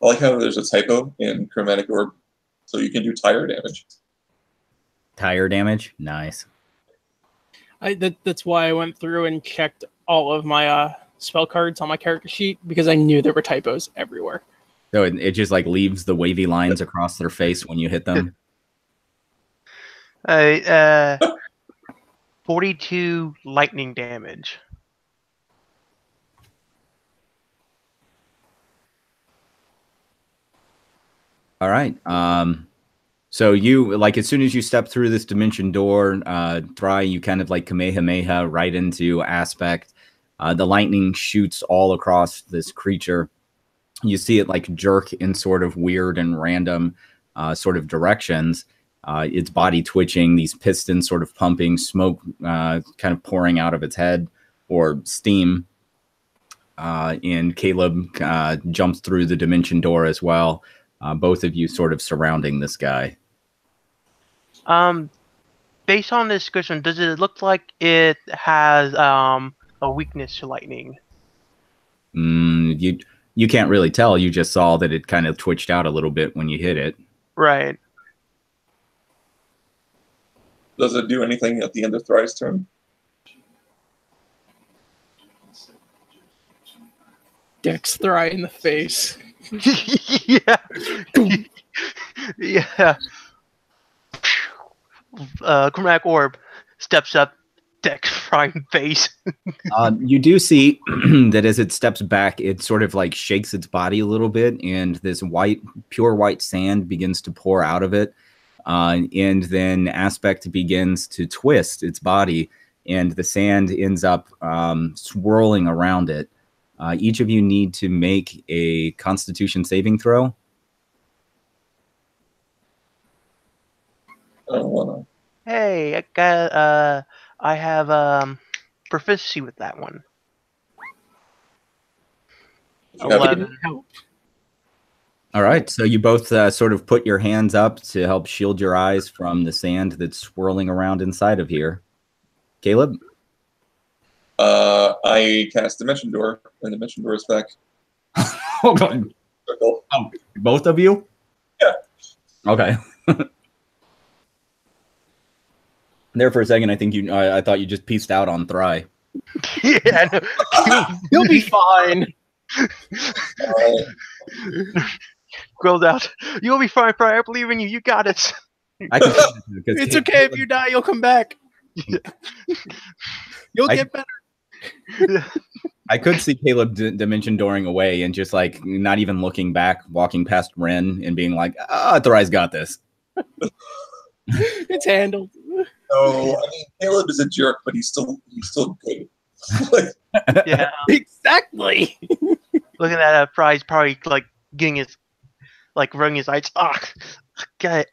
Speaker 4: I like how there's a typo in Chromatic Orb, so you can do tire damage.
Speaker 1: Tire damage? Nice.
Speaker 3: That's why I went through and checked all of my spell cards on my character sheet, because I knew there were typos everywhere.
Speaker 1: So it just like leaves the wavy lines across their face when you hit them?
Speaker 2: 42 lightning damage.
Speaker 1: All right. So you, like, as soon as you step through this dimension door, Thry, you kind of like Kamehameha right into Aspect. The lightning shoots all across this creature. You see it like jerk in sort of weird and random sort of directions. Its body twitching, these pistons sort of pumping, smoke kind of pouring out of its head, or steam. And Caleb jumps through the dimension door as well. both of you sort of surrounding this guy.
Speaker 2: Based on the description, does it look like it has a weakness to lightning?
Speaker 1: You can't really tell. You just saw that it kind of twitched out a little bit when you hit it.
Speaker 2: Right.
Speaker 4: Does it do anything at the end of Thry's turn?
Speaker 3: Dex Thry in the face.
Speaker 2: Yeah. Yeah. Chromatic Orb steps up, Dex frying face.
Speaker 1: You do see that as it steps back, it sort of like shakes its body a little bit, and this pure white sand begins to pour out of it. And then Aspect begins to twist its body, and the sand ends up swirling around it. Each of you need to make a Constitution saving throw.
Speaker 4: I don't wanna.
Speaker 2: Hey, I have proficiency with that one.
Speaker 4: You have
Speaker 2: 11.
Speaker 1: All right, so you both sort of put your hands up to help shield your eyes from the sand that's swirling around inside of here. Caleb?
Speaker 4: I cast Dimension Door, and Dimension Door is back.
Speaker 1: Hold on.
Speaker 4: Circle.
Speaker 1: Oh, both of you?
Speaker 4: Yeah.
Speaker 1: Okay. There for a second, I think I thought you just pieced out on Thry.
Speaker 2: Yeah, no.
Speaker 3: He'll be fine.
Speaker 2: Grilled out. You'll be fine, Fry. I believe in you. You got it.
Speaker 1: I can
Speaker 3: It's okay if you die, you'll come back. You'll get better.
Speaker 1: I could see Caleb dimension dooring away and just like not even looking back, walking past Ren and being like, Thry's got this.
Speaker 3: It's handled.
Speaker 4: No, I mean Caleb is a jerk, but he's still good.
Speaker 2: Yeah.
Speaker 3: Exactly.
Speaker 2: Looking at Fry's probably like getting his, like rubbing his eyes. Got it.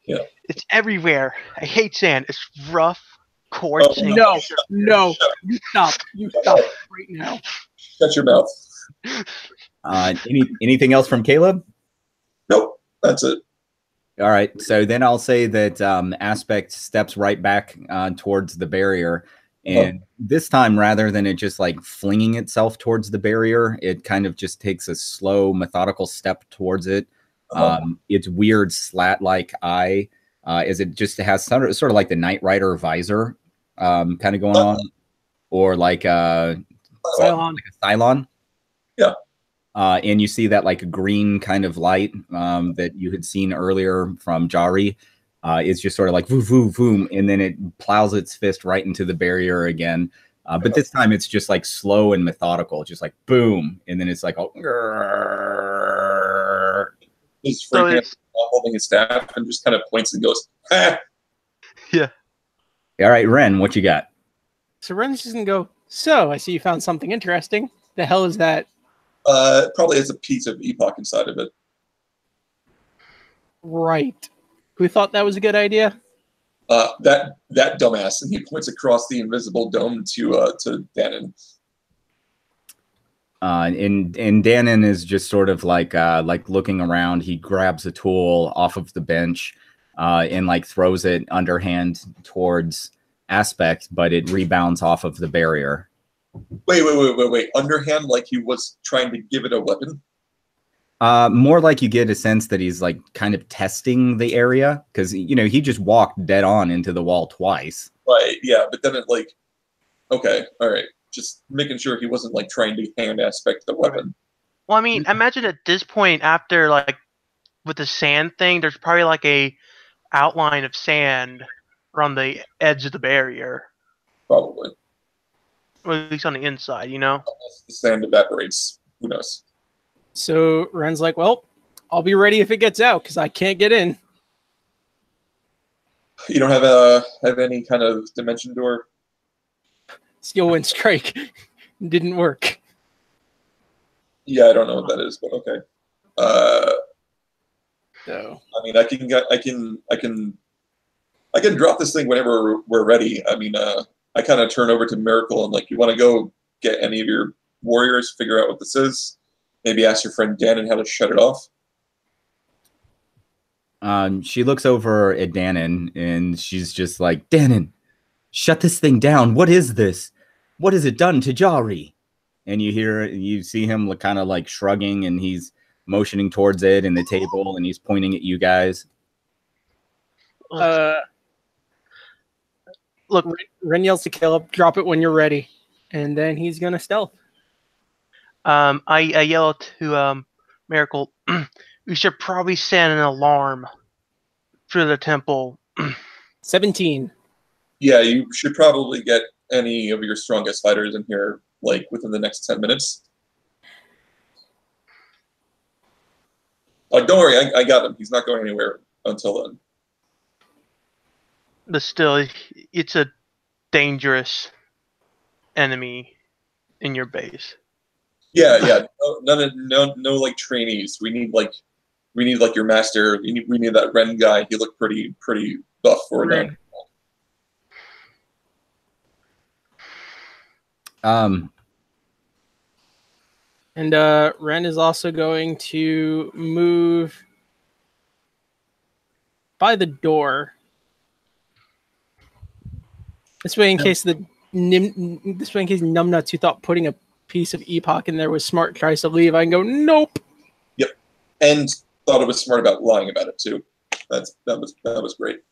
Speaker 4: Yeah.
Speaker 2: It's everywhere. I hate sand. It's rough, coarse.
Speaker 4: Oh,
Speaker 3: No. You stop. You stop right now.
Speaker 4: Shut your mouth.
Speaker 1: Anything else from Caleb?
Speaker 4: Nope, that's it.
Speaker 1: All right, so then I'll say that Aspect steps right back towards the barrier, and this time, rather than it just like flinging itself towards the barrier, it kind of just takes a slow, methodical step towards it. Its weird slat-like eye, as it just has sort of like the Knight Rider visor kind of going on, or like a Cylon.
Speaker 4: Yeah.
Speaker 1: And you see that like green kind of light that you had seen earlier from Jari. It's just sort of like voom, voom, voom, and then it plows its fist right into the barrier again. But this time it's just like slow and methodical, just like boom, and then it's like
Speaker 4: He's freaking out, holding his staff, and just kind of points and goes, ah!
Speaker 2: Yeah.
Speaker 1: All right, Ren, what you got?
Speaker 3: So Ren's just gonna go, so I see you found something interesting. The hell is that?
Speaker 4: Probably has a piece of Epoch inside of it.
Speaker 3: Right. Who thought that was a good idea?
Speaker 4: That dumbass, and he points across the invisible dome to Danon.
Speaker 1: And Danon is just sort of like looking around. He grabs a tool off of the bench and like throws it underhand towards Aspect, but it rebounds off of the barrier.
Speaker 4: Wait. Underhand, like he was trying to give it a weapon?
Speaker 1: More like you get a sense that he's like kind of testing the area, because he just walked dead on into the wall twice.
Speaker 4: Right, yeah, but then it like, okay, all right, just making sure he wasn't like trying to hand Aspect the weapon.
Speaker 2: Well, I mean, imagine at this point, after like with the sand thing, there's probably like a outline of sand around the edge of the barrier.
Speaker 4: Probably.
Speaker 2: Or at least on the inside,
Speaker 4: Unless the sand evaporates. Who knows?
Speaker 3: So Ren's like, well, I'll be ready if it gets out, because I can't get in.
Speaker 4: You don't have any kind of dimension door?
Speaker 3: Skill Wind Strike. Didn't work.
Speaker 4: Yeah, I don't know what that is, but okay.
Speaker 3: So
Speaker 4: I mean, I can drop this thing whenever we're ready. I mean, I kind of turn over to Miracle and like, you want to go get any of your warriors, figure out what this is, maybe ask your friend Dan and how to shut it off.
Speaker 1: She looks over at Dannon and she's just like, Dannon, shut this thing down. What is this? What has it done to Jari? And you see him kind of like shrugging, and he's motioning towards it and the table, and he's pointing at you guys.
Speaker 2: Look,
Speaker 3: Ren yells to Caleb, drop it when you're ready. And then he's going to stealth.
Speaker 2: I yell to Miracle, we should probably send an alarm through the temple.
Speaker 3: 17.
Speaker 4: Yeah, you should probably get any of your strongest fighters in here, like, within the next 10 minutes. Don't worry, I got him. He's not going anywhere until then.
Speaker 2: But still, it's a dangerous enemy in your base.
Speaker 4: Yeah. No, like trainees. We need like your master. We need that Ren guy. He looked pretty buff for that.
Speaker 3: And Ren is also going to move by the door. This way, in case numbnuts who thought putting a piece of Epoch in there was smart tries to leave, I can go, nope.
Speaker 4: Yep, and thought it was smart about lying about it too. That was great.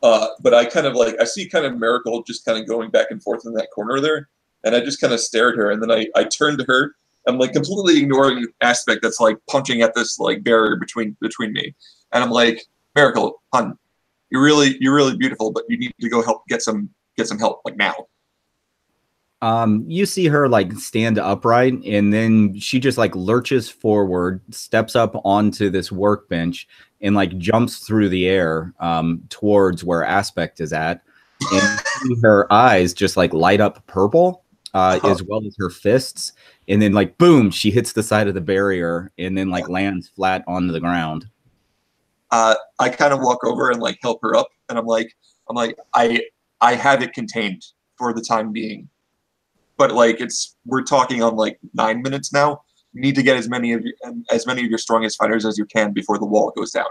Speaker 4: But I kind of I see kind of Miracle just kind of going back and forth in that corner there, and I just kind of stare at her, and then I turn to her. I'm like completely ignoring the aspect that's like punching at this like barrier between me, and I'm like, Miracle, hon, you're really beautiful, but you need to go get some help like now.
Speaker 1: You see her like stand upright, and then she just like lurches forward, steps up onto this workbench, and like jumps through the air towards where Aspect is at, and you see her eyes just like light up purple, as well as her fists, and then like boom, she hits the side of the barrier and then like lands flat on the ground.
Speaker 4: I kind of walk over and like help her up, and I'm like I have it contained for the time being. But like we're talking on like 9 minutes now. You need to get as many of your strongest fighters as you can before the wall goes down.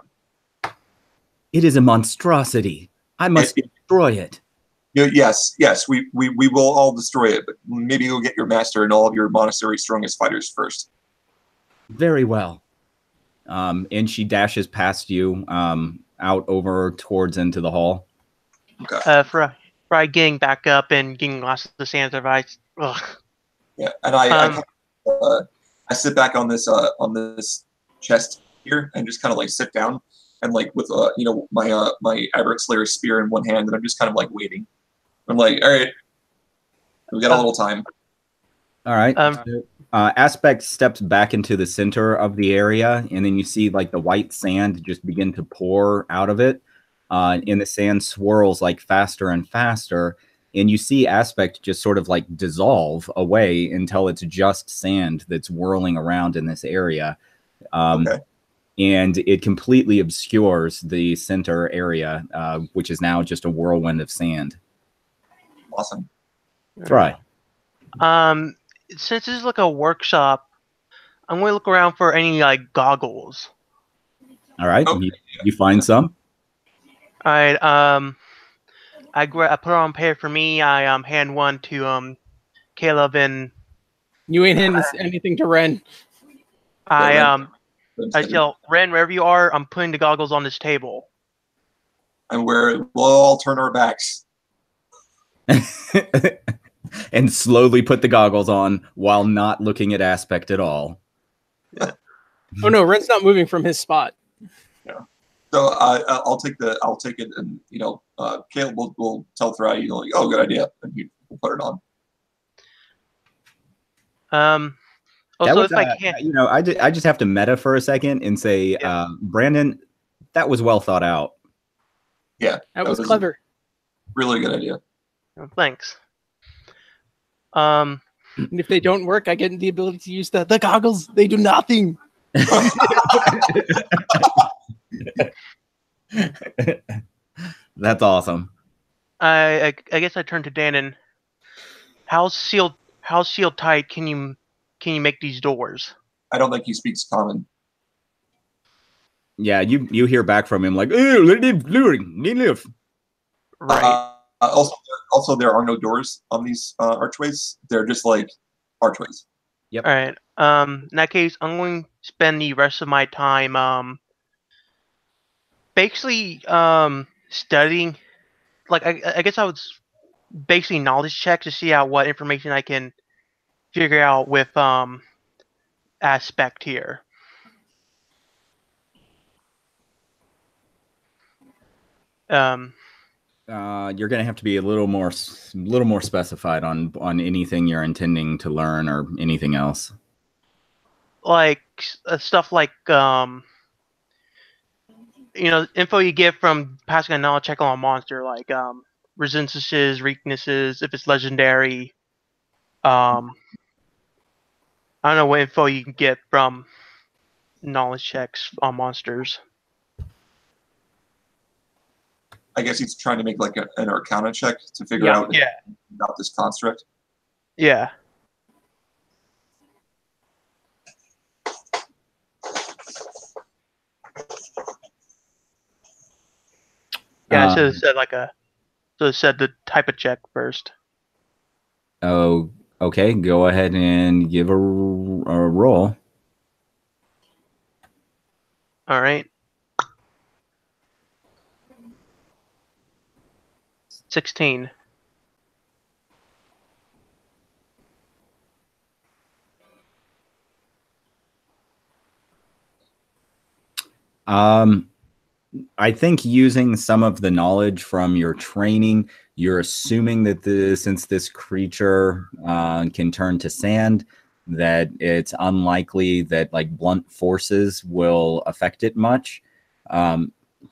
Speaker 1: It is a monstrosity. I must destroy it.
Speaker 4: Yes, we will all destroy it, but maybe you'll get your master and all of your monastery's strongest fighters first.
Speaker 1: Very well. And she dashes past you out over towards into the hall.
Speaker 2: Okay. For getting back up and getting lost in the sands of ice. Ugh.
Speaker 4: Yeah, and I sit back on this chest here and just kind of like sit down and like with my Aberrant Slayer spear in one hand, and I'm just kind of like waiting. I'm like, all right, we got a little time.
Speaker 1: All right. Aspect steps back into the center of the area, and then you see like the white sand just begin to pour out of it. And the sand swirls like faster and faster, and you see Aspect just sort of like dissolve away until it's just sand that's whirling around in this area.
Speaker 4: Okay.
Speaker 1: And it completely obscures the center area, which is now just a whirlwind of sand.
Speaker 4: Awesome.
Speaker 1: Try.
Speaker 2: Since this is like a workshop, I'm going to look around for any like goggles.
Speaker 1: All right.
Speaker 4: Okay.
Speaker 1: You find some?
Speaker 2: All right. I put it on pair for me. I hand one to Caleb, and
Speaker 3: You ain't handing anything to Ren.
Speaker 2: I tell Ren, wherever you are, I'm putting the goggles on this table.
Speaker 4: And we'll all turn our backs.
Speaker 1: And slowly put the goggles on while not looking at Aspect at all.
Speaker 3: Oh no, Ren's not moving from his spot.
Speaker 4: Yeah. So I'll take it, and Caleb will tell Thry, like, oh, good idea, and we'll put it on.
Speaker 2: Also, if I can,
Speaker 1: I just have to meta for a second and say, Brandon, that was well thought out.
Speaker 4: Yeah,
Speaker 3: that was clever.
Speaker 4: Really good idea.
Speaker 2: Thanks.
Speaker 3: And if they don't work, I get the ability to use the goggles. They do nothing.
Speaker 1: That's awesome.
Speaker 2: I guess I turn to Dan, and how sealed tight can you make these doors?
Speaker 4: I don't think he speaks common.
Speaker 1: Yeah, you hear back from him like, live.
Speaker 2: Right.
Speaker 4: Also, there are no doors on these archways. They're just like archways.
Speaker 1: Yep.
Speaker 2: All right. In that case, I'm going to spend the rest of my time basically studying. Like I guess I would basically knowledge check to see out what information I can figure out with aspect here.
Speaker 1: You're gonna have to be a little more specified on anything you're intending to learn or anything else.
Speaker 2: Like stuff like info you get from passing a knowledge check on a monster, like resistances, weaknesses, if it's legendary. I don't know what info you can get from knowledge checks on monsters.
Speaker 4: I guess he's trying to make like an Arcana check to figure out about this construct.
Speaker 2: Yeah. Yeah, I should have said the type of check first.
Speaker 1: Oh, okay. Go ahead and give a roll.
Speaker 2: All right. 16.
Speaker 1: I think using some of the knowledge from your training, you're assuming that since this creature can turn to sand, that it's unlikely that like blunt forces will affect it much.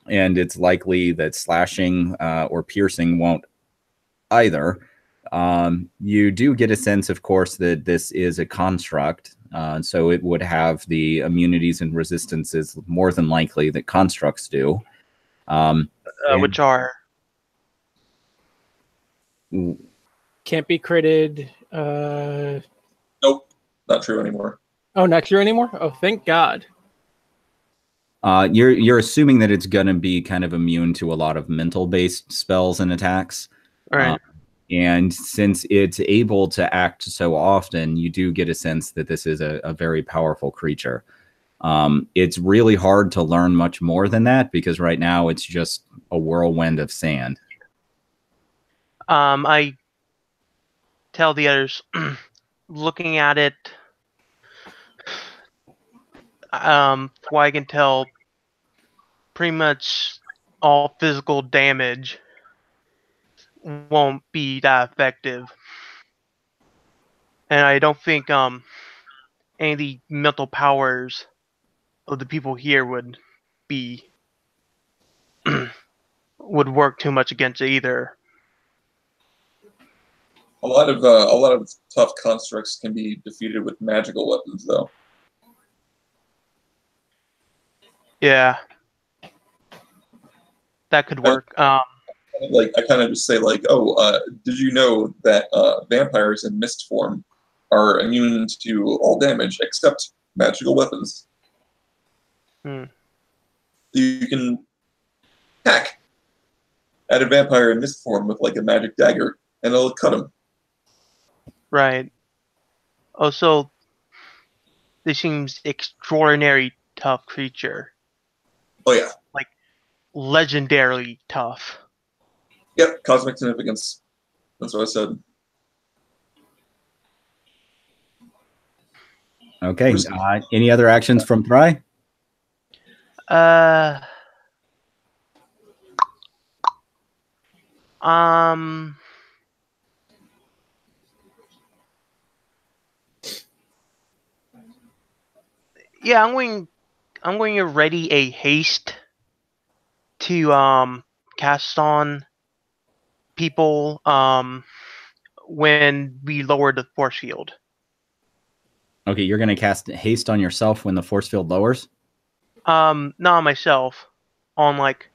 Speaker 1: And it's likely that slashing or piercing won't either. You do get a sense, of course, that this is a construct. So it would have the immunities and resistances more than likely that constructs do.
Speaker 2: Which are?
Speaker 3: Can't be critted.
Speaker 4: Nope, not true anymore.
Speaker 3: Oh, not true anymore? Oh, thank God.
Speaker 1: You're assuming that it's going to be kind of immune to a lot of mental-based spells and attacks.
Speaker 2: All right.
Speaker 1: And since it's able to act so often, you do get a sense that this is a very powerful creature. It's really hard to learn much more than that because right now it's just a whirlwind of sand.
Speaker 2: I tell the others, looking at it, what I can tell, pretty much all physical damage won't be that effective. And I don't think any of the mental powers of the people here would work too much against it either.
Speaker 4: A lot of tough constructs can be defeated with magical weapons, though.
Speaker 2: Yeah, that could work.
Speaker 4: I kind of just say like, did you know that vampires in mist form are immune to all damage except magical weapons? You can hack at a vampire in mist form with like a magic dagger, and it'll cut him.
Speaker 2: Right. Also, this seems extraordinary tough creature.
Speaker 4: Oh yeah.
Speaker 2: Like legendarily tough.
Speaker 4: Yep, cosmic significance. That's what I said.
Speaker 1: Okay. Any other actions from Thry?
Speaker 2: Yeah, I'm going to ready a haste to cast on people when we lower the force field.
Speaker 1: Okay, you're going to cast haste on yourself when the force field lowers?
Speaker 2: Not on myself. On like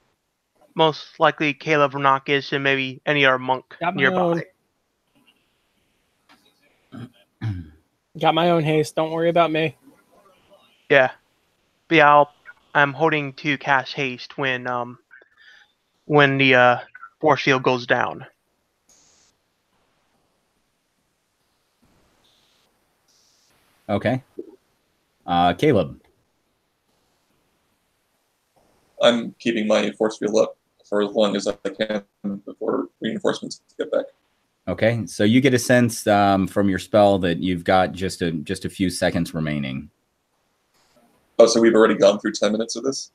Speaker 2: most likely Caleb Vernakis and maybe any other monk nearby.
Speaker 3: Got my own haste. Don't worry about me.
Speaker 2: Yeah. But yeah, I'm holding to cast haste when the force field goes down.
Speaker 1: Okay. Caleb.
Speaker 4: I'm keeping my force field up for as long as I can before reinforcements get back.
Speaker 1: Okay, so you get a sense from your spell that you've got just a few seconds remaining.
Speaker 4: Oh, so we've already gone through 10 minutes of this?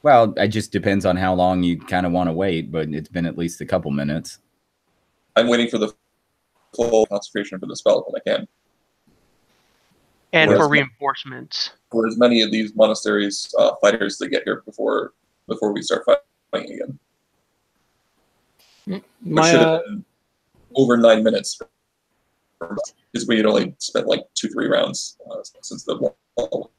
Speaker 1: Well, it just depends on how long you kind of want to wait, but it's been at least a couple minutes.
Speaker 4: I'm waiting for the full concentration for the spell when I can.
Speaker 2: And for reinforcements.
Speaker 4: For as many of these monasteries fighters that get here before we start fighting again. Which should have been over 9 minutes. Because we had only spent like 2-3 rounds since the wall.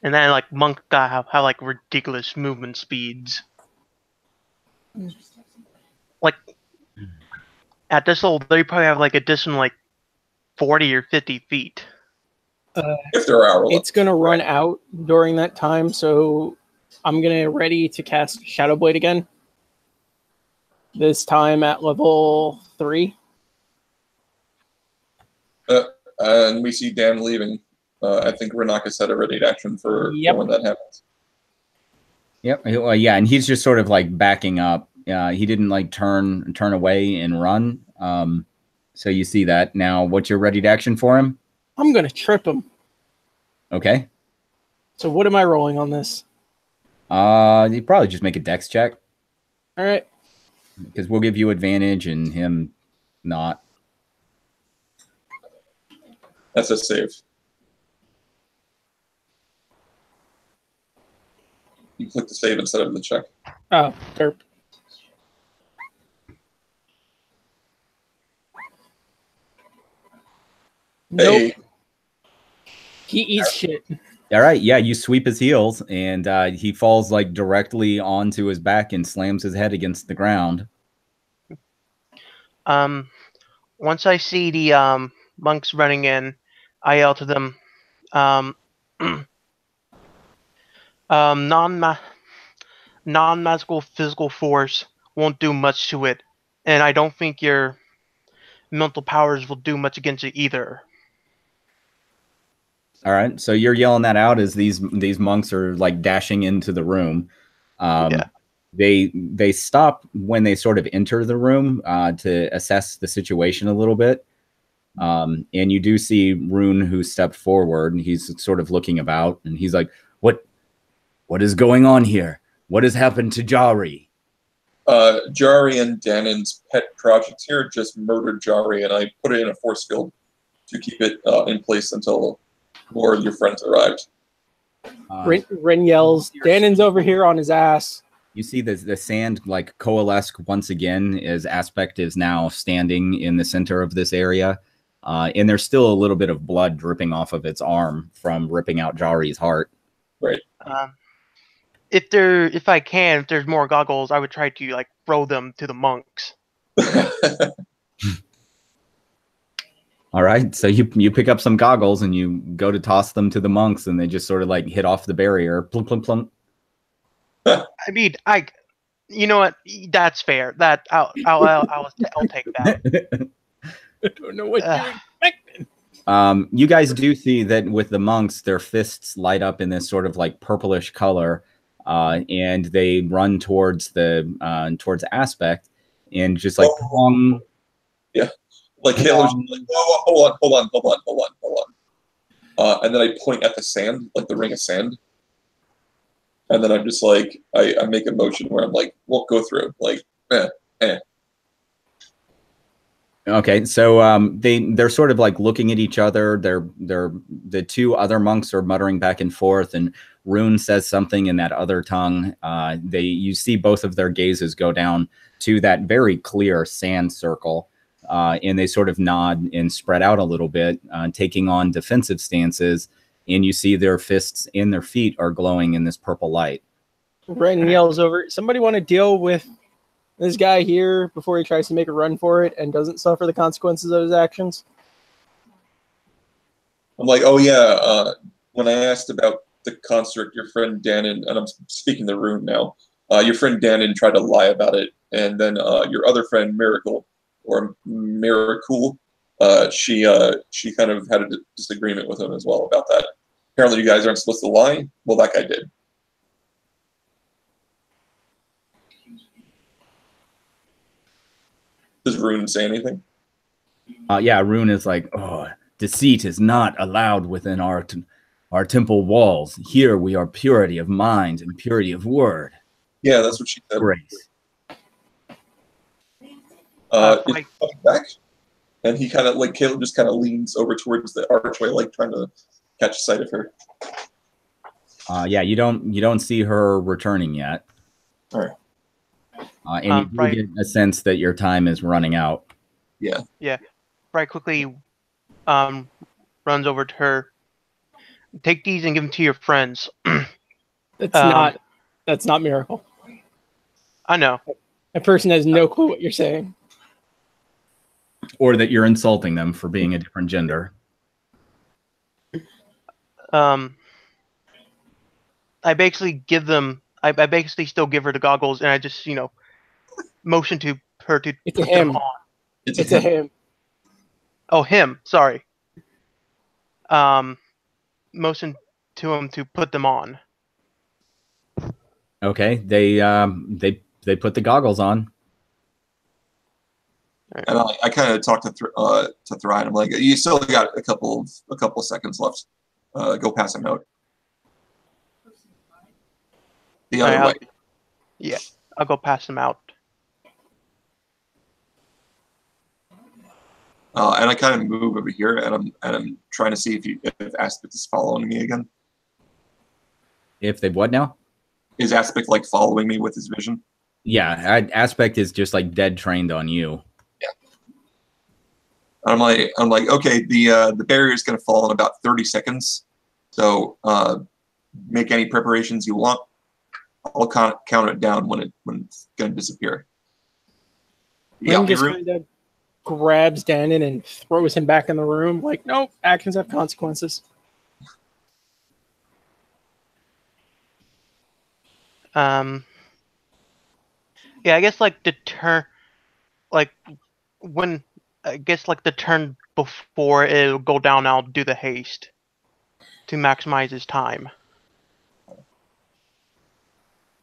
Speaker 2: And then like monk guy have like ridiculous movement speeds. Like at this level, they probably have like additional like 40 or 50 feet.
Speaker 4: If there are
Speaker 3: it's gonna run out during that time, so I'm gonna ready to cast Shadow Blade again. This time at level 3.
Speaker 4: And we see Dan leaving. I think Renaka's had a ready action for when that happens.
Speaker 1: Yep. Well, yeah, and he's just sort of like backing up. He didn't like turn away and run. So you see that. Now, what's your ready to action for him?
Speaker 3: I'm gonna trip him.
Speaker 1: Okay.
Speaker 3: So what am I rolling on this?
Speaker 1: You probably just make a dex check.
Speaker 3: All right.
Speaker 1: Because we'll give you advantage and him not.
Speaker 4: That's a save. You click the save instead of the check.
Speaker 3: Oh, derp.
Speaker 4: Hey.
Speaker 3: Nope. He eats shit.
Speaker 1: All right, yeah, you sweep his heels, and he falls like directly onto his back and slams his head against the ground.
Speaker 2: Once I see the monks running in, I yell to them, non-magical physical force won't do much to it, and I don't think your mental powers will do much against it either.
Speaker 1: All right, so you're yelling that out as these monks are like dashing into the room.
Speaker 2: Yeah.
Speaker 1: They stop when they sort of enter the room to assess the situation a little bit. And you do see Rune, who stepped forward, and he's sort of looking about, and he's like, What is going on here? What has happened to Jari?
Speaker 4: Jari and Danon's pet project here just murdered Jari, and I put it in a force field to keep it in place until more of your friends arrived.
Speaker 3: Ren yells, Danon's over here on his ass.
Speaker 1: You see the sand like coalesce once again as Aspect is now standing in the center of this area. And there's still a little bit of blood dripping off of its arm from ripping out Jari's heart.
Speaker 4: Right.
Speaker 2: If there's more goggles, I would try to like throw them to the monks.
Speaker 1: All right, so you pick up some goggles and you go to toss them to the monks, and they just sort of like hit off the barrier. Plump, plump, plump.
Speaker 2: I mean, you know what? That's fair. That I'll take that.
Speaker 3: I don't know what you're expecting.
Speaker 1: You guys do see that with the monks, their fists light up in this sort of like purplish color, and they run towards towards Aspect, and just like
Speaker 4: yeah, like Caleb's like, whoa, hold on, and then I point at the sand, like the ring of sand, and then I'm just like I make a motion where I'm like, "Well, go through," like, eh.
Speaker 1: Okay, so they're sort of like looking at each other. The two other monks are muttering back and forth, and Rune says something in that other tongue. You see both of their gazes go down to that very clear sand circle, and they sort of nod and spread out a little bit, taking on defensive stances. And you see their fists and their feet are glowing in this purple light.
Speaker 3: Ren yells over, somebody want to deal with this guy here before he tries to make a run for it and doesn't suffer the consequences of his actions?
Speaker 4: I'm like, oh yeah, when I asked about the construct, your friend Danon, and I'm speaking the rune now. Your friend Danon tried to lie about it, and then your other friend Miracle or Miracle, she kind of had a disagreement with him as well about that. Apparently, you guys aren't supposed to lie. Well, that guy did. Does Rune say anything?
Speaker 1: Yeah, Rune is like, oh, deceit is not allowed within our temple walls. Here we are purity of mind and purity of word.
Speaker 4: Yeah, that's what she said.
Speaker 1: Grace.
Speaker 4: Is he coming back? And he kind of, like, Caleb just kind of leans over towards the archway, like, trying to catch sight of her.
Speaker 1: Yeah, you don't see her returning yet.
Speaker 4: All right.
Speaker 1: And you do get a sense that your time is running out.
Speaker 4: Yeah.
Speaker 2: Yeah. Bright quickly runs over to her. Take these and give them to your friends.
Speaker 3: That's not Miracle.
Speaker 2: I know.
Speaker 3: That person has no clue what you're saying.
Speaker 1: Or that you're insulting them for being a different gender.
Speaker 2: I basically give them. I basically still give her the goggles, and I just, motion to her to
Speaker 3: It's
Speaker 2: put
Speaker 3: a him.
Speaker 2: them on.
Speaker 3: It's a him.
Speaker 2: Oh, him. Sorry. Motion to him to put them on.
Speaker 1: Okay, they put the goggles on.
Speaker 4: And I kind of talked to Thrive. I'm like, you still got a couple of seconds left. Go pass him out. The other way.
Speaker 2: Yeah, I'll go pass them out.
Speaker 4: And I kind of move over here, and I'm trying to see if Aspect is following me again.
Speaker 1: If they what now?
Speaker 4: Is Aspect like following me with his vision?
Speaker 1: Yeah, Aspect is just like dead trained on you.
Speaker 4: Yeah. I'm like, okay, the barrier is going to fall in about 30 seconds. So make any preparations you want. I'll count it down when it's going to disappear.
Speaker 3: Ring just kind of grabs Danon and throws him back in the room. Like, nope, actions have consequences.
Speaker 2: Yeah, I guess like the turn, the turn before it'll go down, I'll do the haste to maximize his time.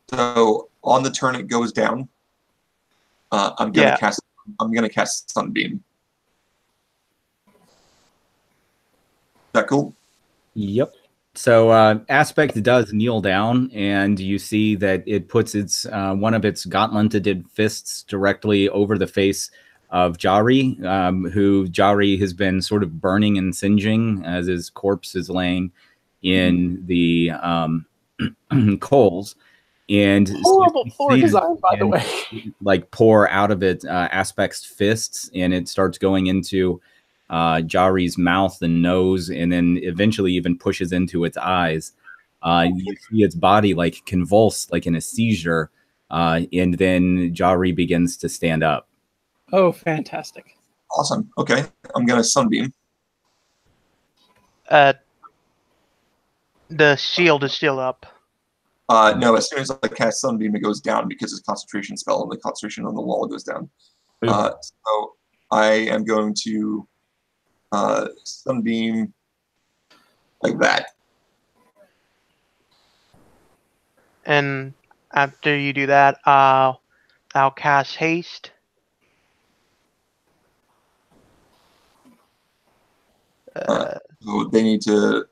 Speaker 4: So on the turn it goes down. I'm gonna cast Sunbeam. Is that cool?
Speaker 1: Yep. So Aspect does kneel down, and you see that it puts its one of its gauntleted fists directly over the face of Jari, who Jari has been sort of burning and singeing as his corpse is laying in the coals. And
Speaker 3: horrible floor design, by the way.
Speaker 1: Like pour out of it Aspect's fists, and it starts going into Jari's mouth and nose, and then eventually even pushes into its eyes. You see its body like convulse, like in a seizure, and then Jari begins to stand up.
Speaker 3: Oh, fantastic!
Speaker 4: Awesome. Okay, I'm gonna Sunbeam.
Speaker 2: The shield is still up.
Speaker 4: No, as soon as I cast Sunbeam, it goes down because it's a concentration spell, and the concentration on the wall goes down. So I am going to Sunbeam like that.
Speaker 2: And after you do that, I'll cast haste.
Speaker 4: So they need to.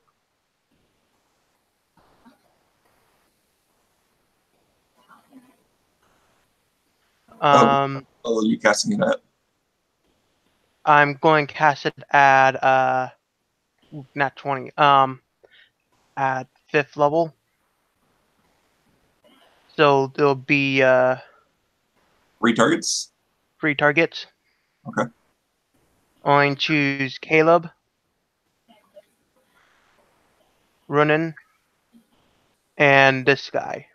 Speaker 4: Oh, you casting that?
Speaker 2: I'm going to cast it at not 20. At 5th level. So there'll be
Speaker 4: 3 targets.
Speaker 2: 3 targets.
Speaker 4: Okay.
Speaker 2: I'm going to choose Caleb, Runin, and this guy.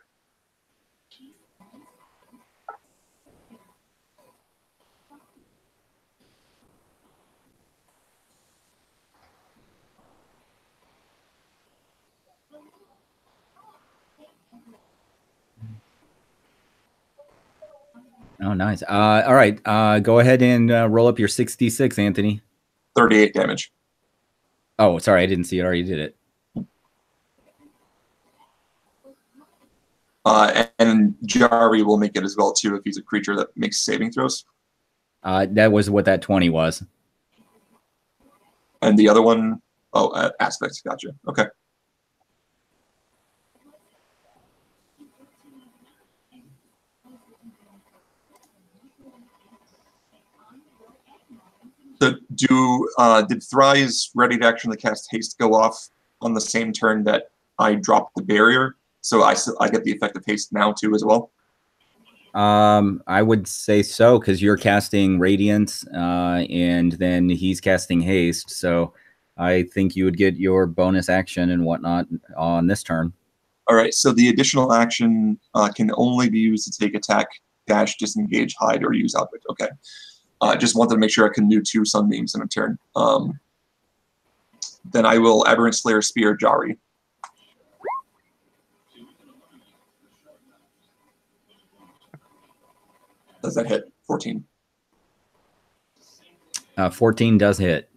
Speaker 1: Oh, nice. All right. Go ahead and roll up your 66, Anthony.
Speaker 4: 38 damage.
Speaker 1: Oh, sorry. I didn't see it. Already did it.
Speaker 4: And Jari will make it as well, too, if he's a creature that makes saving throws.
Speaker 1: That was what that 20 was.
Speaker 4: And the other one, aspects. Gotcha. Okay. So did Thry's ready to actually cast haste go off on the same turn that I dropped the barrier? So I get the effect of haste now too as well?
Speaker 1: I would say so, because you're casting Radiance, and then he's casting Haste. So I think you would get your bonus action and whatnot on this turn.
Speaker 4: All right, so the additional action can only be used to take attack, dash, disengage, hide, or use object. Okay. Just wanted to make sure I can do 2 sunbeams in a turn. Then I will Aberrant Slayer Spear Jari. Does that hit? 14.
Speaker 1: 14 does hit.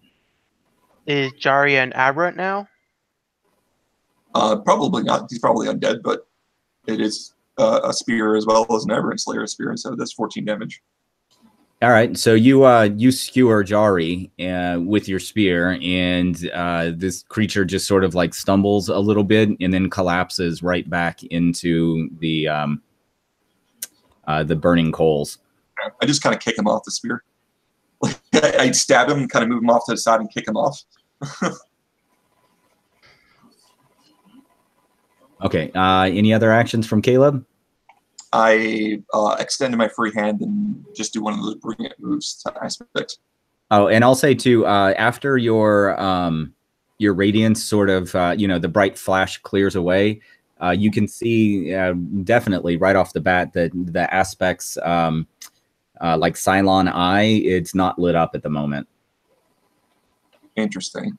Speaker 2: Is Jari an aberrant now?
Speaker 4: Probably not. He's probably undead, but it is a spear as well as an Aberrant Slayer spear, so that's 14 damage.
Speaker 1: All right, so you skewer Jari with your spear, and this creature just sort of like stumbles a little bit and then collapses right back into the burning coals.
Speaker 4: I just kind of kick him off the spear. I stab him, kind of move him off to the side, and kick him off.
Speaker 1: Okay. Any other actions from Caleb?
Speaker 4: I extended my free hand and just do one of those bring it moves to aspect.
Speaker 1: Oh, and I'll say too, after your radiance sort of, the bright flash clears away, you can see definitely right off the bat that the aspects like Cylon Eye, it's not lit up at the moment.
Speaker 4: Interesting.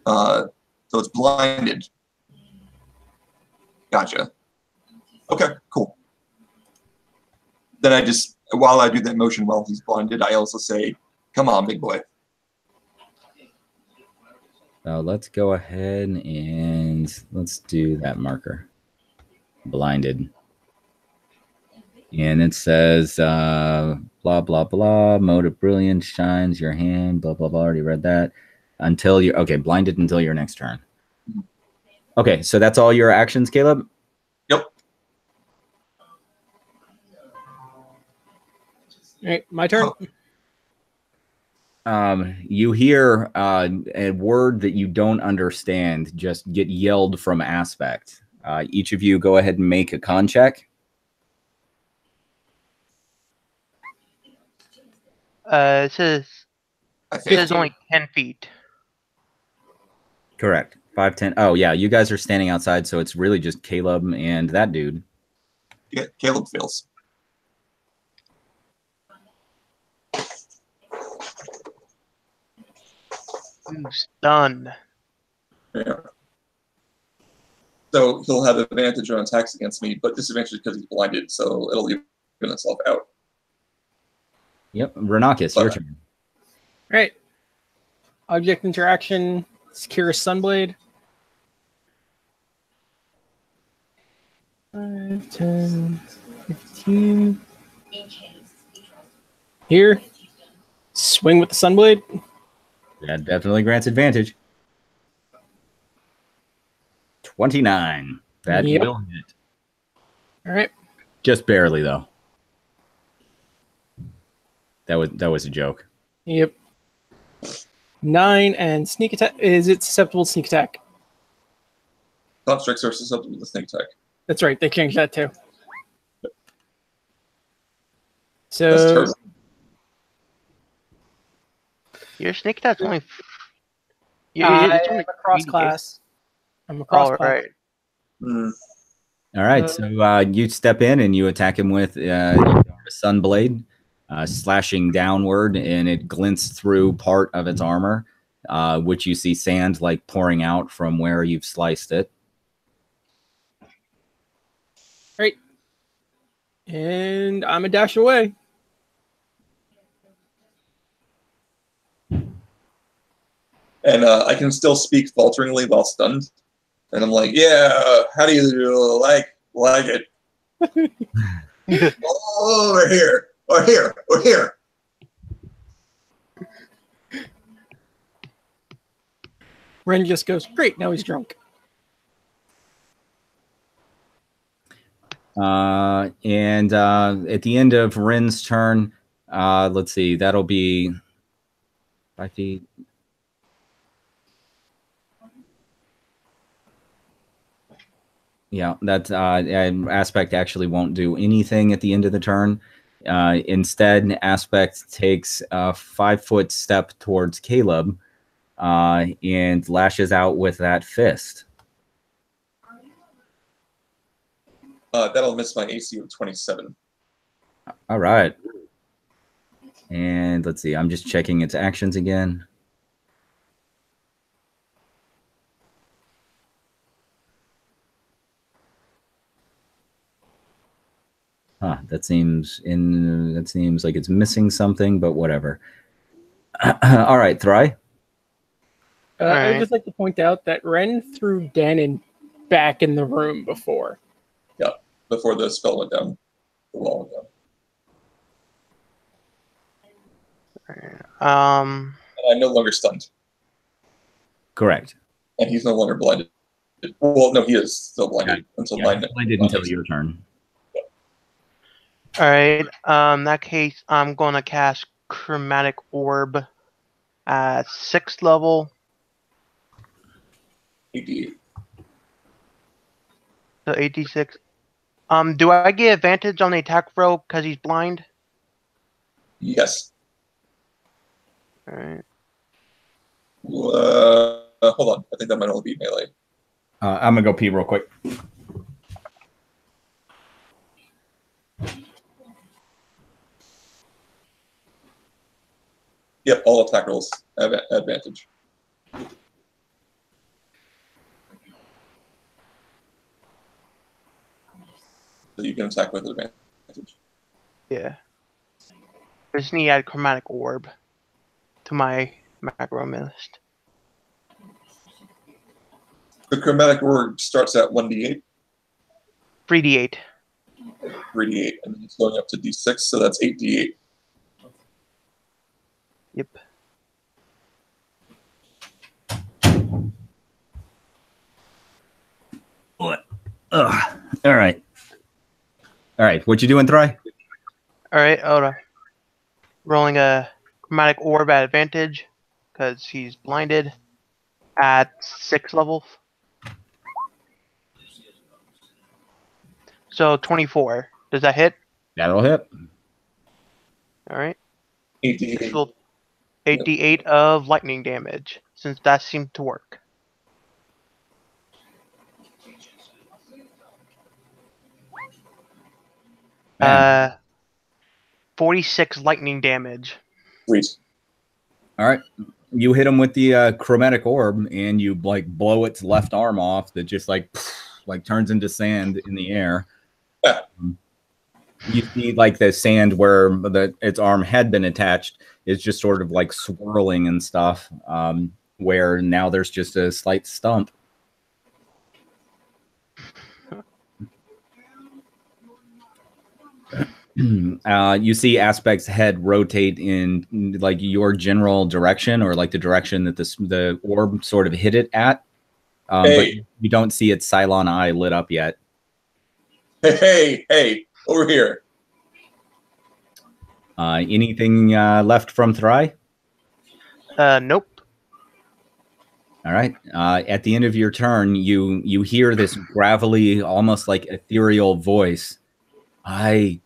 Speaker 4: So it's blinded. Gotcha. Okay, cool. Then I just, while I do that motion while he's blinded, I also say, come on, big boy.
Speaker 1: Let's go ahead and let's do that marker. Blinded. And it says, blah, blah, blah, mode of brilliance shines your hand, blah, blah, blah, already read that. Until you're, okay, blinded until your next turn. Okay, so that's all your actions, Caleb?
Speaker 4: Yep.
Speaker 3: All right, my turn.
Speaker 1: You hear a word that you don't understand just get yelled from Aspect. Each of you go ahead and make a con check.
Speaker 2: It says
Speaker 4: I
Speaker 2: only 10 feet.
Speaker 1: Correct. 5, 10. Oh, yeah, you guys are standing outside, so it's really just Caleb and that dude.
Speaker 4: Yeah, Caleb fails.
Speaker 2: Ooh, stun.
Speaker 4: Yeah. So he'll have advantage on attacks against me, but disadvantage because he's blinded, so it'll even itself out.
Speaker 1: Yep. Renakis, your turn.
Speaker 3: All right. Object interaction, secure Sunblade. 5, 10, 15. Here. Swing with the Sunblade.
Speaker 1: That definitely grants advantage. 29. That
Speaker 3: Yep.
Speaker 1: will hit.
Speaker 3: All right.
Speaker 1: Just barely, though. That was a joke.
Speaker 3: Yep. 9 and sneak attack. Is it susceptible to sneak attack?
Speaker 4: Constructs are susceptible to sneak attack.
Speaker 3: That's right. They changed that too.
Speaker 4: That's
Speaker 3: So
Speaker 4: terrible.
Speaker 2: Your sneak attack's only.
Speaker 3: I'm
Speaker 2: It's only
Speaker 3: a cross
Speaker 2: 3d8.
Speaker 3: class. I'm a cross
Speaker 2: Oh,
Speaker 3: class.
Speaker 2: right.
Speaker 4: Mm.
Speaker 1: All right, so you step in and you attack him with a Sunblade, slashing downward, and it glints through part of its armor, which you see sand like pouring out from where you've sliced it.
Speaker 3: Right. And I'm a dash away.
Speaker 4: And I can still speak falteringly while stunned. And I'm like, yeah, how do you like it? Over here, or here, or here.
Speaker 3: Ren just goes, great, now he's drunk.
Speaker 1: And at the end of Ren's turn, let's see, that'll be 5 feet. Yeah, that Aspect actually won't do anything at the end of the turn. Instead, Aspect takes a 5-foot step towards Caleb and lashes out with that fist.
Speaker 4: That'll miss my AC of 27.
Speaker 1: All right. And let's see, I'm just checking its actions again. Huh, that seems like it's missing something, but whatever. All right, Thry.
Speaker 3: I would just like to point out that Ren threw Danon back in the room before.
Speaker 4: Yeah, before the spell went down. The wall went down. And I'm no longer stunned.
Speaker 1: Correct.
Speaker 4: And he's no longer blinded. Well, no, he is still blinded until
Speaker 1: blinded until your turn.
Speaker 2: All right. In that case, I'm gonna cast Chromatic Orb at 6th level.
Speaker 4: 88.
Speaker 2: So 86. Do I get advantage on the attack roll because he's blind?
Speaker 4: Yes.
Speaker 2: All right.
Speaker 4: Hold on. I think that might only be melee.
Speaker 1: I'm gonna go pee real quick.
Speaker 4: Yep, all attack rolls have advantage. So you can attack with advantage.
Speaker 2: Yeah. I just need to add Chromatic Orb to my macro list.
Speaker 4: The Chromatic Orb starts at 1d8.
Speaker 2: 3d8.
Speaker 4: 3d8, and then it's going up to d6, so that's 8d8.
Speaker 2: Yep.
Speaker 1: What? Ugh. All right. All right. What you doing, Thry?
Speaker 2: All right. Hold on. Rolling a Chromatic Orb at advantage because he's blinded at 6 levels. So 24. Does that hit?
Speaker 1: That'll hit.
Speaker 2: All right.
Speaker 4: 8d8.
Speaker 2: 8d8 of lightning damage, since that seemed to work.
Speaker 1: Man.
Speaker 2: 46 lightning damage.
Speaker 4: Sweet.
Speaker 1: All right. You hit him with the Chromatic Orb, and you like blow its left arm off. That just like turns into sand in the air.
Speaker 4: Yeah.
Speaker 1: You see like the sand where its arm had been attached is just sort of like swirling and stuff, where now there's just a slight stump. You see Aspect's head rotate in like your general direction, or like the direction that the orb sort of hit it at, but you don't see its Cylon eye lit up yet.
Speaker 4: Hey, over here.
Speaker 1: Anything left from Thry?
Speaker 2: Nope.
Speaker 1: All right. At the end of your turn, you hear this gravelly, almost like ethereal voice. I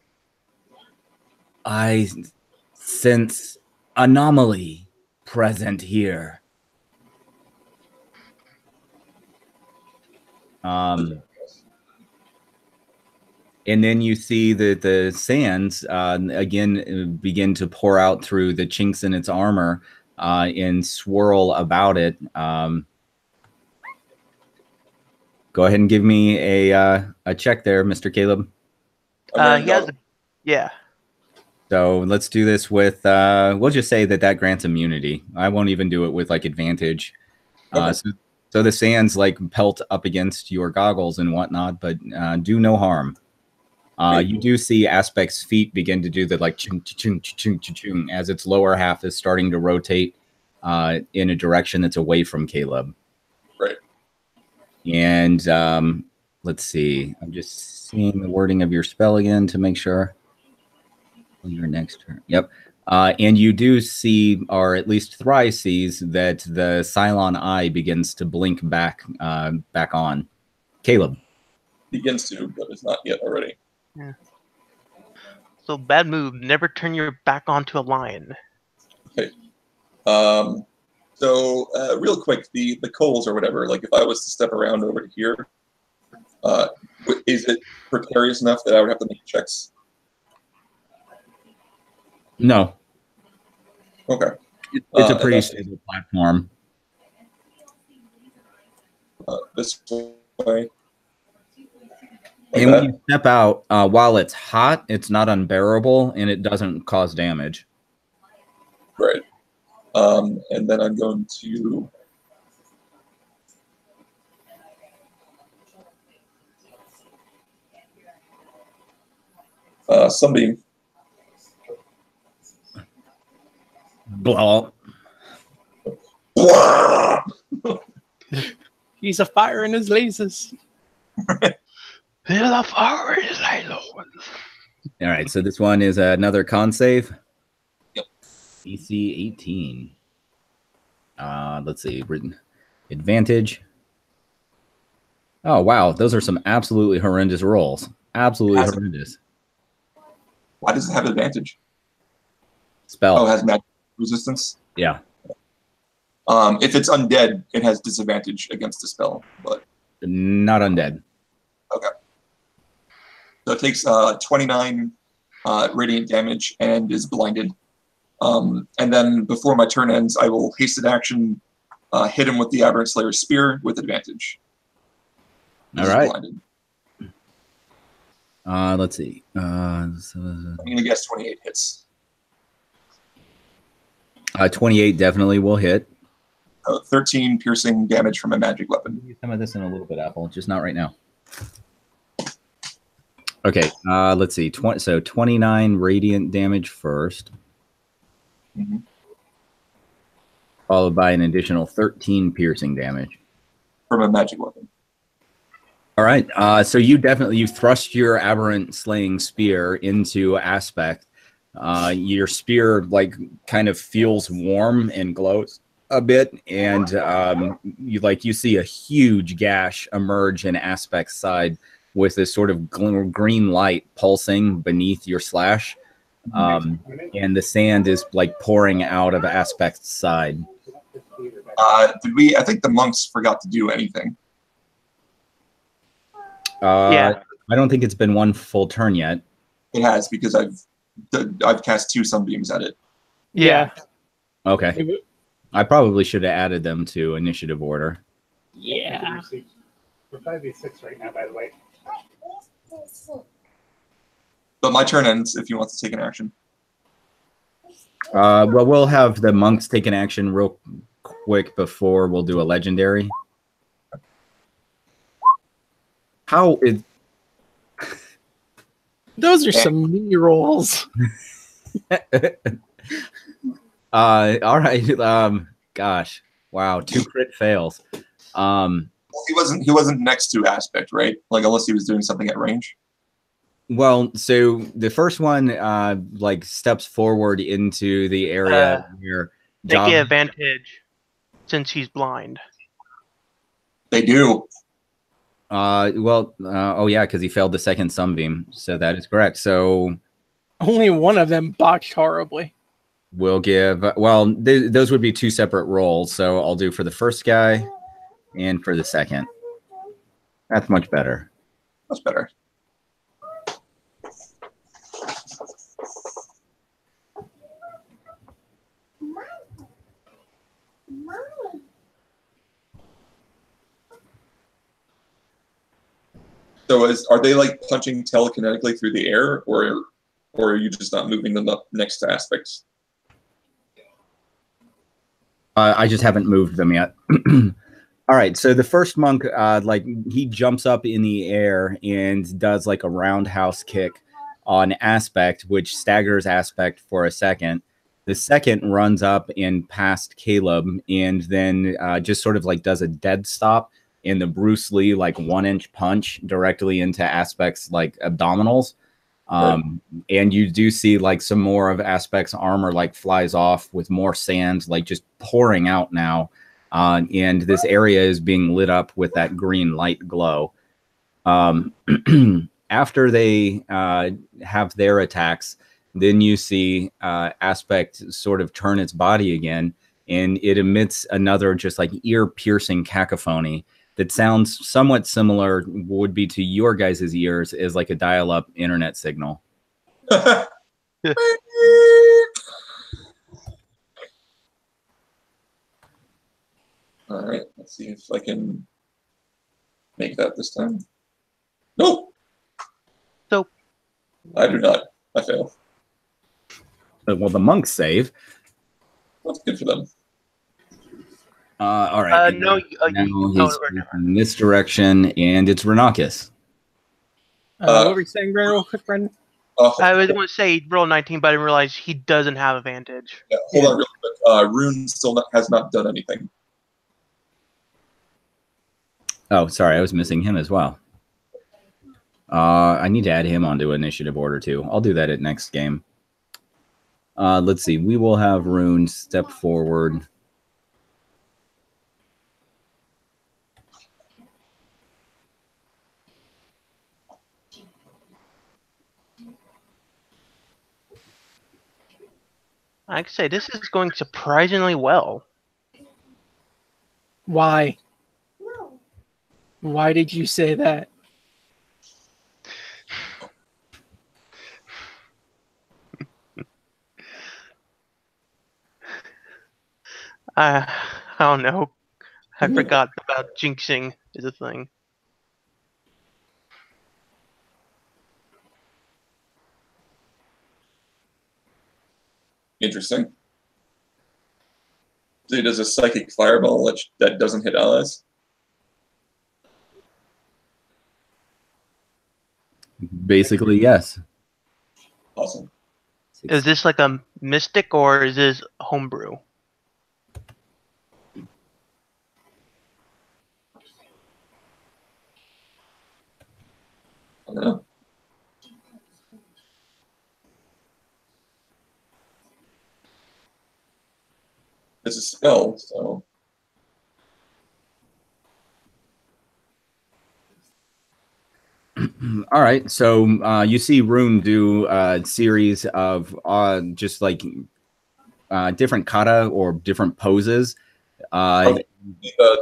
Speaker 1: sense anomaly present here. And then you see that the sands again begin to pour out through the chinks in its armor and swirl about it. Go ahead and give me a check there, Mr. Caleb.
Speaker 2: He has. Yeah.
Speaker 1: So let's do this with. We'll just say that grants immunity. I won't even do it with like advantage.
Speaker 4: Okay.
Speaker 1: So the sands like pelt up against your goggles and whatnot, but do no harm. You do see Aspect's feet begin to do the like chung chung chung chung chung as its lower half is starting to rotate in a direction that's away from Caleb.
Speaker 4: Right.
Speaker 1: And let's see. I'm just seeing the wording of your spell again to make sure. Your next turn. Yep. And you do see, or at least Thrice sees, that the Cylon eye begins to blink back on. Caleb.
Speaker 4: Begins to, but it's not yet already.
Speaker 2: Yeah. So bad move. Never turn your back onto a lion.
Speaker 4: Okay. So real quick, the coals or whatever. Like if I was to step around over to here, is it precarious enough that I would have to make checks?
Speaker 1: No.
Speaker 4: Okay.
Speaker 1: It's a pretty stable platform.
Speaker 4: This way. Like
Speaker 1: And
Speaker 4: that?
Speaker 1: when you step out, while it's hot, it's not unbearable and it doesn't cause damage.
Speaker 4: Right. And then I'm going to Sunbeam.
Speaker 1: Blah.
Speaker 3: He's a fire in his lasers.
Speaker 2: All
Speaker 1: right, so this one is another con save.
Speaker 4: Yep.
Speaker 1: DC 18. Let's see. Advantage. Oh, wow. Those are some absolutely horrendous rolls. Absolutely horrendous.
Speaker 4: Why does it have advantage?
Speaker 1: Spell.
Speaker 4: Oh, it has magic resistance?
Speaker 1: Yeah.
Speaker 4: If it's undead, it has disadvantage against the spell, but
Speaker 1: not undead.
Speaker 4: Okay. So it takes 29 radiant damage and is blinded. And then before my turn ends, I will hasted action, hit him with the Aberrant Slayer's Spear with advantage.
Speaker 1: All right.
Speaker 4: Blinded.
Speaker 1: Let's see.
Speaker 4: I'm going to guess 28 hits.
Speaker 1: 28 definitely will hit.
Speaker 4: 13 piercing damage from a magic weapon.
Speaker 1: Use some of this in a little bit, Apple. Just not right now. Okay, let's see. So 29 radiant damage first.
Speaker 4: Mm-hmm.
Speaker 1: Followed by an additional 13 piercing damage.
Speaker 4: From a magic weapon.
Speaker 1: All right. So you thrust your Aberrant Slaying Spear into Aspect. Your spear kind of feels warm and glows a bit, and you see a huge gash emerge in Aspect's side with this sort of green light pulsing beneath your slash, and the sand is pouring out of Aspect's side.
Speaker 4: I think the monks forgot to do anything.
Speaker 2: Yeah.
Speaker 1: I don't think it's been one full turn yet.
Speaker 4: It has, because I've cast 2 sunbeams at it.
Speaker 2: Yeah.
Speaker 1: Okay. I probably should have added them to initiative order.
Speaker 3: Yeah.
Speaker 5: We're 5v6 right now, by the way.
Speaker 4: But my turn ends if you want to take an action.
Speaker 1: Well, we'll have the monks take an action real quick before we'll do a legendary. How is...
Speaker 3: Those are some knee rolls.
Speaker 1: All right. Gosh. Wow. 2 crit fails.
Speaker 4: He wasn't next to Aspect, right? Unless he was doing something at range.
Speaker 1: Well, so the first one steps forward into the area where
Speaker 2: they get advantage since he's blind.
Speaker 4: They do.
Speaker 1: Oh yeah, because he failed the second sunbeam. So that is correct. So
Speaker 3: only one of them botched horribly.
Speaker 1: We'll give, those would be 2 separate rolls. So I'll do for the first guy and for the second. That's much better.
Speaker 4: That's better. So are they like punching telekinetically through the air, or are you just not moving them up next to aspects?
Speaker 1: I just haven't moved them yet. All right, so the first monk, like he jumps up in the air and does like a roundhouse kick on aspect, which staggers aspect for a second. The second runs up and past Caleb, and then just sort of like does a dead stop in the Bruce Lee like 1-inch punch directly into aspect's like abdominals.
Speaker 4: Right.
Speaker 1: And you do see like some more of aspect's armor like flies off with more sand like just pouring out now. And this area is being lit up with that green light glow. After they have their attacks, then you see Aspect sort of turn its body again, and it emits another just like ear-piercing cacophony that sounds somewhat similar would be to your guys' ears as like a dial-up internet signal.
Speaker 4: All right, let's see if I can make that this time. Nope.
Speaker 2: Nope.
Speaker 4: I do not. I fail.
Speaker 1: Well, the monks save.
Speaker 4: That's good for them.
Speaker 1: All right.
Speaker 2: No,
Speaker 1: now he's in this direction, and it's Renakis.
Speaker 3: What were you saying, Brandon, real quick, Brendan?
Speaker 2: I was going to say roll 19, but I didn't realize he doesn't have advantage.
Speaker 4: Yeah, hold on real quick. Rune still has not done anything.
Speaker 1: Oh, sorry, I was missing him as well. I need to add him onto initiative order too. I'll do that at next game. Let's see. We will have Rune step forward.
Speaker 2: I could say this is going surprisingly well.
Speaker 3: Why? Why did you say that?
Speaker 2: I don't know. I forgot about jinxing is a thing.
Speaker 4: Interesting. So he does a psychic fireball that doesn't hit allies.
Speaker 1: Basically, yes.
Speaker 4: Awesome.
Speaker 2: Is this like a mystic or is this homebrew?
Speaker 4: I don't know. It's a spell, so.
Speaker 1: All right. So you see Rune do a series of just like different kata or different poses.
Speaker 4: The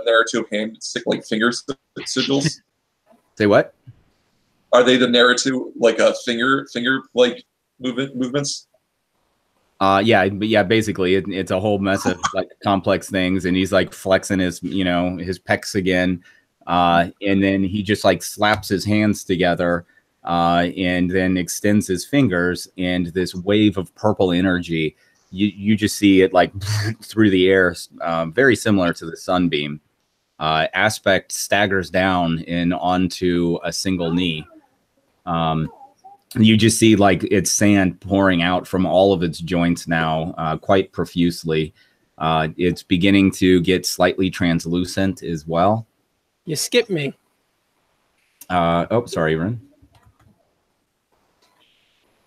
Speaker 4: narrative hand stick like finger sigils.
Speaker 1: Say what?
Speaker 4: Are they the narrative like a finger like movements?
Speaker 1: Yeah, but yeah, basically it's a whole mess of like complex things, and he's like flexing his his pecs again, and then he just like slaps his hands together, and then extends his fingers, and this wave of purple energy, you just see it like through the air, very similar to the sunbeam. Aspect staggers down and onto a single knee. You just see like it's sand pouring out from all of its joints now, quite profusely. It's beginning to get slightly translucent as well.
Speaker 3: You skipped me.
Speaker 1: Oh, sorry, Ren.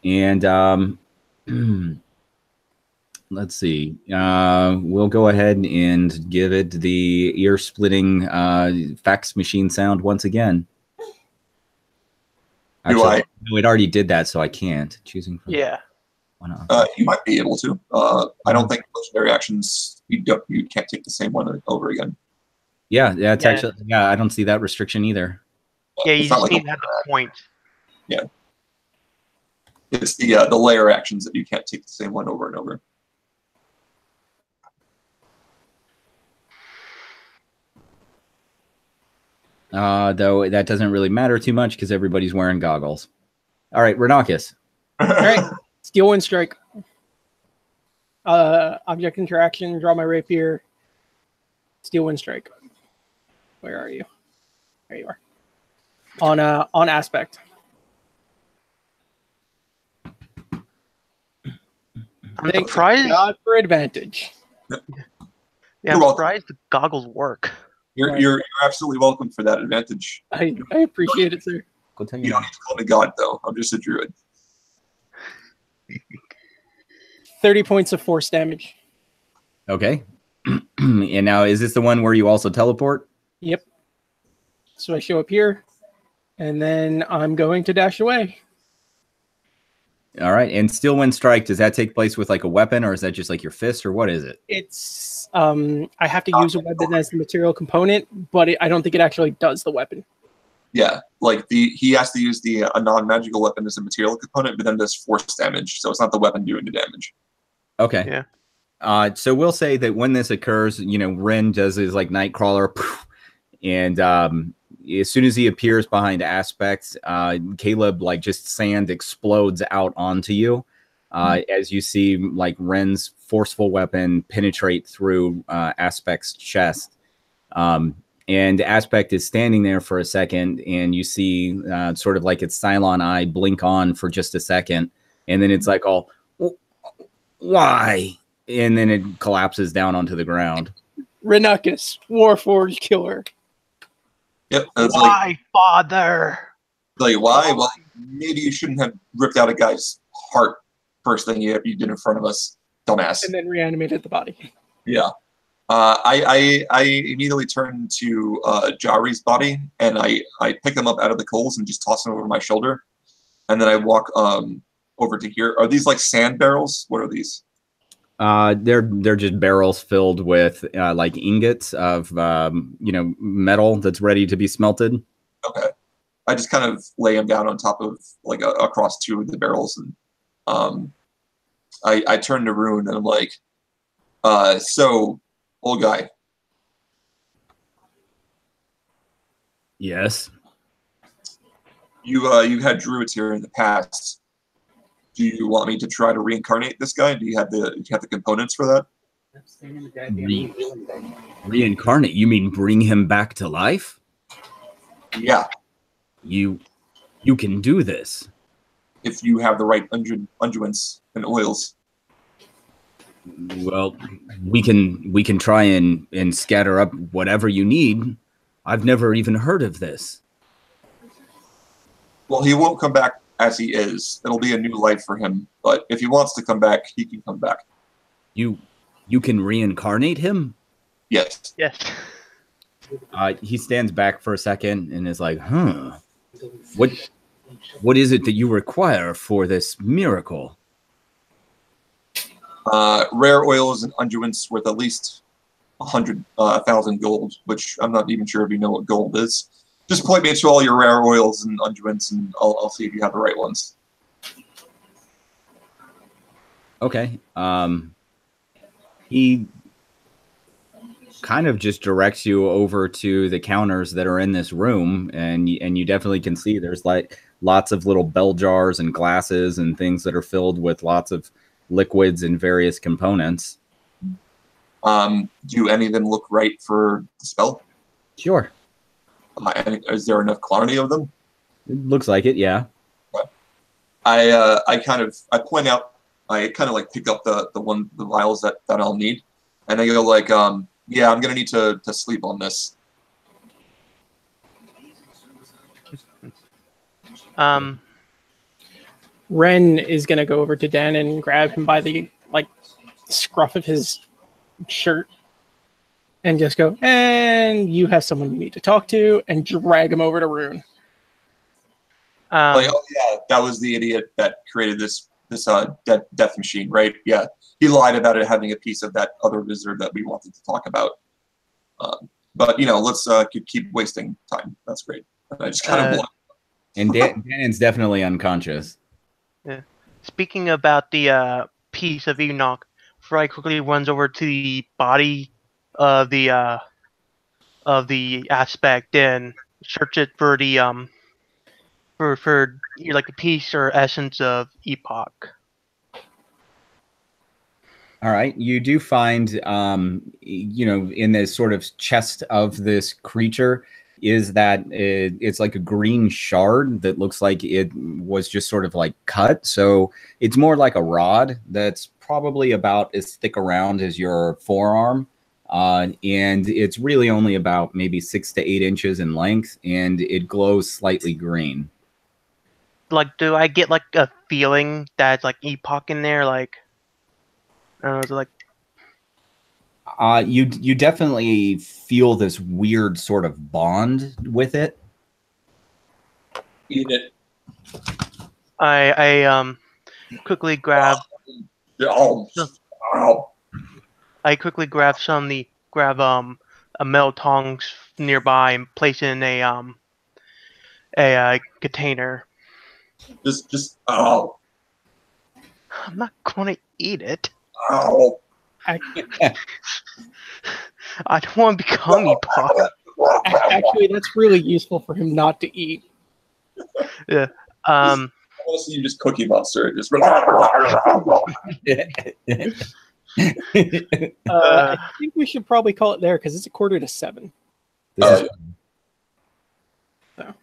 Speaker 1: And let's see. We'll go ahead and give it the ear-splitting fax machine sound once again. Actually, no, it already did that, so I can't. Choosing from why not?
Speaker 4: You might be able to. I don't think legendary actions you can't take the same one over again.
Speaker 1: Yeah, it's actually I don't see that restriction either.
Speaker 2: Yeah, you just need to have the point.
Speaker 4: Yeah. It's the layer actions that you can't take the same one over and over.
Speaker 1: Though that doesn't really matter too much because everybody's wearing goggles. All right, Renakis.
Speaker 3: All right, Steel Wind Strike. Object interaction. Draw my rapier. Steel Wind Strike. Where are you? There you are. On aspect.
Speaker 2: I'm
Speaker 3: Thank
Speaker 2: surprised.
Speaker 3: God for advantage.
Speaker 2: Yeah, I'm
Speaker 4: You're welcome.
Speaker 2: surprised the goggles work.
Speaker 4: You're absolutely welcome for that advantage.
Speaker 3: I appreciate it, sir.
Speaker 1: Go tell
Speaker 4: You don't need to call me God, though. I'm just a druid.
Speaker 3: 30 points of force damage.
Speaker 1: Okay. And now, is this the one where you also teleport?
Speaker 3: Yep. So I show up here, and then I'm going to dash away.
Speaker 1: All right. And Steel Wind Strike, does that take place with like a weapon, or is that just like your fist, or what is it?
Speaker 3: It's I have to use a weapon as the material component, but I don't think it actually does the weapon.
Speaker 4: Yeah, like he has to use a non-magical weapon as a material component, but then does force damage, so it's not the weapon doing the damage.
Speaker 1: Okay.
Speaker 2: Yeah.
Speaker 1: So we'll say that when this occurs, Ren does his like Nightcrawler, and as soon as he appears behind aspects, Caleb, like just sand explodes out onto you. As you see like Ren's forceful weapon penetrate through Aspect's chest. And Aspect is standing there for a second, and you see sort of like its Cylon eye blink on for just a second, and then it's like, oh, why? And then it collapses down onto the ground.
Speaker 3: Renakis, Warforged Killer.
Speaker 4: Yep. It's
Speaker 2: Why, father?
Speaker 4: like why? Well, maybe you shouldn't have ripped out a guy's heart first thing you did in front of us, dumbass.
Speaker 3: And then reanimated the body.
Speaker 4: Yeah. I immediately turned to Jari's body, and I pick him up out of the coals and just toss him over my shoulder. And then I walk over to here. Are these like sand barrels? What are these?
Speaker 1: They're just barrels filled with like ingots of metal that's ready to be smelted.
Speaker 4: Okay. I just kind of lay him down on top of like across two of the barrels, and I turn to Rune and I'm like, so old guy.
Speaker 1: Yes.
Speaker 4: You had druids here in the past. Do you want me to try to reincarnate this guy? Do you have the components for that?
Speaker 1: Reincarnate? You mean bring him back to life?
Speaker 4: Yeah.
Speaker 1: You can do this.
Speaker 4: If you have the right unguents and oils.
Speaker 1: Well, we can try and scatter up whatever you need. I've never even heard of this.
Speaker 4: Well, he won't come back as he is. It'll be a new life for him. But if he wants to come back, he can come back.
Speaker 1: You can reincarnate him?
Speaker 4: Yes.
Speaker 2: Yes.
Speaker 1: He stands back for a second and is like, huh. What is it that you require for this miracle?
Speaker 4: Rare oils and unguents worth at least 100,000 gold, which I'm not even sure if you know what gold is. Just point me to all your rare oils and unguents, and I'll see if you have the right ones.
Speaker 1: Okay. He kind of just directs you over to the counters that are in this room, and you definitely can see there's like lots of little bell jars and glasses and things that are filled with lots of liquids and various components.
Speaker 4: Do any of them look right for the spell?
Speaker 1: Sure.
Speaker 4: And is there enough quantity of them?
Speaker 1: It looks like it, yeah.
Speaker 4: I point out, I kind of like pick up the vials that I'll need, and I go like, yeah, I'm gonna need to sleep on this.
Speaker 3: Ren is gonna go over to Dan and grab him by the scruff of his shirt and just go, and you have someone you need to talk to, and drag him over to Rune.
Speaker 4: Like, oh yeah, that was the idiot that created this death machine, right? Yeah, he lied about it having a piece of that other visitor that we wanted to talk about. But let's keep wasting time. That's great. And I just kind of
Speaker 1: and Danon's definitely unconscious.
Speaker 2: Yeah. Speaking about the piece of Enoch, Fry quickly runs over to the body of the aspect and search it for the for like the piece or essence of Epoch.
Speaker 1: All right, you do find, you know, in this sort of chest of this creature is that it's like a green shard that looks like it was just sort of like cut. So it's more like a rod that's probably about as thick around as your forearm. And it's really only about maybe 6 to 8 inches in length, and it glows slightly green.
Speaker 2: Like, do I get like a feeling that's like Epoch in there? Like, I don't know, is it like
Speaker 1: you definitely feel this weird sort of bond with it.
Speaker 4: Eat it.
Speaker 2: I quickly grab I quickly grab a metal tongs nearby and place it in a container.
Speaker 4: Just ow.
Speaker 2: I'm not gonna eat it.
Speaker 4: Ow.
Speaker 2: I don't want to become Epoch.
Speaker 3: Actually, that's really useful for him not to eat.
Speaker 2: Yeah.
Speaker 4: I want to see you just Cookie Monster. Just
Speaker 3: I think we should probably call it there because it's 6:45.
Speaker 1: This is,
Speaker 2: A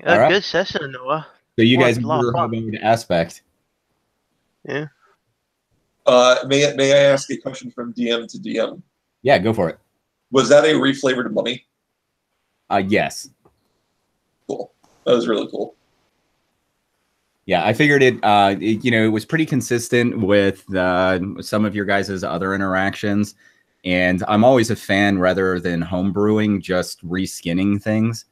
Speaker 1: All right.
Speaker 2: good session, Noah.
Speaker 1: so you
Speaker 2: Well,
Speaker 1: guys
Speaker 2: it's a lot of
Speaker 1: were
Speaker 2: fun.
Speaker 1: having an aspect.
Speaker 2: Yeah.
Speaker 4: may I ask a question from DM to DM?
Speaker 1: Yeah, go for it.
Speaker 4: Was that a reflavored mummy?
Speaker 1: Yes.
Speaker 4: Cool. That was really cool.
Speaker 1: Yeah, I figured it, you know, it was pretty consistent with some of your guys' other interactions. And I'm always a fan, rather than homebrewing, just reskinning things.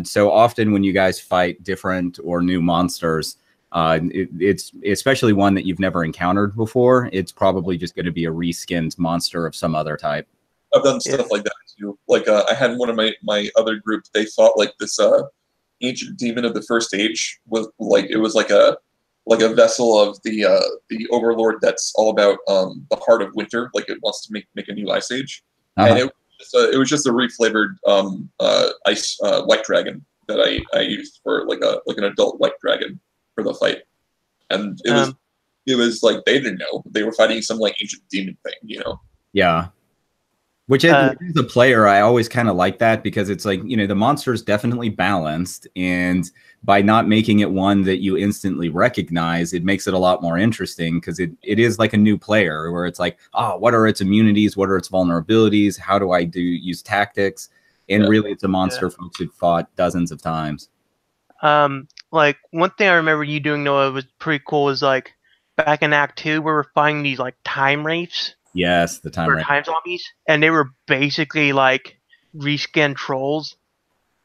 Speaker 1: So often when you guys fight different or new monsters, it's especially one that you've never encountered before, it's probably just going to be a reskinned monster of some other type.
Speaker 4: I've done stuff like that too. Like I had one of my other groups. They fought like this ancient demon of the first age. Was like it was like a vessel of the overlord that's all about the heart of winter. Like it wants to make a new ice age, and it was just a reflavored ice white dragon that I used for like an adult white dragon for the fight, and it was like they didn't know they were fighting some like ancient demon thing, you know.
Speaker 1: Yeah. Which as a player, I always kind of like that, because it's like, you know, the monster is definitely balanced, and by not making it one that you instantly recognize, it makes it a lot more interesting, because it is like a new player where it's like, what are its immunities? What are its vulnerabilities? How do I use tactics? And really, it's a monster folks have fought dozens of times.
Speaker 2: Like one thing I remember you doing, Noah, was pretty cool. Was like back in Act 2, we were finding these like time wraiths.
Speaker 1: Yes, the time
Speaker 2: zombies, and they were basically like reskin trolls.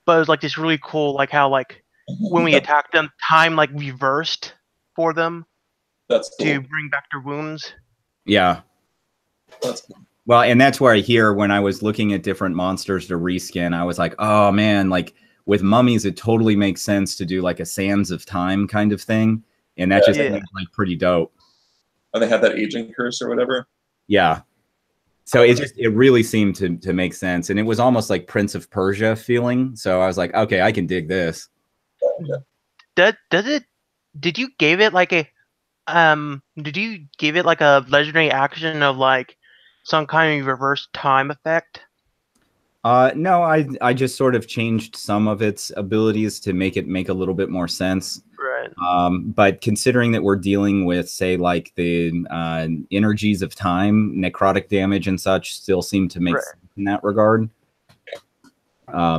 Speaker 2: But it was like this really cool, like how like when we attacked them, time like reversed for them.
Speaker 4: That's cool.
Speaker 2: To bring back their wounds.
Speaker 1: Yeah.
Speaker 4: That's cool.
Speaker 1: Well, and that's where I hear when I was looking at different monsters to reskin, I was like, oh man, like with mummies, it totally makes sense to do like a Sands of Time kind of thing, and that just seems like pretty dope.
Speaker 4: And they had that aging curse or whatever.
Speaker 1: Yeah. So it really seemed to make sense, and it was almost like Prince of Persia feeling. So I was like, okay, I can dig this.
Speaker 2: Did you give it like a legendary action of like some kind of reverse time effect?
Speaker 1: No, I just sort of changed some of its abilities to make it make a little bit more sense.
Speaker 2: Right.
Speaker 1: But considering that we're dealing with, say, like the energies of time, necrotic damage and such still seem to make sense in that regard.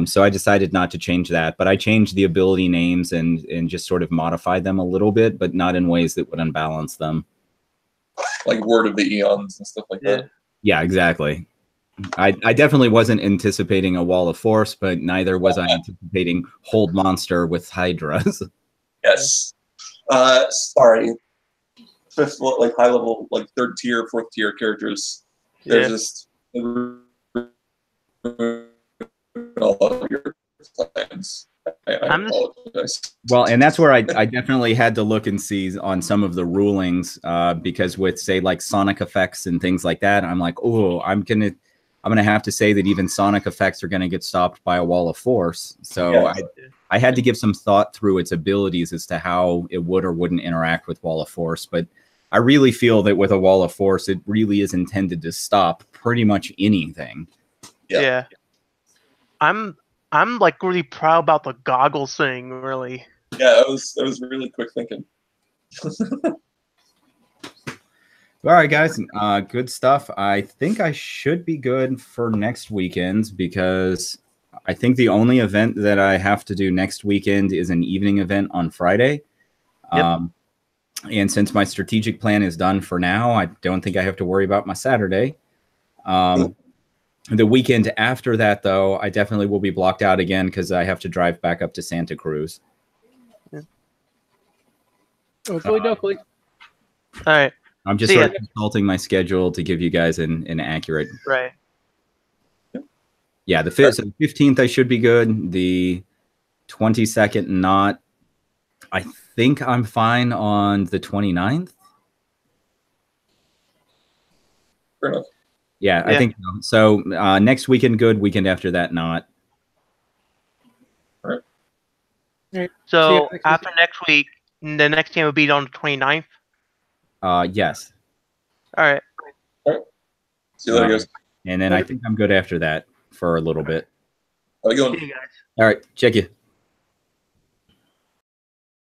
Speaker 1: So I decided not to change that, but I changed the ability names and just sort of modified them a little bit, but not in ways that would unbalance them.
Speaker 4: Like Word of the Eons and stuff like that.
Speaker 1: Yeah, exactly. I definitely wasn't anticipating a Wall of Force, but neither was I anticipating Hold Monster with Hydras.
Speaker 4: Yes. Sorry. Fifth, like high level, like third tier, fourth tier characters. They're just all of your plans. I apologize.
Speaker 1: Well, and that's where I definitely had to look and see on some of the rulings, because with, say, like sonic effects and things like that, I'm like, oh, I'm gonna I'm going to have to say that even sonic effects are going to get stopped by a wall of force. So I had to give some thought through its abilities as to how it would or wouldn't interact with wall of force. But I really feel that with a wall of force, it really is intended to stop pretty much anything.
Speaker 2: Yeah. I'm like really proud about the goggles thing, really.
Speaker 4: Yeah, it was really quick thinking.
Speaker 1: All right, guys. Good stuff. I think I should be good for next weekend because I think the only event that I have to do next weekend is an evening event on Friday.
Speaker 2: Yep.
Speaker 1: And since my strategic plan is done for now, I don't think I have to worry about my Saturday. The weekend after that, though, I definitely will be blocked out again because I have to drive back up to Santa Cruz.
Speaker 3: Hopefully, dokily.
Speaker 2: All right.
Speaker 1: I'm just sort of consulting my schedule to give you guys an accurate.
Speaker 2: Right.
Speaker 1: Yeah, the 15th I should be good. The 22nd not. I think I'm fine on the 29th.
Speaker 4: Fair enough.
Speaker 1: Yeah, I think so. Next weekend good. Weekend after that not.
Speaker 4: All right.
Speaker 2: So after next week, the next game will be on the 29th?
Speaker 1: Yes.
Speaker 2: All right.
Speaker 4: See you later, guys.
Speaker 1: And then I think I'm good after that for a little bit.
Speaker 4: How you going?
Speaker 2: See you guys.
Speaker 1: All right. Check you.